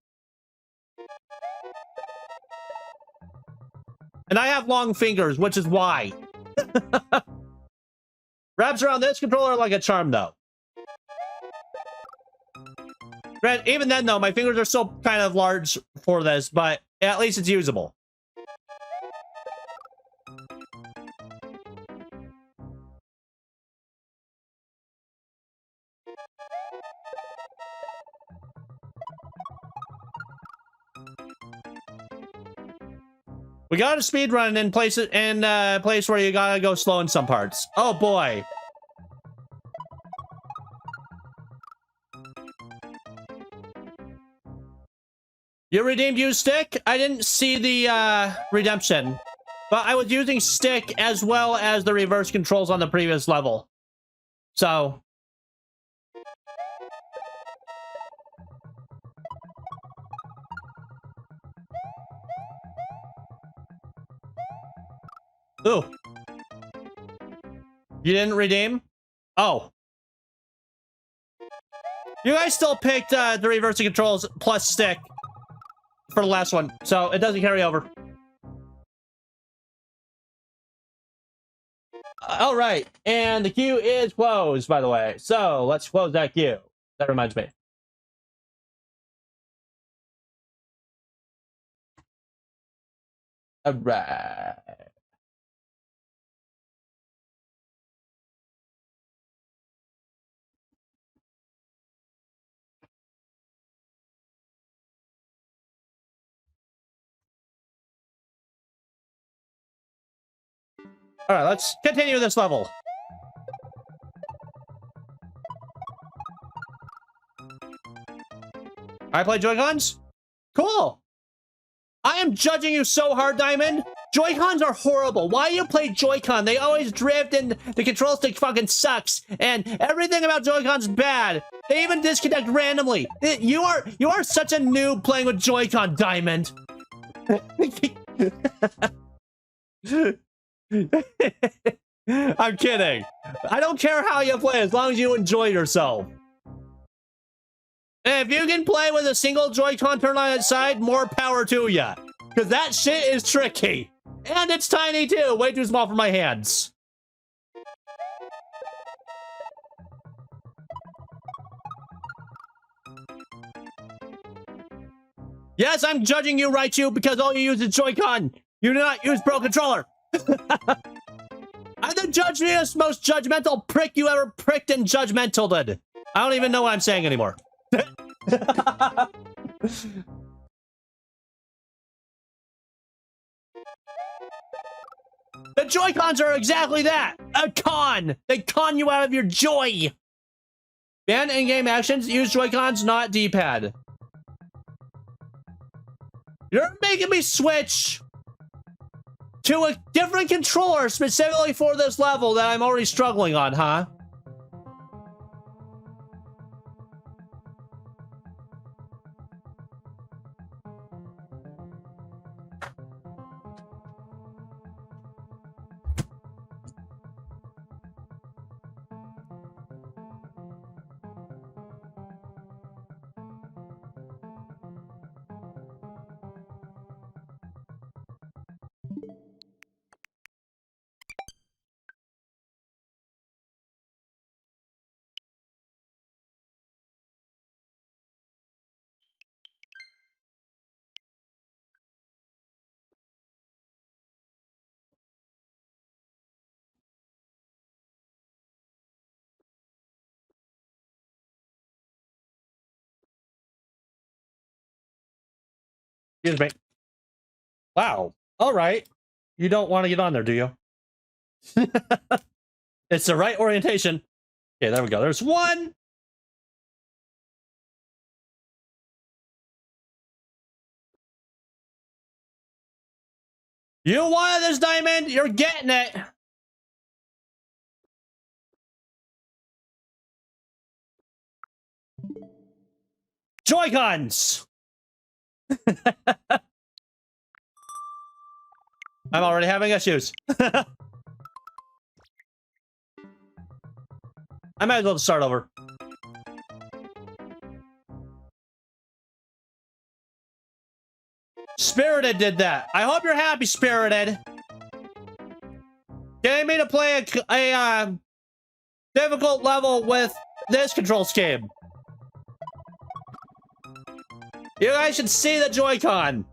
And I have long fingers, which is why. Wraps around this controller like a charm, though. Even then, though, my fingers are still kind of large for this, but at least it's usable. We got a speed run in places place where you gotta go slow in some parts. Oh boy. You redeemed use stick? I didn't see the redemption. But I was using stick as well as the reverse controls on the previous level. So ooh. You didn't redeem? Oh. You guys still picked the reverse controls plus stick for the last one, so it doesn't carry over. All right, and the queue is closed, by the way. So let's close that queue. That reminds me. All right. All right, let's continue this level. I play Joy-Cons? Cool. I am judging you so hard, Diamond. Joy-Cons are horrible. Why you play Joy-Con? They always drift and the control stick fucking sucks. And everything about Joy-Cons is bad. They even disconnect randomly. You are such a noob playing with Joy-Con, Diamond. I'm kidding. I don't care how you play as long as you enjoy yourself. If you can play with a single Joy-Con turned on its side, more power to ya. Because that shit is tricky. And it's tiny too. Way too small for my hands. Yes, I'm judging you, Raichu, because all you use is Joy-Con. You do not use Pro Controller. I'm the most judgmental prick you ever pricked and judgmental did. I don't even know what I'm saying anymore. The Joy-Cons are exactly that. A con. They con you out of your joy. Ban in-game actions. Use Joy-Cons, not D-pad. You're making me switch to a different controller specifically for this level that I'm already struggling on, huh? Excuse me. Wow. All right. You don't want to get on there, do you? It's the right orientation. Okay, there we go. There's one. You wanted this diamond. You're getting it. Joy-Cons. I'm already having issues. I might as well start over. Spirited did that. I hope you're happy, Spirited. Getting me to play a difficult level with this control scheme. You guys should see the Joy-Con.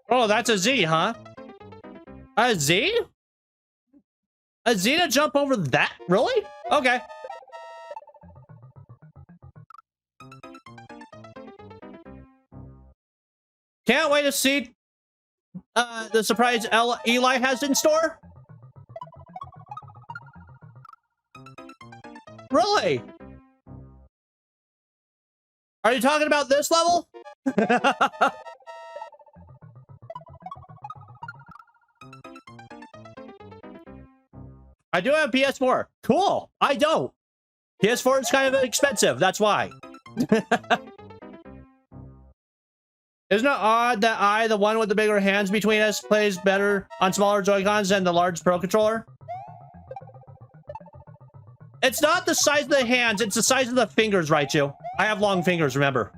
Oh, that's a Z, huh? A Z? A Z to jump over that? Really? Okay. Can't wait to see the surprise Eli has in store. Really? Are you talking about this level? I do have PS4. Cool. I don't. PS4 is kind of expensive. That's why. Isn't it odd that I, the one with the bigger hands between us, plays better on smaller Joy-Cons than the large Pro Controller? It's not the size of the hands, it's the size of the fingers, Raichu. I have long fingers, remember.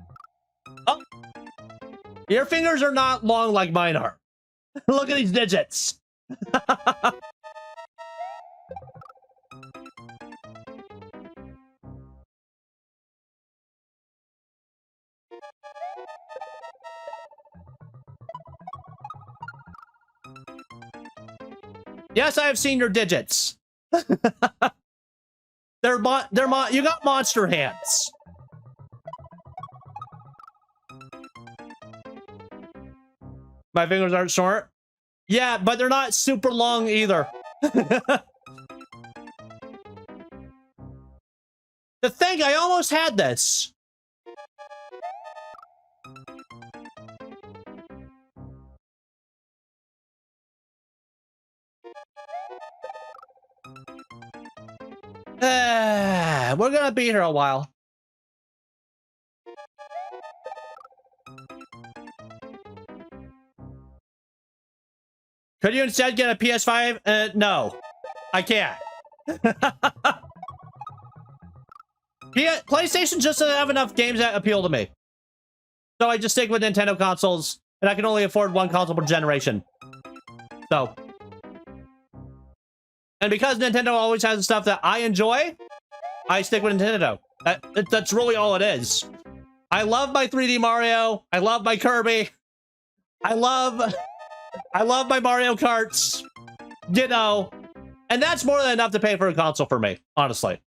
Oh. Your fingers are not long like mine are. Look at these digits. Yes, I have seen your digits. You got monster hands. My fingers aren't short. Yeah, but they're not super long either. To think I almost had this. We're gonna be here a while. Could you instead get a PS5? No. I can't. PlayStation just doesn't have enough games that appeal to me. So I just stick with Nintendo consoles, and I can only afford one console per generation. So. And because Nintendo always has stuff that I enjoy, I stick with Nintendo. That's really all it is. I love my 3D Mario. I love my Kirby. I love my Mario Karts. Ditto. And that's more than enough to pay for a console for me, honestly.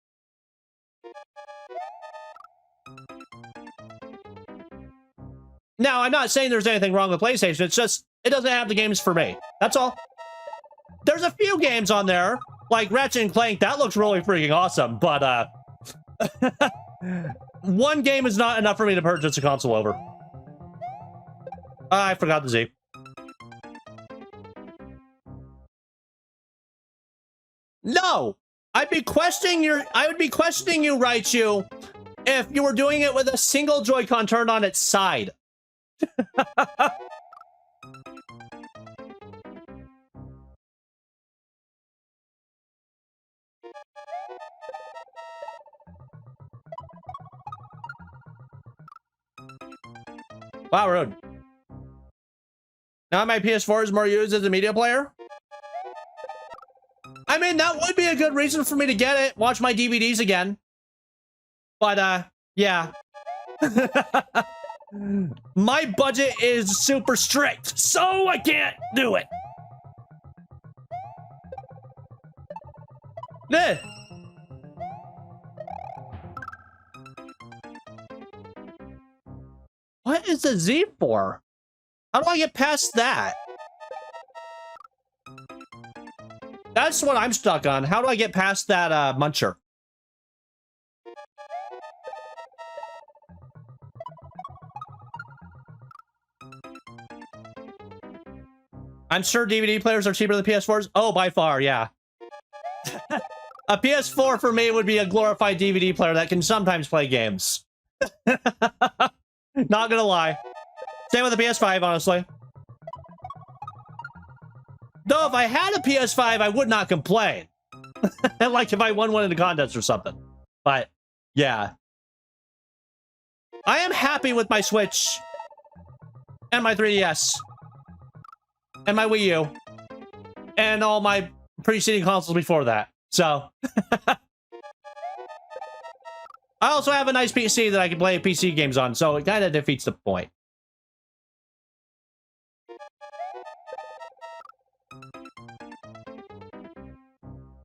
Now, I'm not saying there's anything wrong with PlayStation. It's just, it doesn't have the games for me. That's all. There's a few games on there, like Ratchet and Clank. That looks really freaking awesome, but, one game is not enough for me to purchase a console over. I forgot the Z. No! I would be questioning you, Raichu, if you were doing it with a single Joy-Con turned on its side. Wow, rude. Now my PS4 is more used as a media player? I mean, that would be a good reason for me to get it. Watch my DVDs again. But, yeah. My budget is super strict, so I can't do it. Eh. What is the Z for? How do I get past that? That's what I'm stuck on. How do I get past that muncher? I'm sure DVD players are cheaper than PS4s. Oh, by far, yeah. A PS4 for me would be a glorified DVD player that can sometimes play games. Not gonna lie. Same with the PS5, honestly. Though, if I had a PS5, I would not complain. Like if I won one in the contest or something. But, yeah. I am happy with my Switch. And my 3DS. And my Wii U. And all my preceding consoles before that. So. I also have a nice PC that I can play PC games on, so it kind of defeats the point.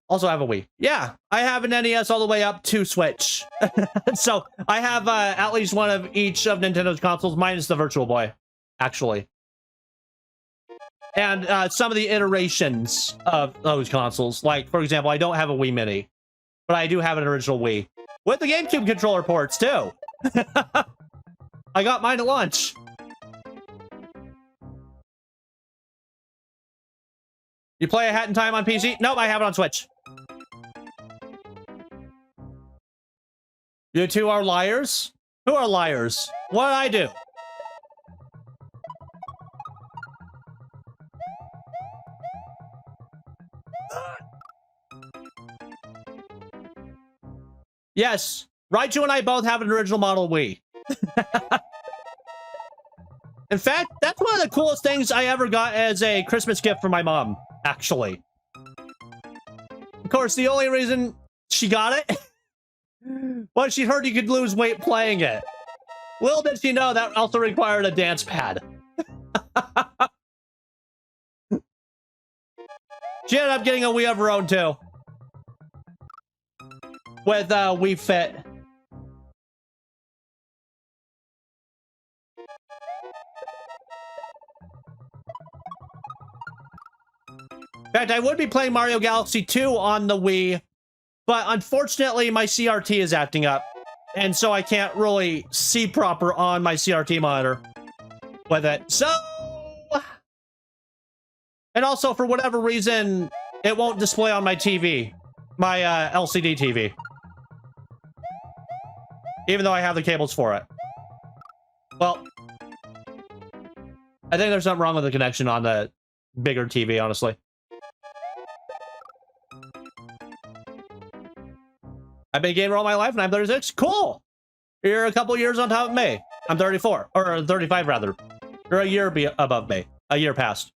Also have a Wii. Yeah, I have an NES all the way up to Switch. So I have at least one of each of Nintendo's consoles, minus the Virtual Boy, actually. And some of the iterations of those consoles. Like, for example, I don't have a Wii Mini, but I do have an original Wii. With the GameCube controller ports, too. I got mine at launch. You play A Hat in Time on PC? Nope, I have it on Switch. You two are liars? Who are liars? What did I do? Yes, Raichu and I both have an original model Wii. In fact, that's one of the coolest things I ever got as a Christmas gift from my mom, actually. Of course, the only reason she got it was she heard you could lose weight playing it. Little did she know that also required a dance pad. She ended up getting a Wii of her own, too. With Wii Fit. In fact, I would be playing Mario Galaxy 2 on the Wii, but unfortunately my CRT is acting up, and so I can't really see proper on my CRT monitor with it. So, and also for whatever reason, it won't display on my TV, my LCD TV. Even though I have the cables for it. Well, I think there's something wrong with the connection on the bigger TV, honestly. I've been a gamer all my life and I'm 36. Cool! You're a couple years on top of me. I'm 34. Or 35, rather. You're a year above me. A year past.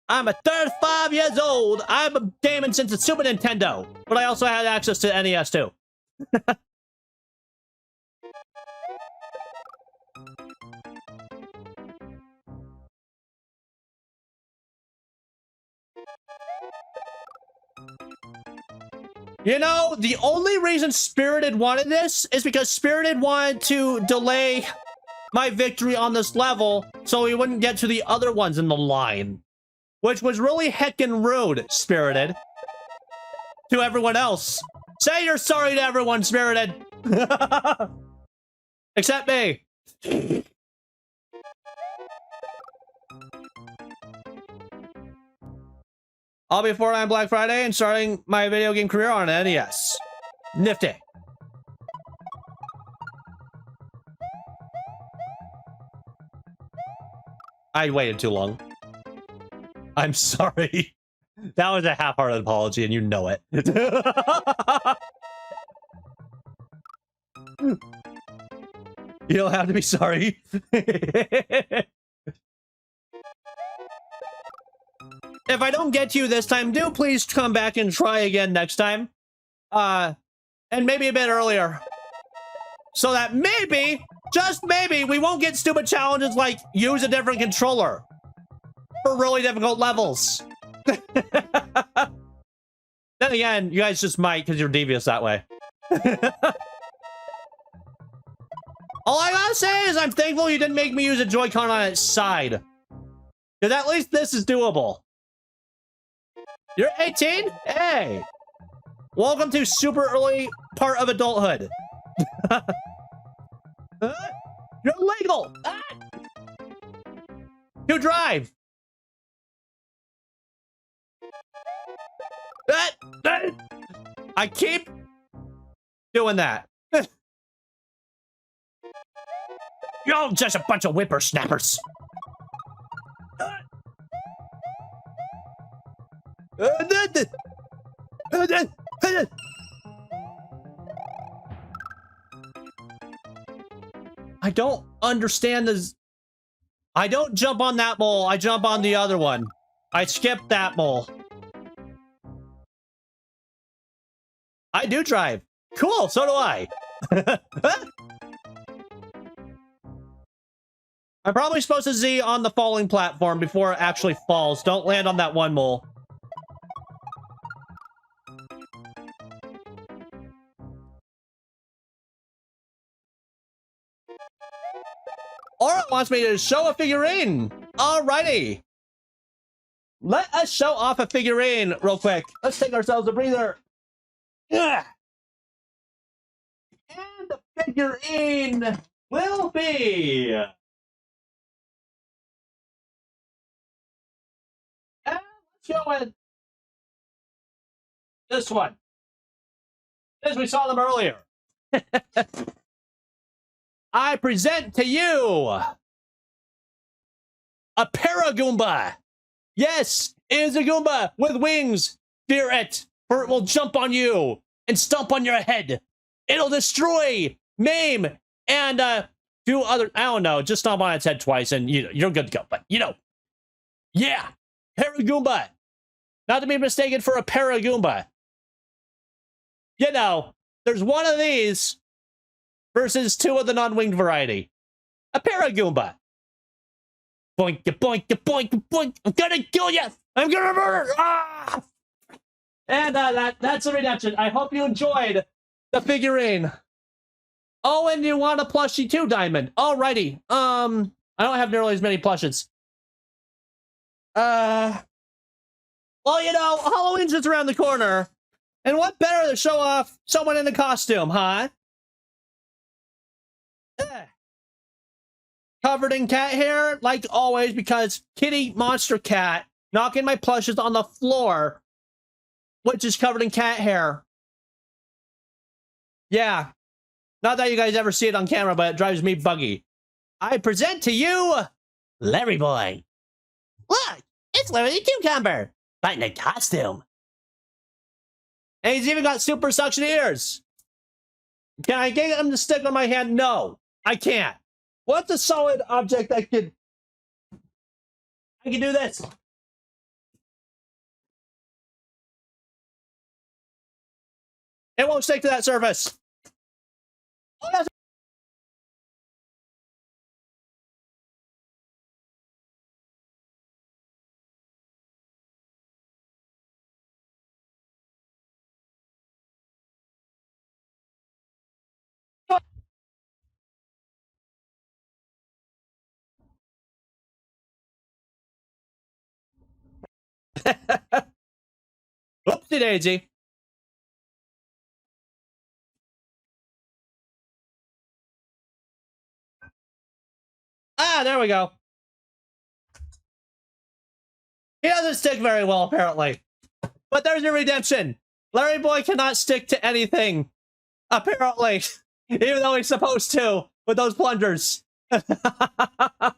I'm a 35 years old. I've been gaming since the Super Nintendo. But I also had access to NES, too. You know, the only reason Spirited wanted this is because Spirited wanted to delay my victory on this level so he wouldn't get to the other ones in the line. Which was really heckin' rude, Spirited. To everyone else. Say you're sorry to everyone, Spirited. Except me. I'll be Fortnite on Black Friday and starting my video game career on NES. Nifty. I waited too long. I'm sorry. That was a half-hearted apology, and you know it. You don't have to be sorry. If I don't get to you this time, do please come back and try again next time. And maybe a bit earlier. So that maybe, just maybe, we won't get stupid challenges like use a different controller for really difficult levels. Then again, you guys just might because you're devious that way. All I gotta say is I'm thankful you didn't make me use a Joy-Con on its side. Because at least this is doable. You're 18? Hey! Welcome to super early part of adulthood. You're illegal! Ah! You drive! I keep doing that. You're just a bunch of whippersnappers. I don't understand this. I don't jump on that mole. I jump on the other one. I skipped that mole. I do drive. Cool, so do I. I'm probably supposed to Z on the falling platform before it actually falls. Don't land on that one mole. Aura wants me to show a figurine. Alrighty. Let us show off a figurine real quick. Let's take ourselves a breather. Yeah. And the figurine will be... And let's show it. This one. As we saw them earlier. I present to you a Paragoomba. Yes, it is a Goomba with wings. Fear it, for it will jump on you and stomp on your head. It'll destroy, maim, and do other. I don't know. Just stomp on its head twice, and you're good to go. But yeah, Paragoomba. Not to be mistaken for a Paragoomba. There's one of these versus two of the non-winged variety. A Paragoomba. Boink, boink, boink, boink. I'm gonna kill you. I'm gonna murder. Ah! And that's the redemption. I hope you enjoyed the figurine. Oh, and you want a plushie too, Diamond. Alrighty. I don't have nearly as many plushes. Well, Halloween's just around the corner. And what better to show off someone in a costume, huh? Covered in cat hair, like always, because kitty monster cat knocking my plushes on the floor, which is covered in cat hair. Yeah. Not that you guys ever see it on camera, but it drives me buggy. I present to you, Larry Boy. Look, it's Larry the Cucumber, but in a costume. And he's even got super suction ears. Can I get him to stick on my hand? No, I can't. What's a solid object I can do this? It won't stick to that surface. Oh, that's Oopsie daisy. Ah, there we go. He doesn't stick very well, apparently. But there's your redemption. Larry Boy cannot stick to anything, apparently. Even though he's supposed to, with those plungers. I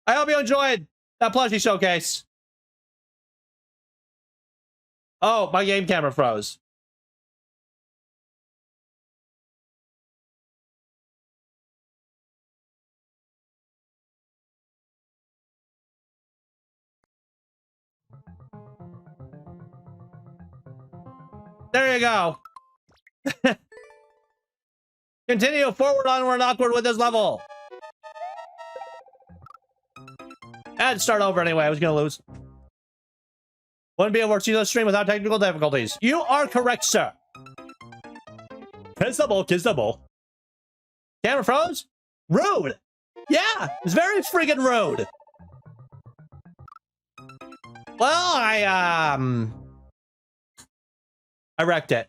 hope you enjoyed that plushie showcase. Oh, my game camera froze. There you go. Continue forward, onward, awkward with this level. And start over anyway. I was gonna lose. Wouldn't be a Warcheeso stream without technical difficulties. You are correct, sir. Kiss the ball, kiss the ball. Camera froze? Rude. Yeah, it's very friggin' rude. Well, I wrecked it.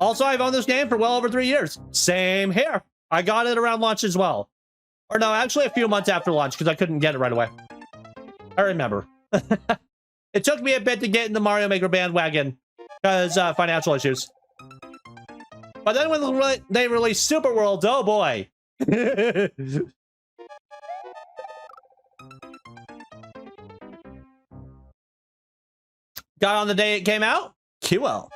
Also, I've owned this game for well over 3 years. Same here. I got it around launch as well. Or no, actually a few months after launch because I couldn't get it right away. I remember. It took me a bit to get in the Mario Maker bandwagon because financial issues. But then when they released Super World, oh boy. Got on the day it came out? QL.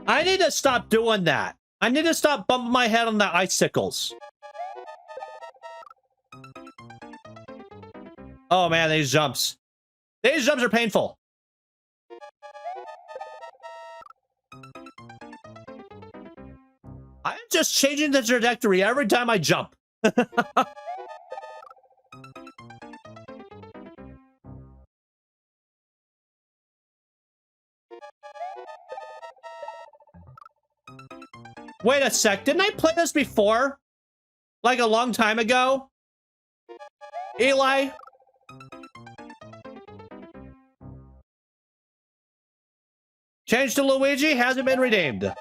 I need to stop doing that. I need to stop bumping my head on the icicles. Oh man, these jumps. These jumps are painful. I'm just changing the trajectory every time I jump. Wait a sec, didn't I play this before? Like a long time ago? Eli? Change to Luigi hasn't been redeemed.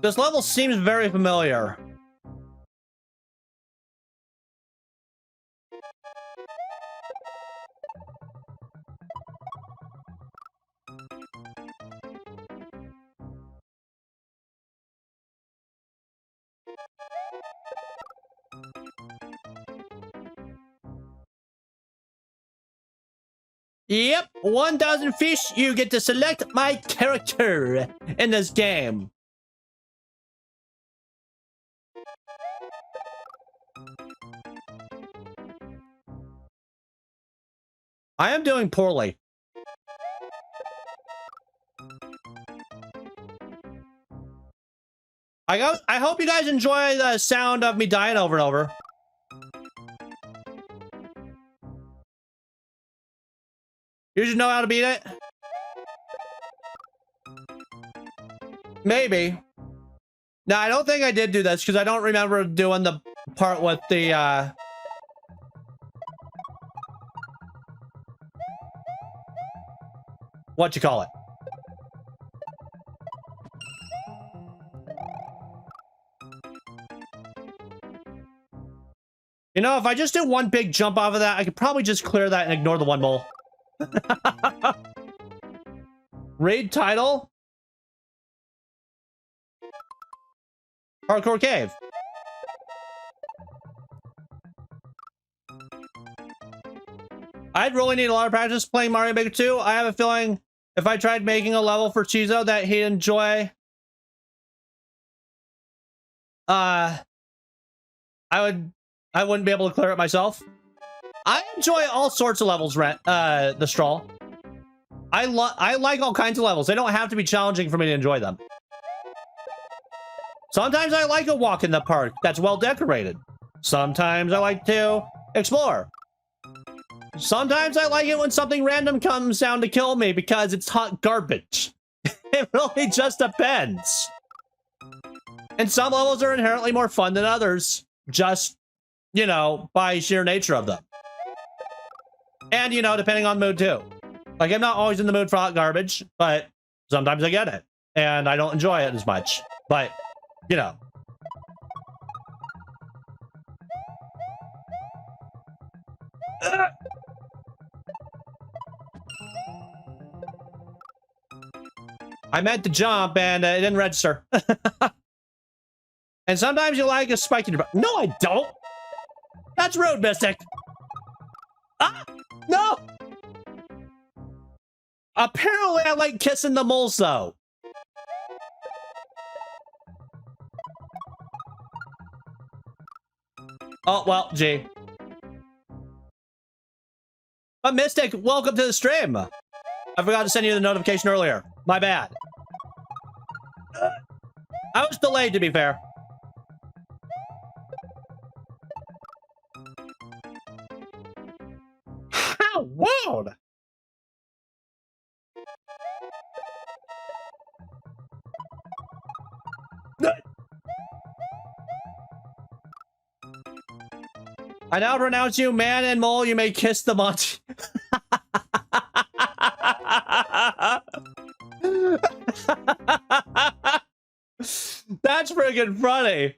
This level seems very familiar. Yep, 1,000 fish, you get to select my character in this game. I am doing poorly. I hope you guys enjoy the sound of me dying over and over. You should know how to beat it. Maybe. No, I don't think I did do this because I don't remember doing the part with the what you call it. You know, if I just do one big jump off of that, I could probably just clear that and ignore the one mole. Raid title? Hardcore Cave. I'd really need a lot of practice playing Mario Maker 2. I have a feeling if I tried making a level for Chizo that he'd enjoy, I wouldn't be able to clear it myself. I enjoy all sorts of levels, the Stroll. I like all kinds of levels. They don't have to be challenging for me to enjoy them. Sometimes I like a walk in the park that's well decorated. Sometimes I like to explore. Sometimes I like it when something random comes down to kill me because it's hot garbage. It really just depends. And some levels are inherently more fun than others, just, you know, by sheer nature of them. And, you know, depending on mood too. Like, I'm not always in the mood for hot garbage, but sometimes I get it. And I don't enjoy it as much. But, you know. I meant to jump and it didn't register. And sometimes you like a spike in your butt. No, I don't. That's rude, Mystic. Ah, no. Apparently, I like kissing the moles, though. Oh, well, gee. But Mystic, welcome to the stream. I forgot to send you the notification earlier. My bad. I was delayed, to be fair. How wild! I now pronounce you man and mole. You may kiss the Monty. That's friggin' funny.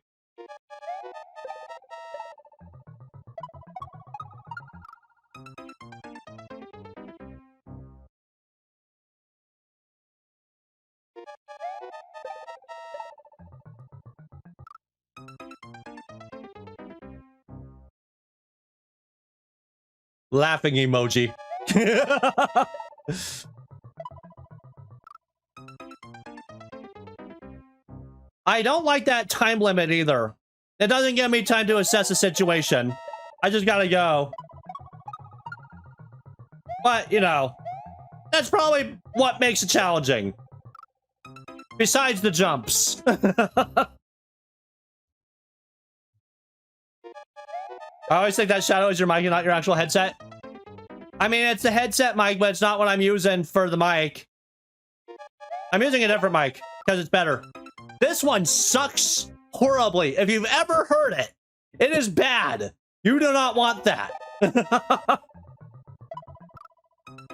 Laughing emoji. I don't like that time limit either. It doesn't give me time to assess the situation. I just gotta go. But, you know, that's probably what makes it challenging. Besides the jumps. I always think that shadow is your mic and not your actual headset. I mean, it's the headset mic, but it's not what I'm using for the mic. I'm using a different mic because it's better. This one sucks horribly. If you've ever heard it, it is bad. You do not want that. In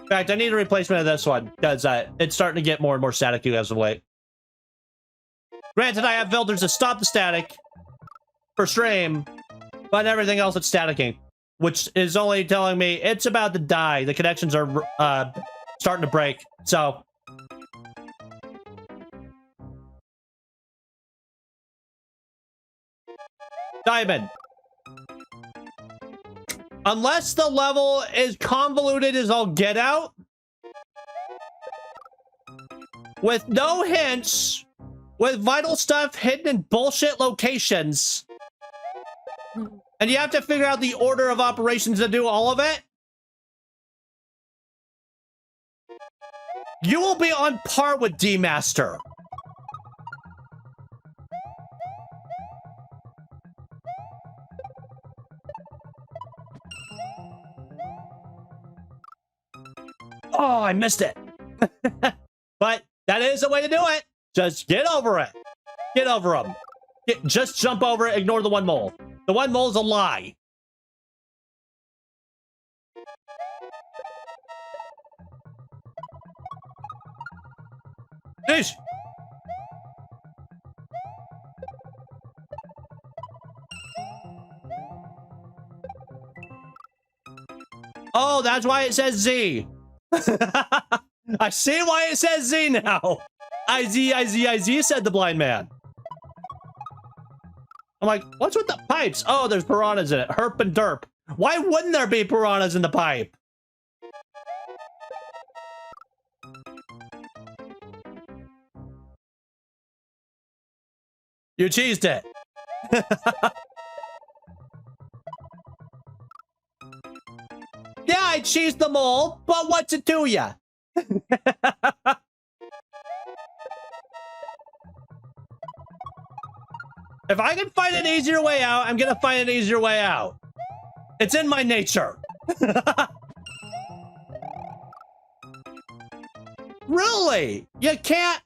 fact, I need a replacement of this one because it's starting to get more and more staticky as of late. Granted, I have filters to stop the static for stream, but everything else it's staticking, which is only telling me it's about to die. The connections are starting to break, so... Diamond. Unless the level is convoluted as all get out, with no hints, with vital stuff hidden in bullshit locations, and you have to figure out the order of operations to do all of it, you will be on par with D-Master. Oh, I missed it. But that is the way to do it. Just get over it. Get over them. Just jump over it. Ignore the one mole. The one mole is a lie. Ish. Oh, that's why it says Z. I see why it says Z now. I-Z, said the blind man. I'm like, what's with the pipes? Oh, there's piranhas in it. Herp and derp. Why wouldn't there be piranhas in the pipe? You cheesed it. Yeah, I cheesed them all, but what's it to ya? If I can find an easier way out, I'm gonna find an easier way out. It's in my nature. Really? You can't?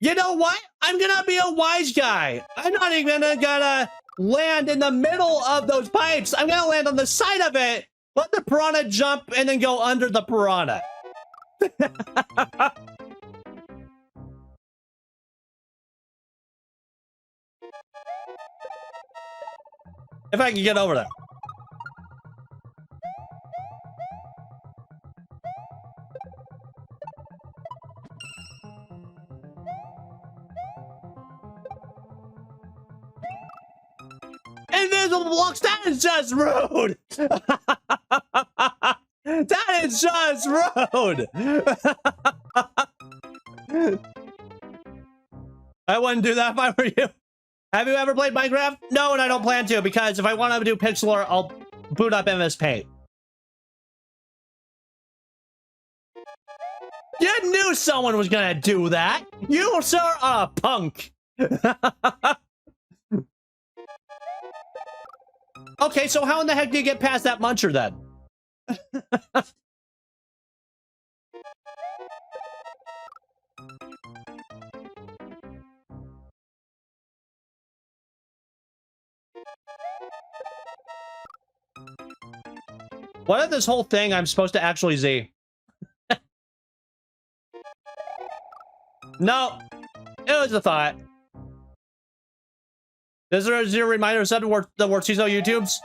You know what? I'm gonna be a wise guy. I'm not even gonna land in the middle of those pipes. I'm gonna land on the side of it, let the piranha jump, and then go under the piranha. If I can get over there. Invisible blocks, that is just rude! That is just rude! I wouldn't do that if I were you. Have you ever played Minecraft? No, and I don't plan to, because if I want to do pixel art, I'll boot up MS Paint. You knew someone was gonna do that! You, sir, are a punk! Okay, so how in the heck do you get past that muncher then? What if this whole thing I'm supposed to actually Z? No, it was a thought. This is your reminder, sub to the Warcheeso YouTubes.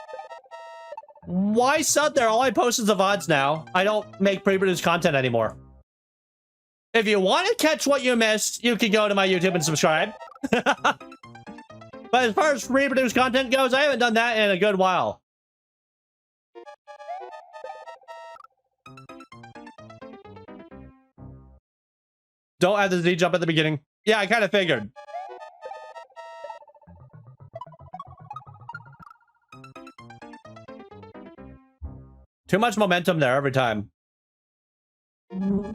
Why sub there? All I post is the VODs now. I don't make pre-produced content anymore. If you want to catch what you missed, you can go to my YouTube and subscribe. But as far as pre-produced content goes, I haven't done that in a good while. Don't add the Z jump at the beginning. Yeah, I kind of figured. Too much momentum there every time. There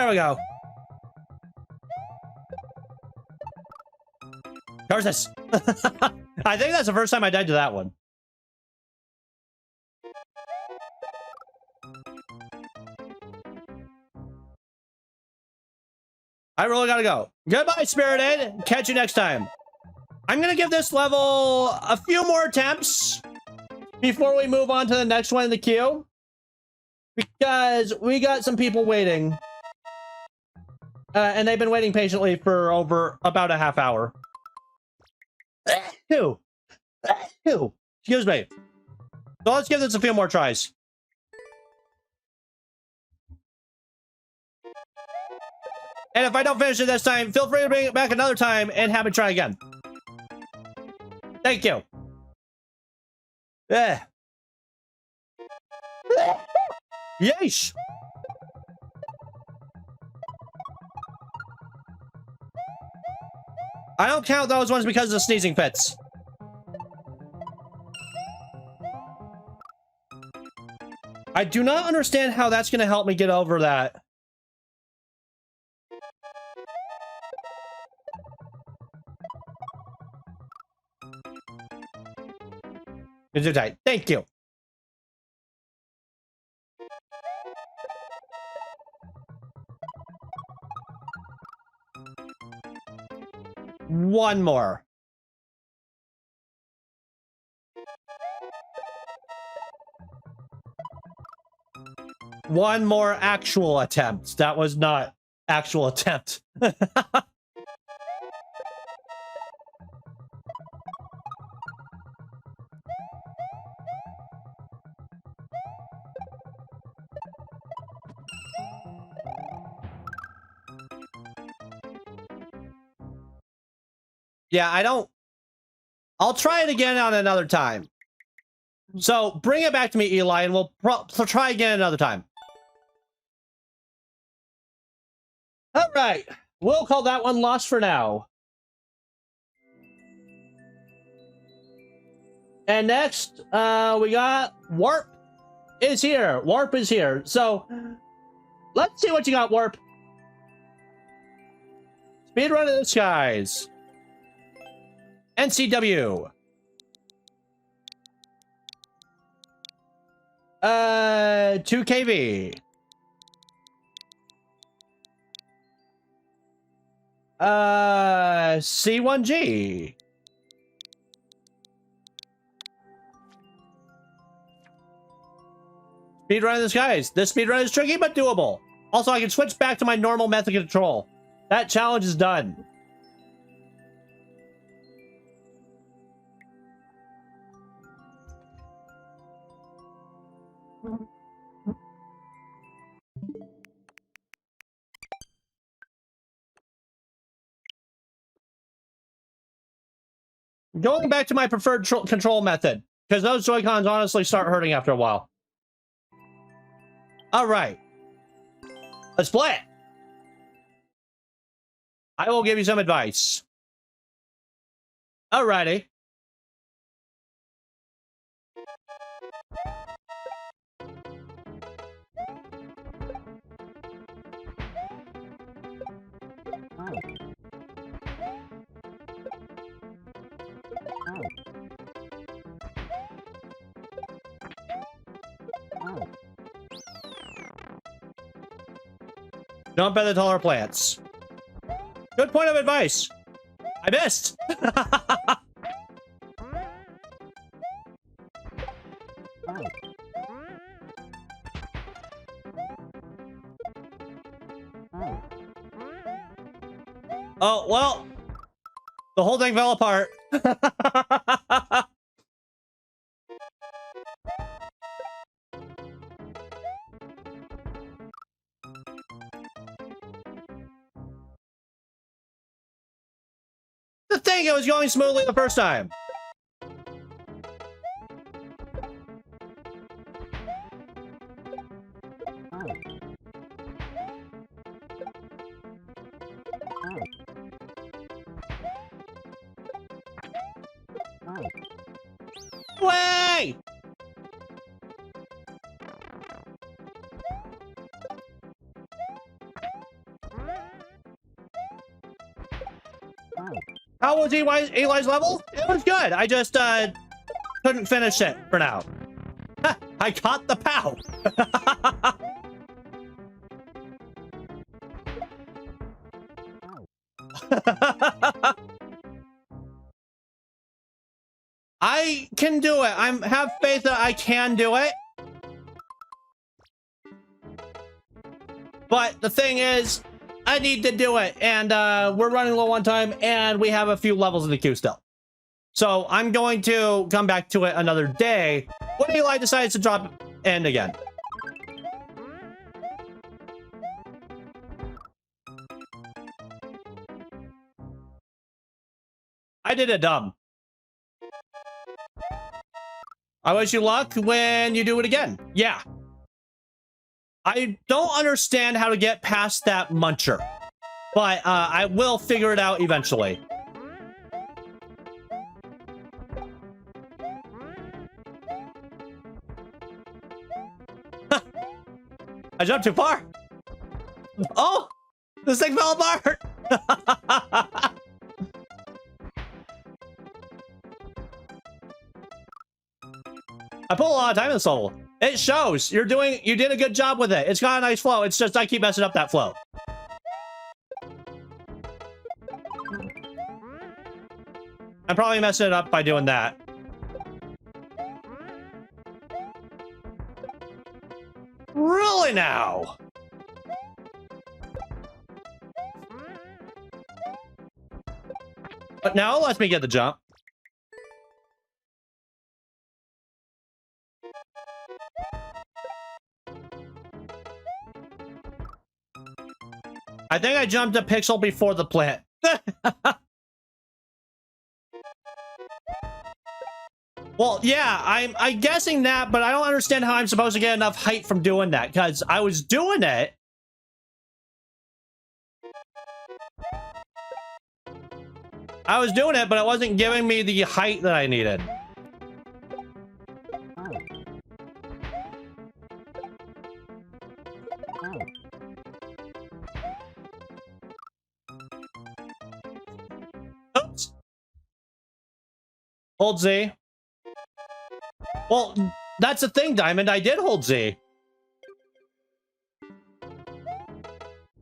we go. Curses. I think that's the first time I died to that one. I really gotta go. Goodbye, Spirited. Catch you next time. I'm gonna give this level a few more attempts before we move on to the next one in the queue, because we got some people waiting, and they've been waiting patiently for over about a half hour. Excuse me. So let's give this a few more tries. And if I don't finish it this time, feel free to bring it back another time and have me try again. Thank you. Yeesh. I don't count those ones because of the sneezing fits. I do not understand how that's going to help me get over that. Thank you. One more. One more actual attempt. That was not actual attempt. Yeah, I'll try it again on another time. So bring it back to me, Eli, and we'll try again another time. All right, we'll call that one lost for now. And next, we got Warp is here. Warp is here. So, let's see what you got, Warp. Speedrun of the Skies. NCW. 2KV. C1G. Speedrun of the Skies. This speedrun is tricky but doable. Also, I can switch back to my normal method of control. That challenge is done. Going back to my preferred control method, because those Joy-Cons honestly start hurting after a while. All right. Let's play it. I will give you some advice. Alrighty. Jump at the taller plants. Good point of advice. I missed. Oh, well, the whole thing fell apart. The thing, it was going smoothly the first time. Way! How was Eli's level? It was good. I just couldn't finish it for now. I caught the POW. I can do it. I have faith that I can do it. But the thing is, I need to do it, and we're running low on time, and we have a few levels in the queue still. So I'm going to come back to it another day when Eli decides to drop in again. I did it dumb. I wish you luck when you do it again. Yeah. I don't understand how to get past that muncher, but I will figure it out eventually. I jumped too far. Oh, this thing fell apart. I put a lot of time in this level. It shows. You did a good job with it. It's got a nice flow. It's just I keep messing up that flow. I'm probably messing it up by doing that. Really now? But now let me get the jump. I think I jumped a pixel before the plant. Well, yeah, I'm guessing that, but I don't understand how I'm supposed to get enough height from doing that, because I was doing it. I was doing it, but it wasn't giving me the height that I needed. Oops. Hold Z. Well, that's the thing, Diamond. I did hold Z.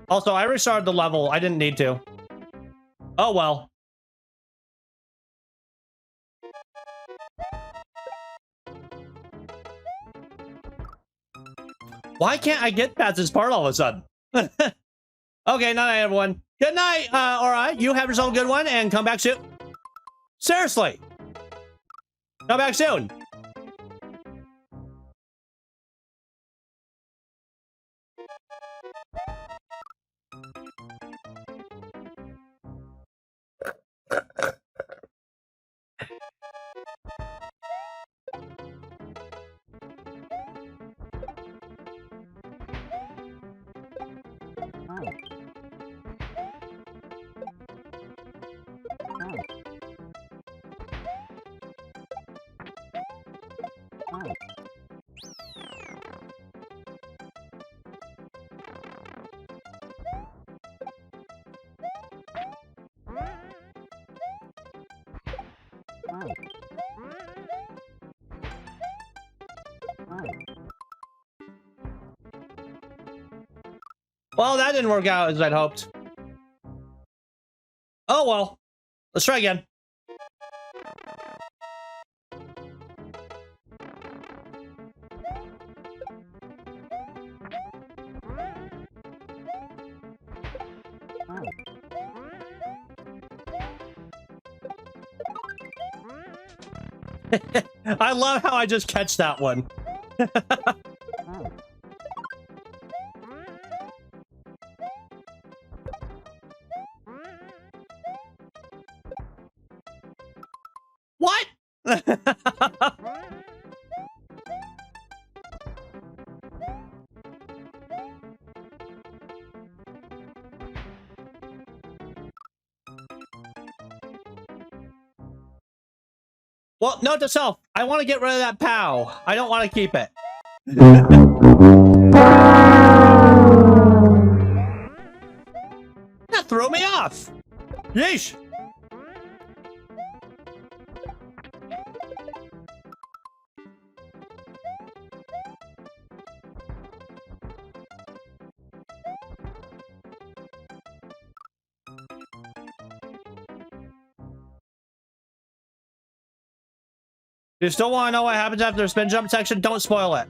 Also, I restarted the level. I didn't need to. Oh, well. Why can't I get past this part all of a sudden? Okay, night, everyone. Good night. All right, you have yourself a good one and come back soon. Seriously. Come back soon. Well, that didn't work out as I'd hoped. Oh, well. Let's try again. I love how I just catch that one. What? Well, note to self, I want to get rid of that POW. I don't want to keep it. That threw me off. Yeesh. You still want to know what happens after the spin jump section? Don't spoil it.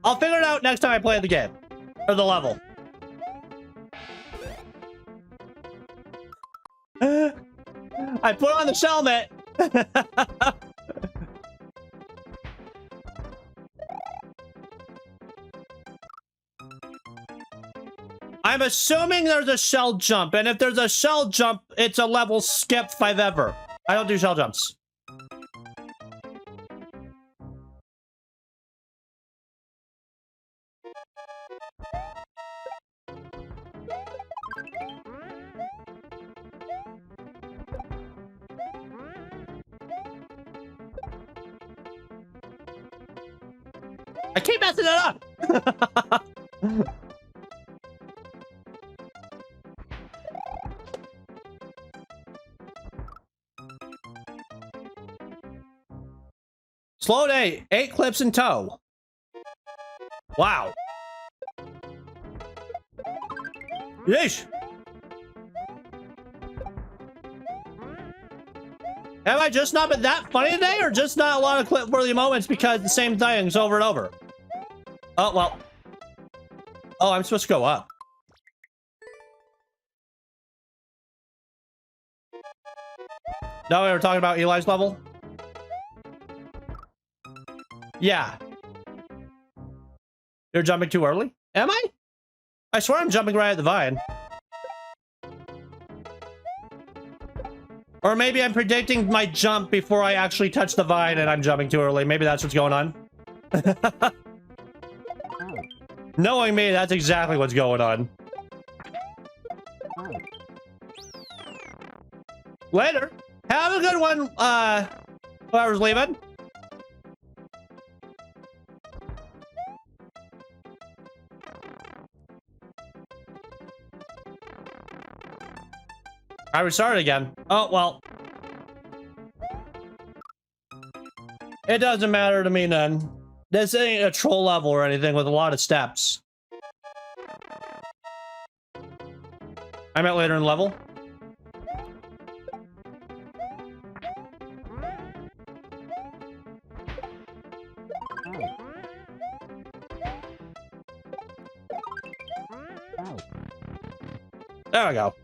I'll figure it out next time I play the game. Or the level. I put on the helmet. I'm assuming there's a shell jump, and if there's a shell jump, it's a level skip if I've ever. I don't do shell jumps. I keep messing it up! Slow day, 8 clips in tow. Wow. Yeesh. Have I just not been that funny today, or just not a lot of clip-worthy moments because the same things over and over? Oh, well. Oh, I'm supposed to go up. No, we were talking about Eli's level? Yeah. You're jumping too early? Am I? I swear I'm jumping right at the vine. Or maybe I'm predicting my jump before I actually touch the vine and I'm jumping too early. Maybe that's what's going on. Knowing me, that's exactly what's going on. Later. Have a good one, whoever's leaving. I restarted again. Oh, well. It doesn't matter to me none. This ain't a troll level or anything with a lot of steps. I meant later in the level. There we go.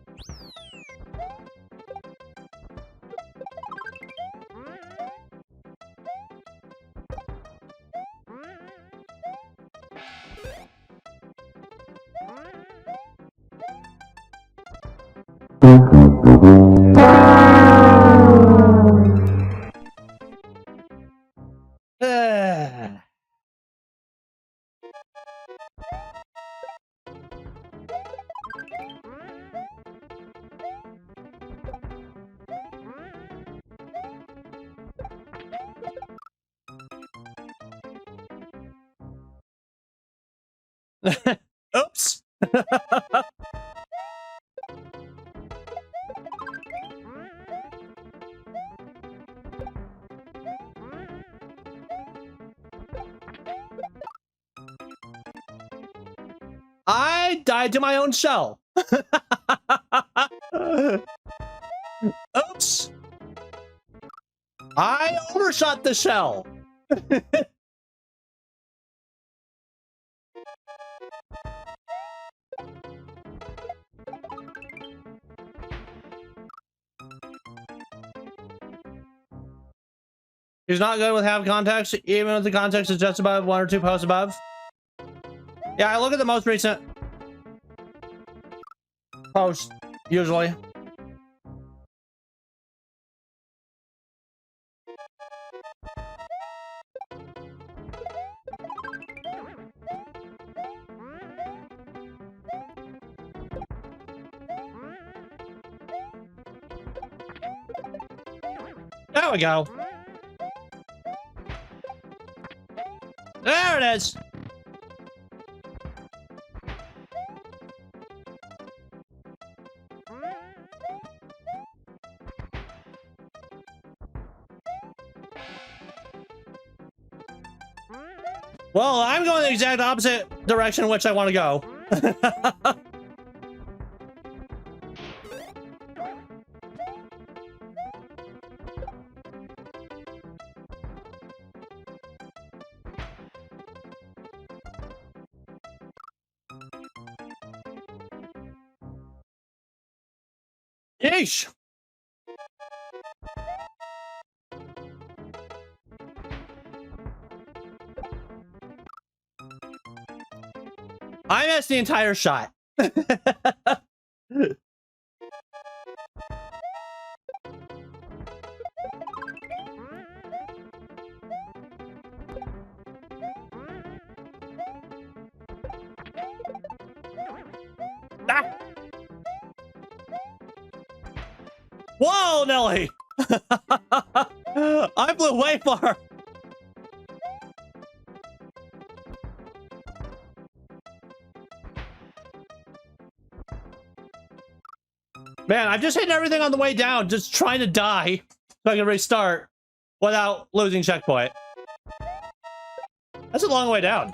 Oops. I died to my own shell. Oops. I overshot the shell. He's not good with half context, even if the context is just above 1 or 2 posts above. Yeah, I look at the most recent post, usually. There we go. There it is. Well, I'm going the exact opposite direction in which I want to go. Yeesh. I missed the entire shot. Ah. Whoa, Nelly! I flew way far. Man, I'm just hitting everything on the way down, just trying to die so I can restart without losing checkpoint. That's a long way down.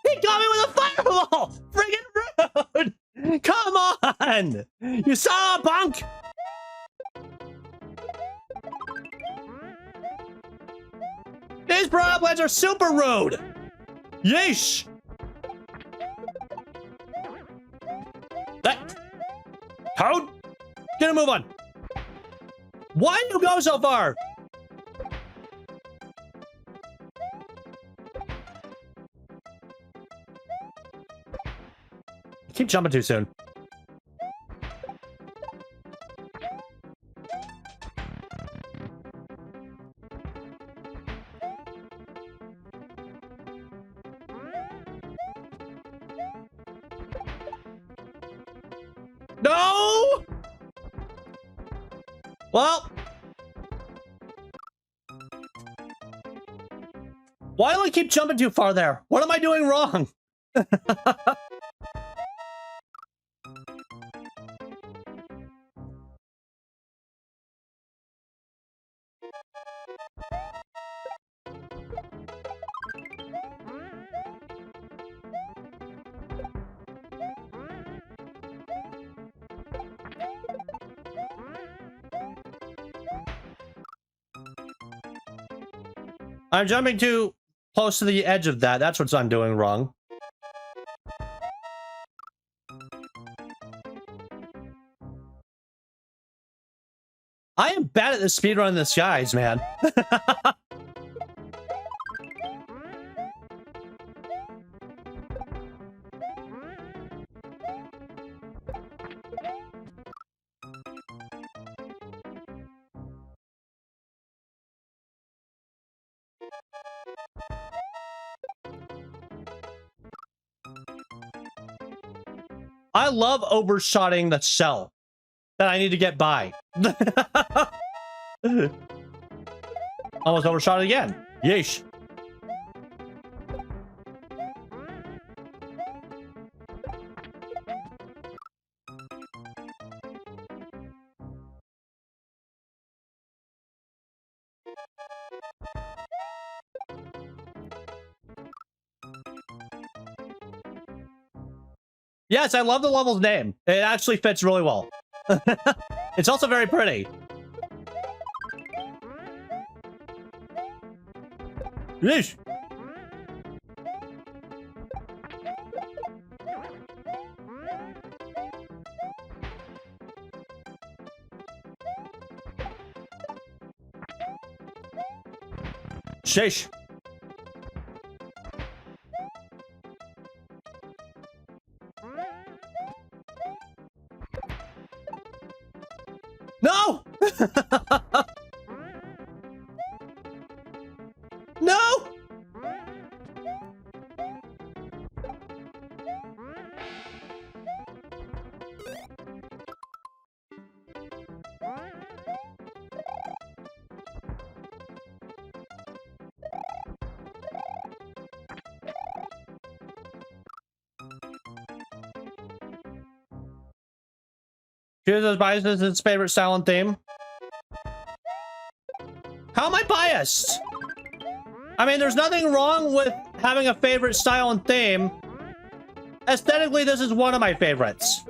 He got me with a fireball! Friggin' rude! Come on! You saw a punk! These problems are super rude! Yeesh! That... Code? Get a move on! Why do you go so far? Keep jumping too soon. No! Well. Why do I keep jumping too far there? What am I doing wrong? I'm jumping too close to the edge of that. That's what I'm doing wrong. I am bad at the speedrun in the skies, man. I love overshotting the cell that I need to get by. Almost overshot it again. Yeesh. Yes, I love the level's name. It actually fits really well. It's also very pretty. Yeesh. Sheesh. No! No! Chooses biases its favorite style and theme. How am I biased? I mean, there's nothing wrong with having a favorite style and theme. Aesthetically, this is one of my favorites.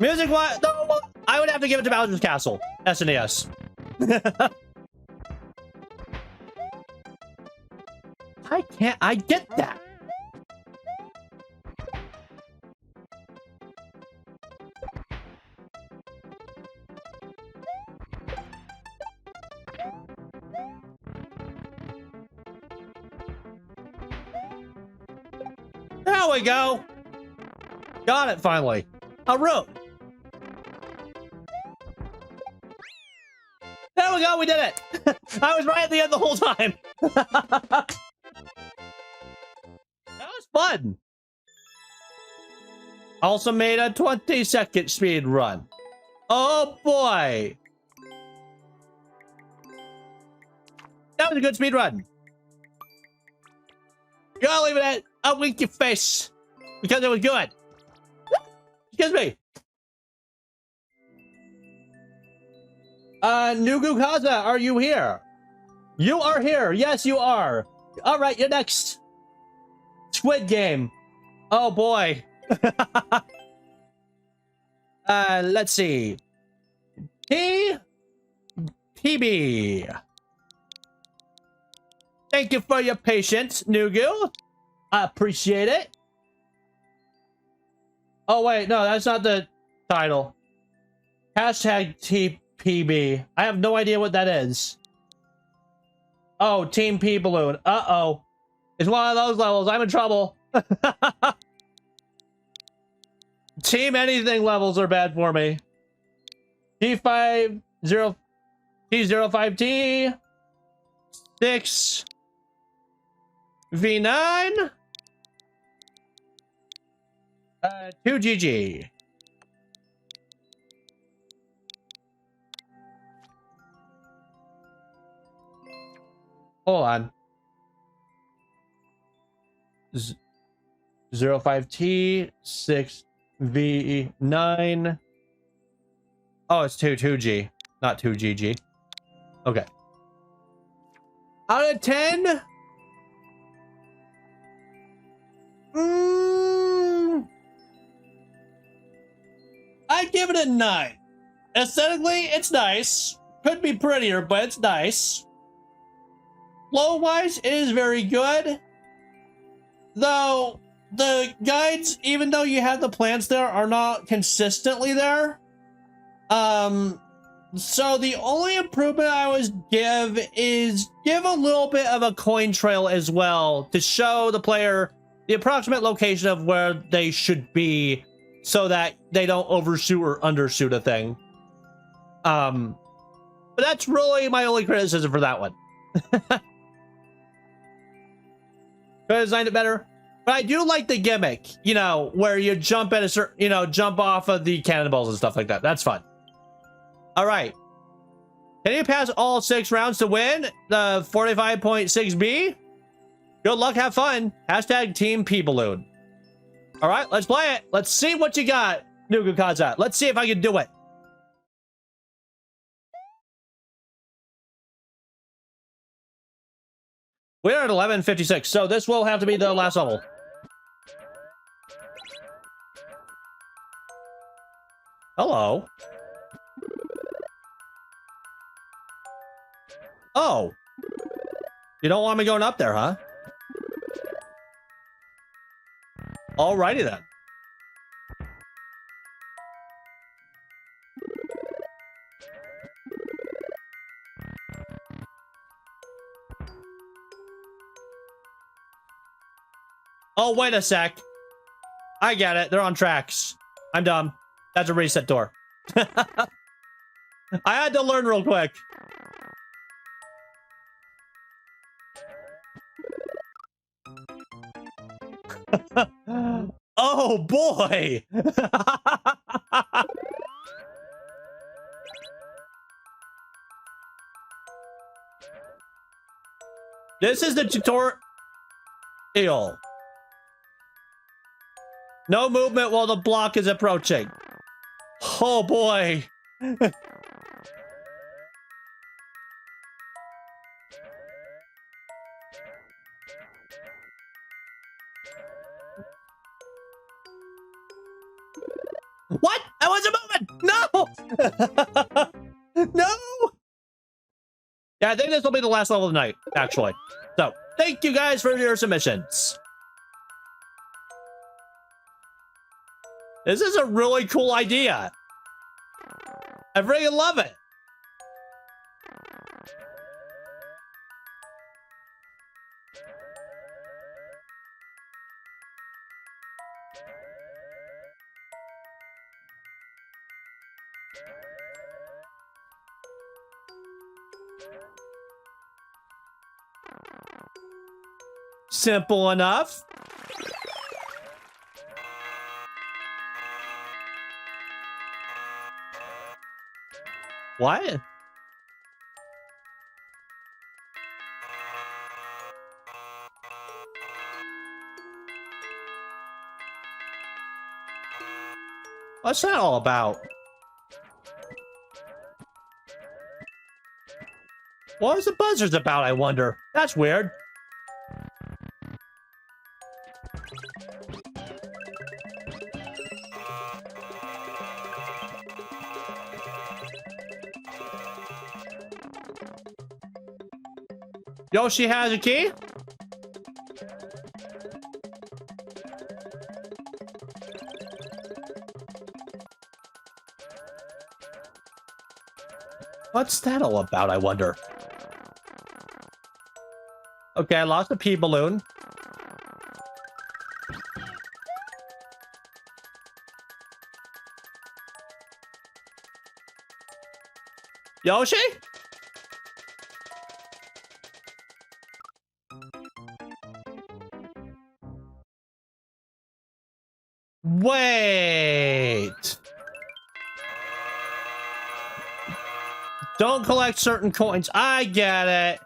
Music-wise, no, I would have to give it to Bowser's Castle, SNES. I get that. There we go. Got it finally. A room. There we go. We did it. I was right at the end the whole time. That was fun. Also made a 20-second speed run. Oh boy. That was a good speed run. You gotta leave it at a winky face because it was good. Excuse me. Nugu Kaza, are you here? You are here. Yes, you are. All right, you're next. Squid Game. Oh boy. Let's see. PB. Thank you for your patience, Nugu. I appreciate it. Oh, wait. No, that's not the title. Hashtag TPB. I have no idea what that is. Oh, Team P Balloon. Uh-oh. It's one of those levels. I'm in trouble. Team anything levels are bad for me. T50... T05T... 6... V9... 2 GG. Hold on. 05T 6V9. Oh, it's 2G, not 2GG. Okay. Out of 10? I'd give it a 9. Aesthetically, it's nice. Could be prettier, but it's nice. Flow-wise, it is very good. Though, the guides, even though you have the plants there, are not consistently there. So the only improvement I would give is give a little bit of a coin trail as well to show the player the approximate location of where they should be so that they don't overshoot or undershoot a thing. But that's really my only criticism for that one. Could have designed it better. But I do like the gimmick, you know, where you jump at a certain, you know, jump off of the cannonballs and stuff like that. That's fun. All right. Can you pass all 6 rounds to win the 45.6B? Good luck, have fun. Hashtag Team P Balloon. All right, let's play it. Let's see what you got, Nugu Kaza. Let's see if I can do it. We're at 11:56, so this will have to be the last level. Hello. Oh. You don't want me going up there, huh? Alrighty then. Oh, wait a sec. I get it. They're on tracks. I'm dumb. That's a reset door. I had to learn real quick. Oh, boy. This is the tutorial. No movement while the block is approaching. Oh, boy. What? I wasn't moving! No! No! Yeah, I think this will be the last level of the night, actually. So, thank you guys for your submissions. This is a really cool idea. I really love it. Simple enough. What? What's that all about? What was the buzzers about, I wonder? That's weird. Yoshi has a key? What's that all about, I wonder? Okay, I lost the pea balloon. Yoshi? Wait. Don't collect certain coins. I get it.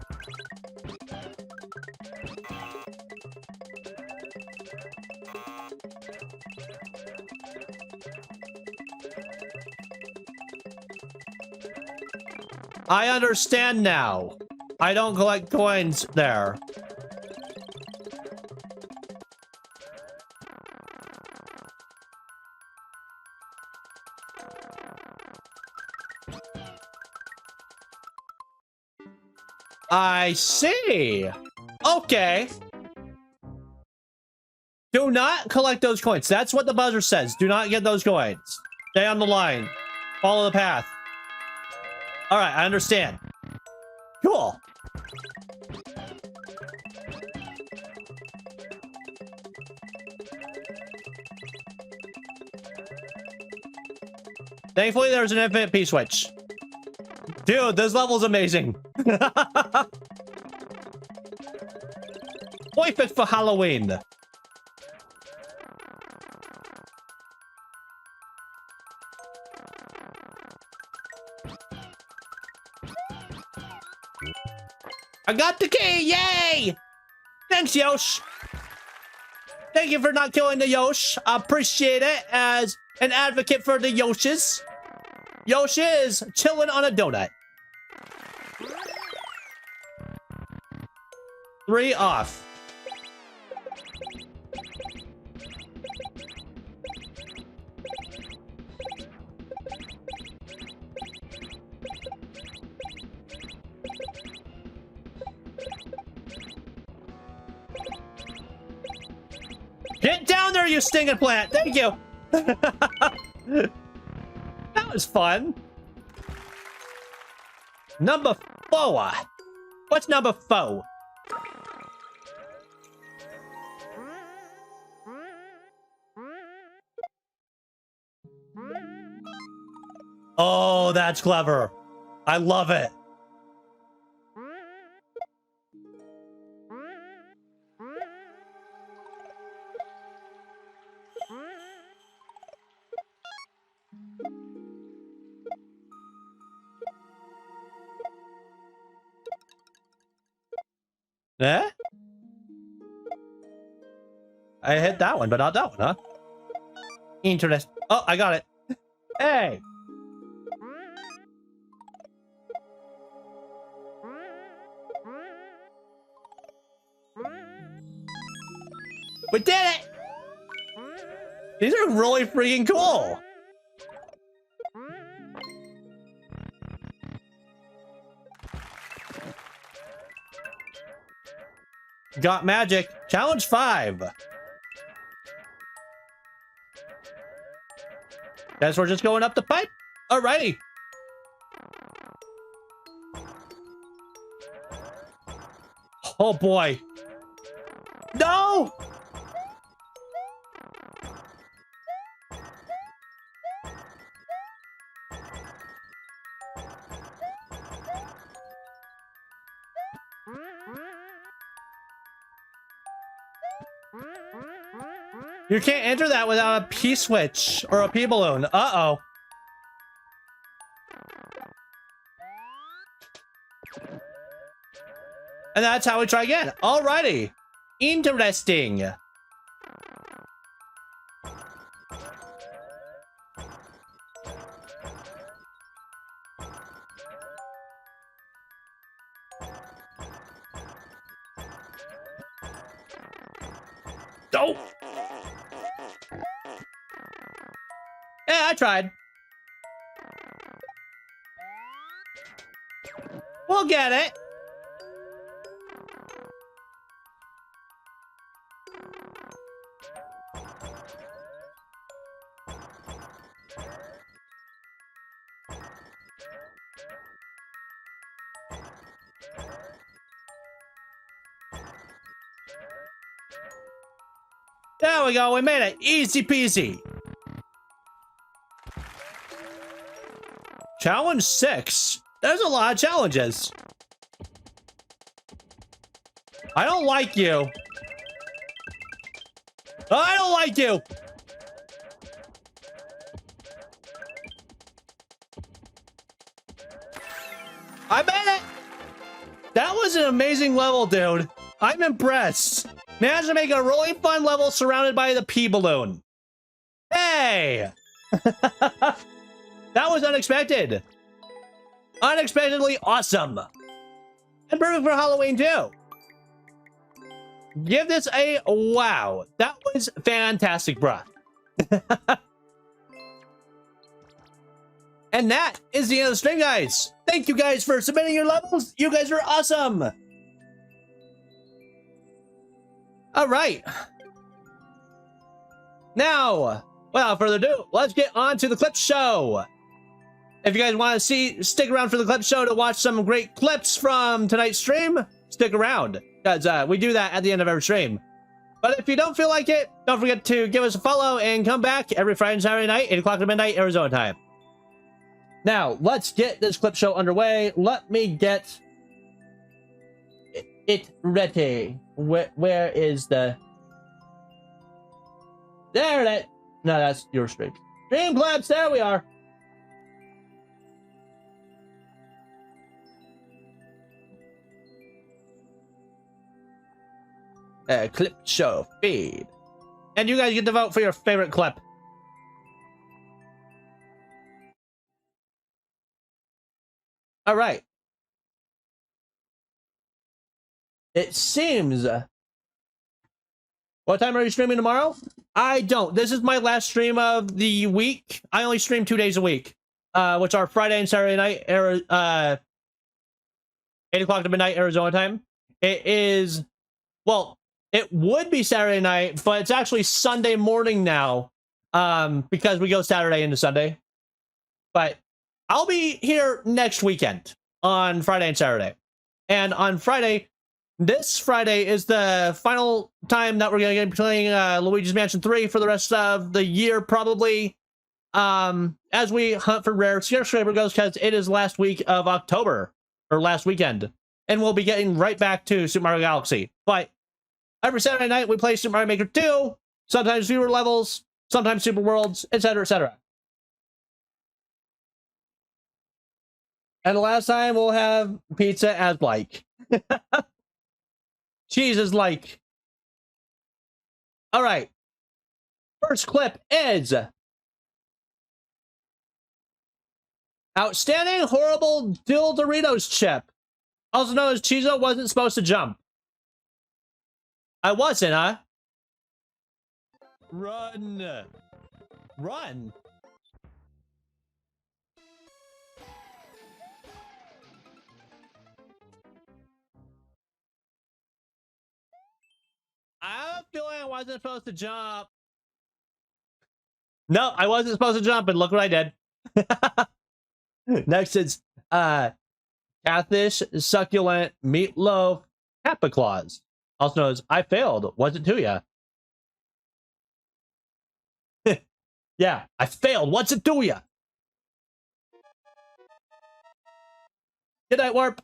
I understand now. I don't collect coins there. I see. Okay. Do not collect those coins. That's what the buzzer says. Do not get those coins. Stay on the line. Follow the path. All right, I understand. Cool. Thankfully, there's an infinite P-switch. Dude, this level's amazing. Perfect for Halloween. I got the key! Yay! Thanks, Yosh. Thank you for not killing the Yosh. I appreciate it as an advocate for the Yoshes. Yosh is chilling on a donut. 3 off. Get down there, you stinging plant! Thank you! That was fun. Number 4. What's number 4? Oh, that's clever. I love it. Eh? I hit that one, but not that one, huh? Interest. Oh, I got it. Hey! We did it! These are really freaking cool! Got magic. Challenge 5. Guess we're just going up the pipe. Alrighty. Oh boy. No! You can't enter that without a P-switch or a P-balloon. Uh-oh. And that's how we try again. Alrighty. Interesting. Oh! Yeah, I tried. We'll get it. There we go. We made it. Easy peasy. Challenge 6. There's a lot of challenges. I don't like you. I don't like you. That was an amazing level, dude. I'm impressed. Managed to make a really fun level surrounded by the pea balloon. Hey! That was unexpected. Unexpectedly awesome. And perfect for Halloween, too. Give this a wow. That was fantastic, bruh. And that is the end of the stream, guys. Thank you guys for submitting your levels. You guys are awesome. All right. Now, without further ado, let's get on to the clip show. If you guys want to stick around for the clip show to watch some great clips from tonight's stream, stick around, because we do that at the end of every stream. But if you don't feel like it, don't forget to give us a follow and come back every Friday and Saturday night, 8 o'clock to midnight, Arizona time. Now, let's get this clip show underway. Let me get it ready. Where is the... There it is. No, that's your stream. Stream clips, there we are. Clip show feed. And you guys get to vote for your favorite clip. All right. It seems... What time are you streaming tomorrow? I don't. This is my last stream of the week. I only stream 2 days a week, which are Friday and Saturday night, 8 o'clock to midnight, Arizona time. It is, well, it would be Saturday night, but it's actually Sunday morning now, because we go Saturday into Sunday. But I'll be here next weekend on Friday and Saturday. And on Friday, this Friday is the final time that we're going to be playing Luigi's Mansion 3 for the rest of the year, probably, as we hunt for rare Scraper Ghosts, because it is last week of October, or last weekend. And we'll be getting right back to Super Mario Galaxy. But every Saturday night, we play Super Mario Maker 2, sometimes fewer levels, sometimes Super Worlds, etc., etc. And the last time we'll have pizza as like. Cheese is like. All right. First clip is Outstanding Horrible Dill Doritos Chip. Also known as Cheezo wasn't supposed to jump. I wasn't, huh? Run. Run. I have a feeling I wasn't supposed to jump. No, I wasn't supposed to jump, and look what I did. Next is Catfish Succulent Meatloaf Kappa Claus. Also known as I failed. What's it to ya? Yeah, I failed. What's it to ya? Good night, Warp.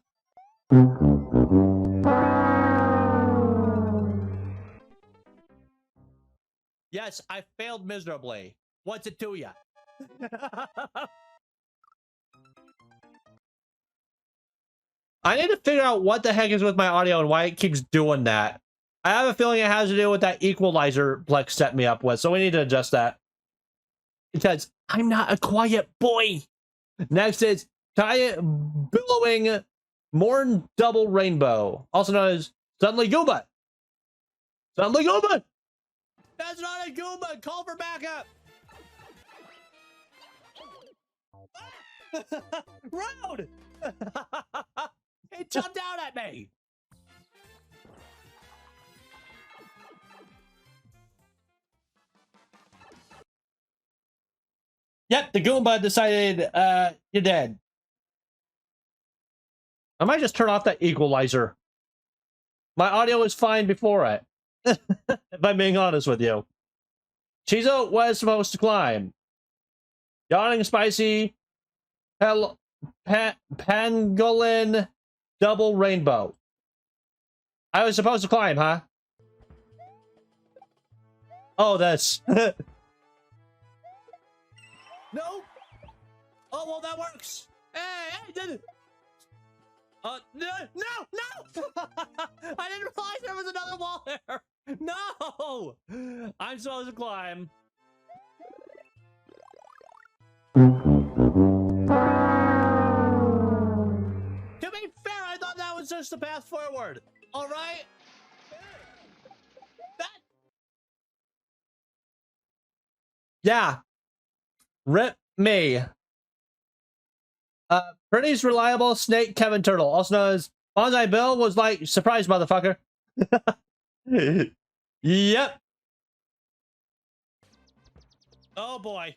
Yes, I failed miserably. What's it to ya? I need to figure out what the heck is with my audio and why it keeps doing that. I have a feeling it has to do with that equalizer Plex set me up with, so we need to adjust that. Because I'm not a quiet boy. Next is Billowing Morn Double Rainbow, also known as Suddenly Goomba. Suddenly Goomba! That's not a Goomba! Call for backup! Rude! He jumped out at me! Yep, the Goomba decided, you're dead. I might just turn off that equalizer. My audio was fine before it. If I'm being honest with you. Cheezo was supposed to climb. Yawning Spicy Pangolin Double Rainbow. I was supposed to climb, huh? Oh, this. No! Oh, well, that works. Hey, did it. No, no, no! I didn't realize there was another wall there. No! I'm supposed to climb. To be fair, I thought that was just the path forward. All right? That... Yeah. Rip me. Pretty's reliable snake Kevin Turtle, also known as Bonsai Bill, was like, surprise, motherfucker. Yep. Oh boy.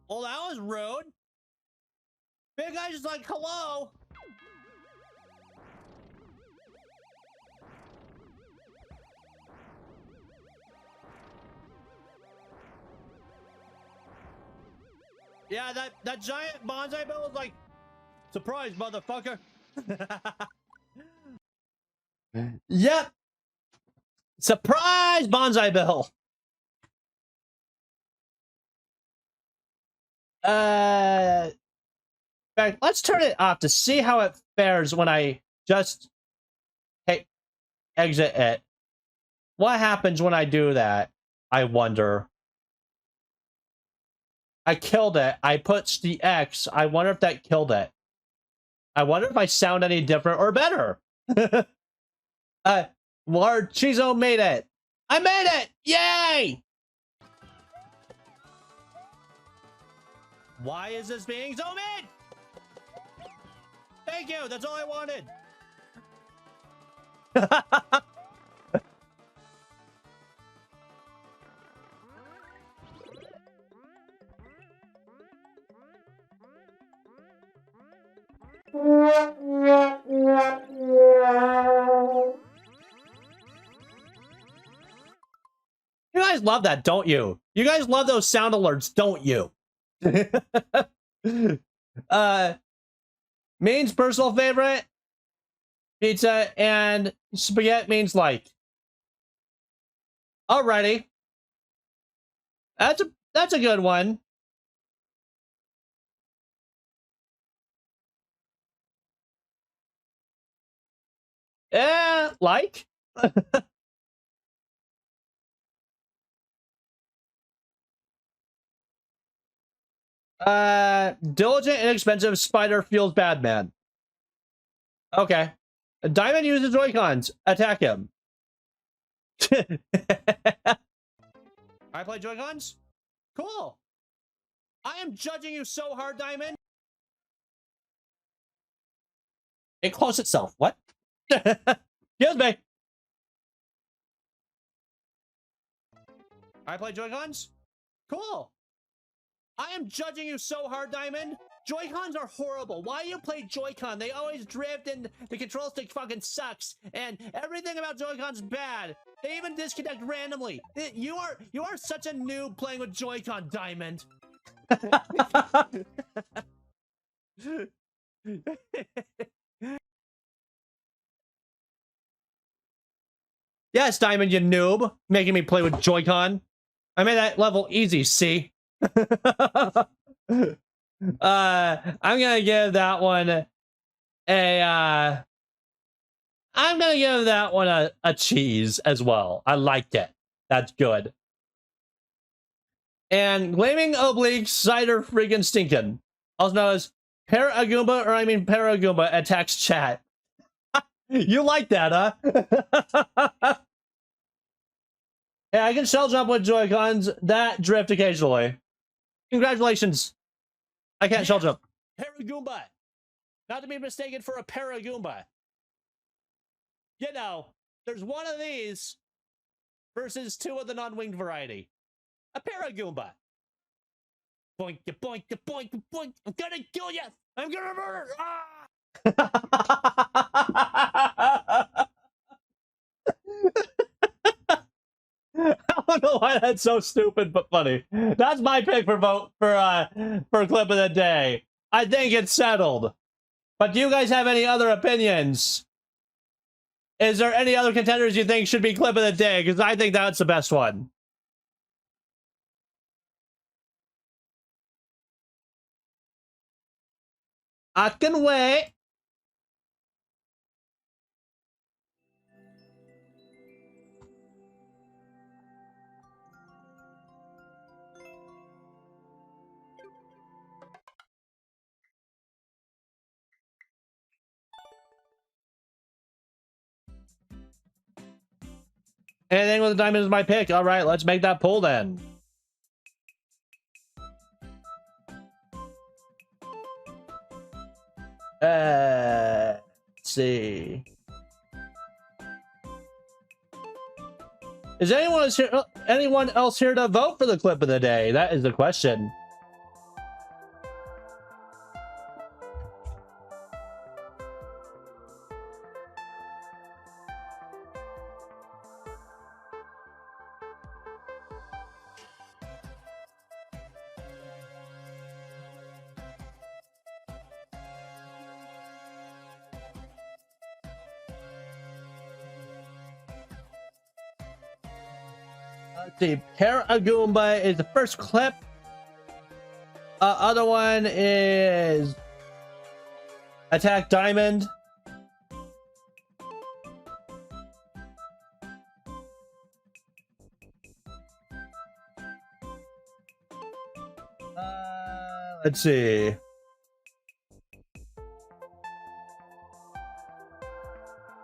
Well, that was rude. Big guy's just like, hello. Yeah, that giant bonsai bill was like, surprise, motherfucker. Yep. Surprise, bonsai bill. In fact, let's turn it off to see how it fares when I just exit it. What happens when I do that? I wonder. I killed it. I put the X. I wonder if that killed it. I wonder if I sound any different or better. Warcheeso made it. I made it! Yay! Why is this being zoomed in? Thank you. That's all I wanted. You guys love that, don't you? You guys love those sound alerts, don't you? Means personal favorite pizza, and spaghetti means like. Alrighty. That's a good one. Like? Diligent and expensive spider feels bad, man. Okay. Diamond uses Joy-Cons. Attack him. I play Joy-Cons? Cool. I am judging you so hard, Diamond. It closed itself. What? Excuse me. I play Joy-Cons? Cool. I am judging you so hard, Diamond. Joy-Cons are horrible. Why do you play Joy-Con? They always drift and the control stick fucking sucks. And everything about Joy-Con's bad. They even disconnect randomly. You are such a noob playing with Joy-Con, Diamond. Yes, Diamond, you noob. Making me play with Joy-Con. I made that level easy, see? I'm gonna give that one I'm gonna give that one a cheese as well. I liked it. That's good. And Gleaming Oblique Cider Freaking Stinkin', also known as Paragoomba, or I mean Paragoomba, attacks chat. You like that, huh? Yeah, I can shell jump with Joy-Cons that drift occasionally. Congratulations. I can't shell jump. Paragoomba. Not to be mistaken for a Paragoomba. You know, there's one of these versus two of the non-winged variety. A Paragoomba. Boink, boink, boink, boink. I'm gonna kill you. I'm gonna murder. Ah! I don't know why that's so stupid, but funny. That's my pick for vote for clip of the day. I think it's settled. But do you guys have any other opinions? Is there any other contenders you think should be clip of the day? Because I think that's the best one. I can wait. Anything with a diamond is my pick. All right, let's make that pull then. Let's see. Is anyone else here to vote for the clip of the day? That is the question. Let's see. Paragoomba is the first clip. Other one is Attack Diamond. Let's see.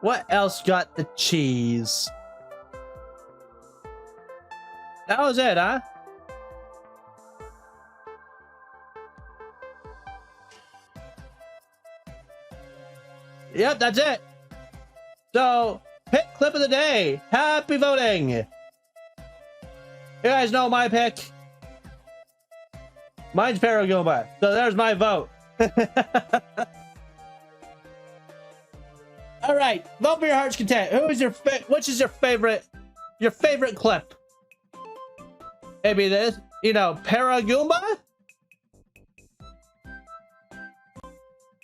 What else got the cheese? That was it, huh? Yep, that's it. So, pick clip of the day. Happy voting. You guys know my pick. Mine's Paragoomba. So there's my vote. All right, vote for your heart's content. Which is your favorite clip? Maybe this, Paragoomba?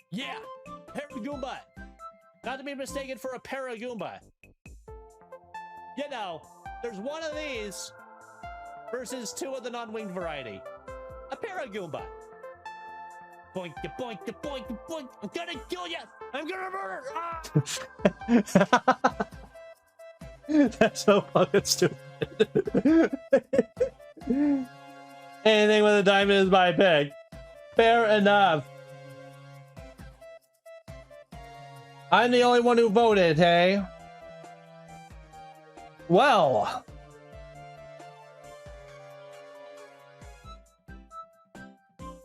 Yeah, Paragoomba. Not to be mistaken for a Paragoomba. There's one of these versus two of the non-winged variety. A Paragoomba. Boink, boink, boink, boink. I'm gonna kill you. I'm gonna murder. Ah! That's so fucking stupid. Anything with a diamond is my pick. Fair enough. I'm the only one who voted, hey? Well.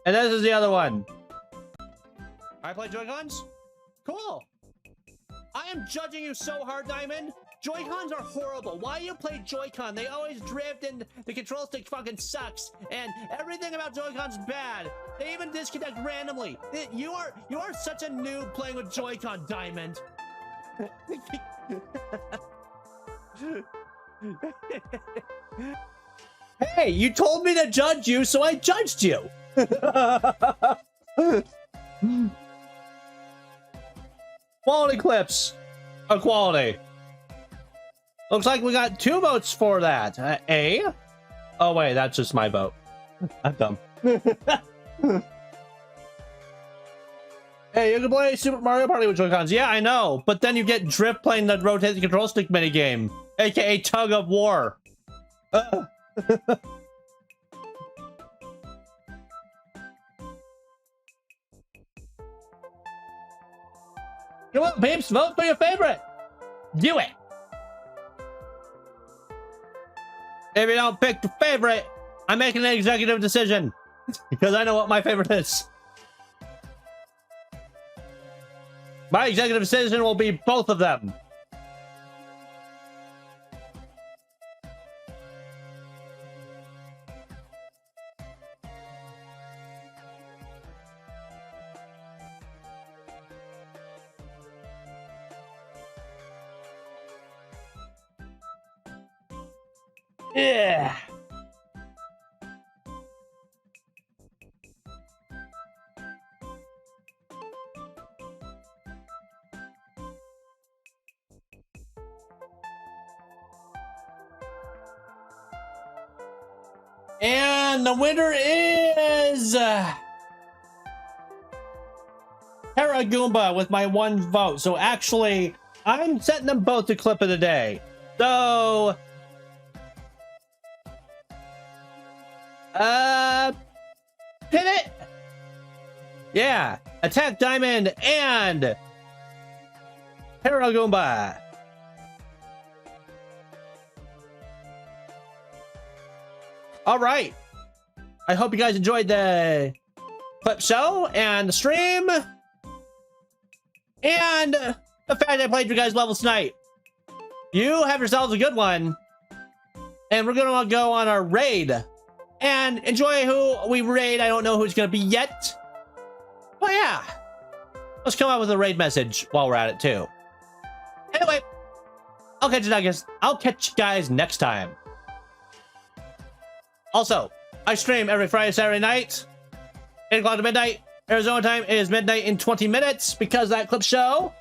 And this is the other one. I play Joy-Cons? Cool. I am judging you so hard, Diamond. Joy-Cons are horrible. Why you play Joy-Con? They always drift and the control stick fucking sucks. And everything about Joy-Con's bad. They even disconnect randomly. You are such a noob playing with Joy-Con, Diamond. Hey, you told me to judge you, so I judged you. Quality clips. Quality. Looks like we got 2 votes for that. A? Oh wait, that's just my vote. I'm dumb. Hey, you can play Super Mario Party with Joy-Cons. Yeah, I know. But then you get drift playing the rotating control stick minigame. AKA Tug of War. Come on, peeps, vote for your favorite. Do it. If you don't pick your favorite, I'm making an executive decision because I know what my favorite is. My executive decision will be both of them. Yeah. And the winner is Paragoomba with my 1 vote. So actually, I'm setting them both to clip of the day. So, pivot. Yeah, Attack Diamond and Paragoomba. All right. I hope you guys enjoyed the clip show and the stream. And the fact I played you guys levels tonight. You have yourselves a good one. And we're going to go on our raid. And enjoy who we raid. I don't know who's going to be yet. But yeah. Let's come out with a raid message while we're at it too. Anyway. I'll catch you guys next time. Also, I stream every Friday, Saturday night. 8 o'clock to midnight. Arizona time is midnight in 20 minutes because of that clip show.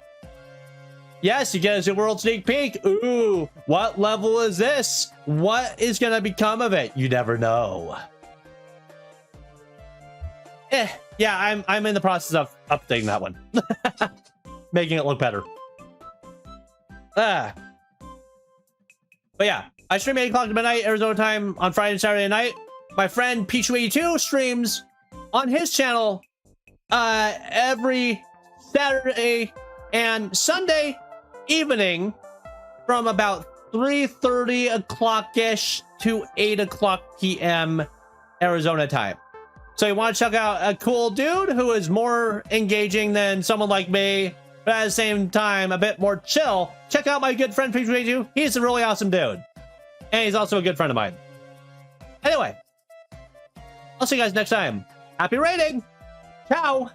Yes, you get a world sneak peek. Ooh, what level is this? What is going to become of it? You never know. Yeah, I'm in the process of updating that one. Making it look better. But yeah, I stream 8 o'clock to midnight Arizona time on Friday and Saturday night. My friend Pichu82 streams on his channel every Saturday and Sunday evening from about 3:30 o'clock-ish to 8 o'clock p.m. Arizona time. So you want to check out a cool dude who is more engaging than someone like me, but at the same time a bit more chill. Check out my good friend Pichu82. He's a really awesome dude. And he's also a good friend of mine. Anyway, I'll see you guys next time. Happy raiding! Ciao!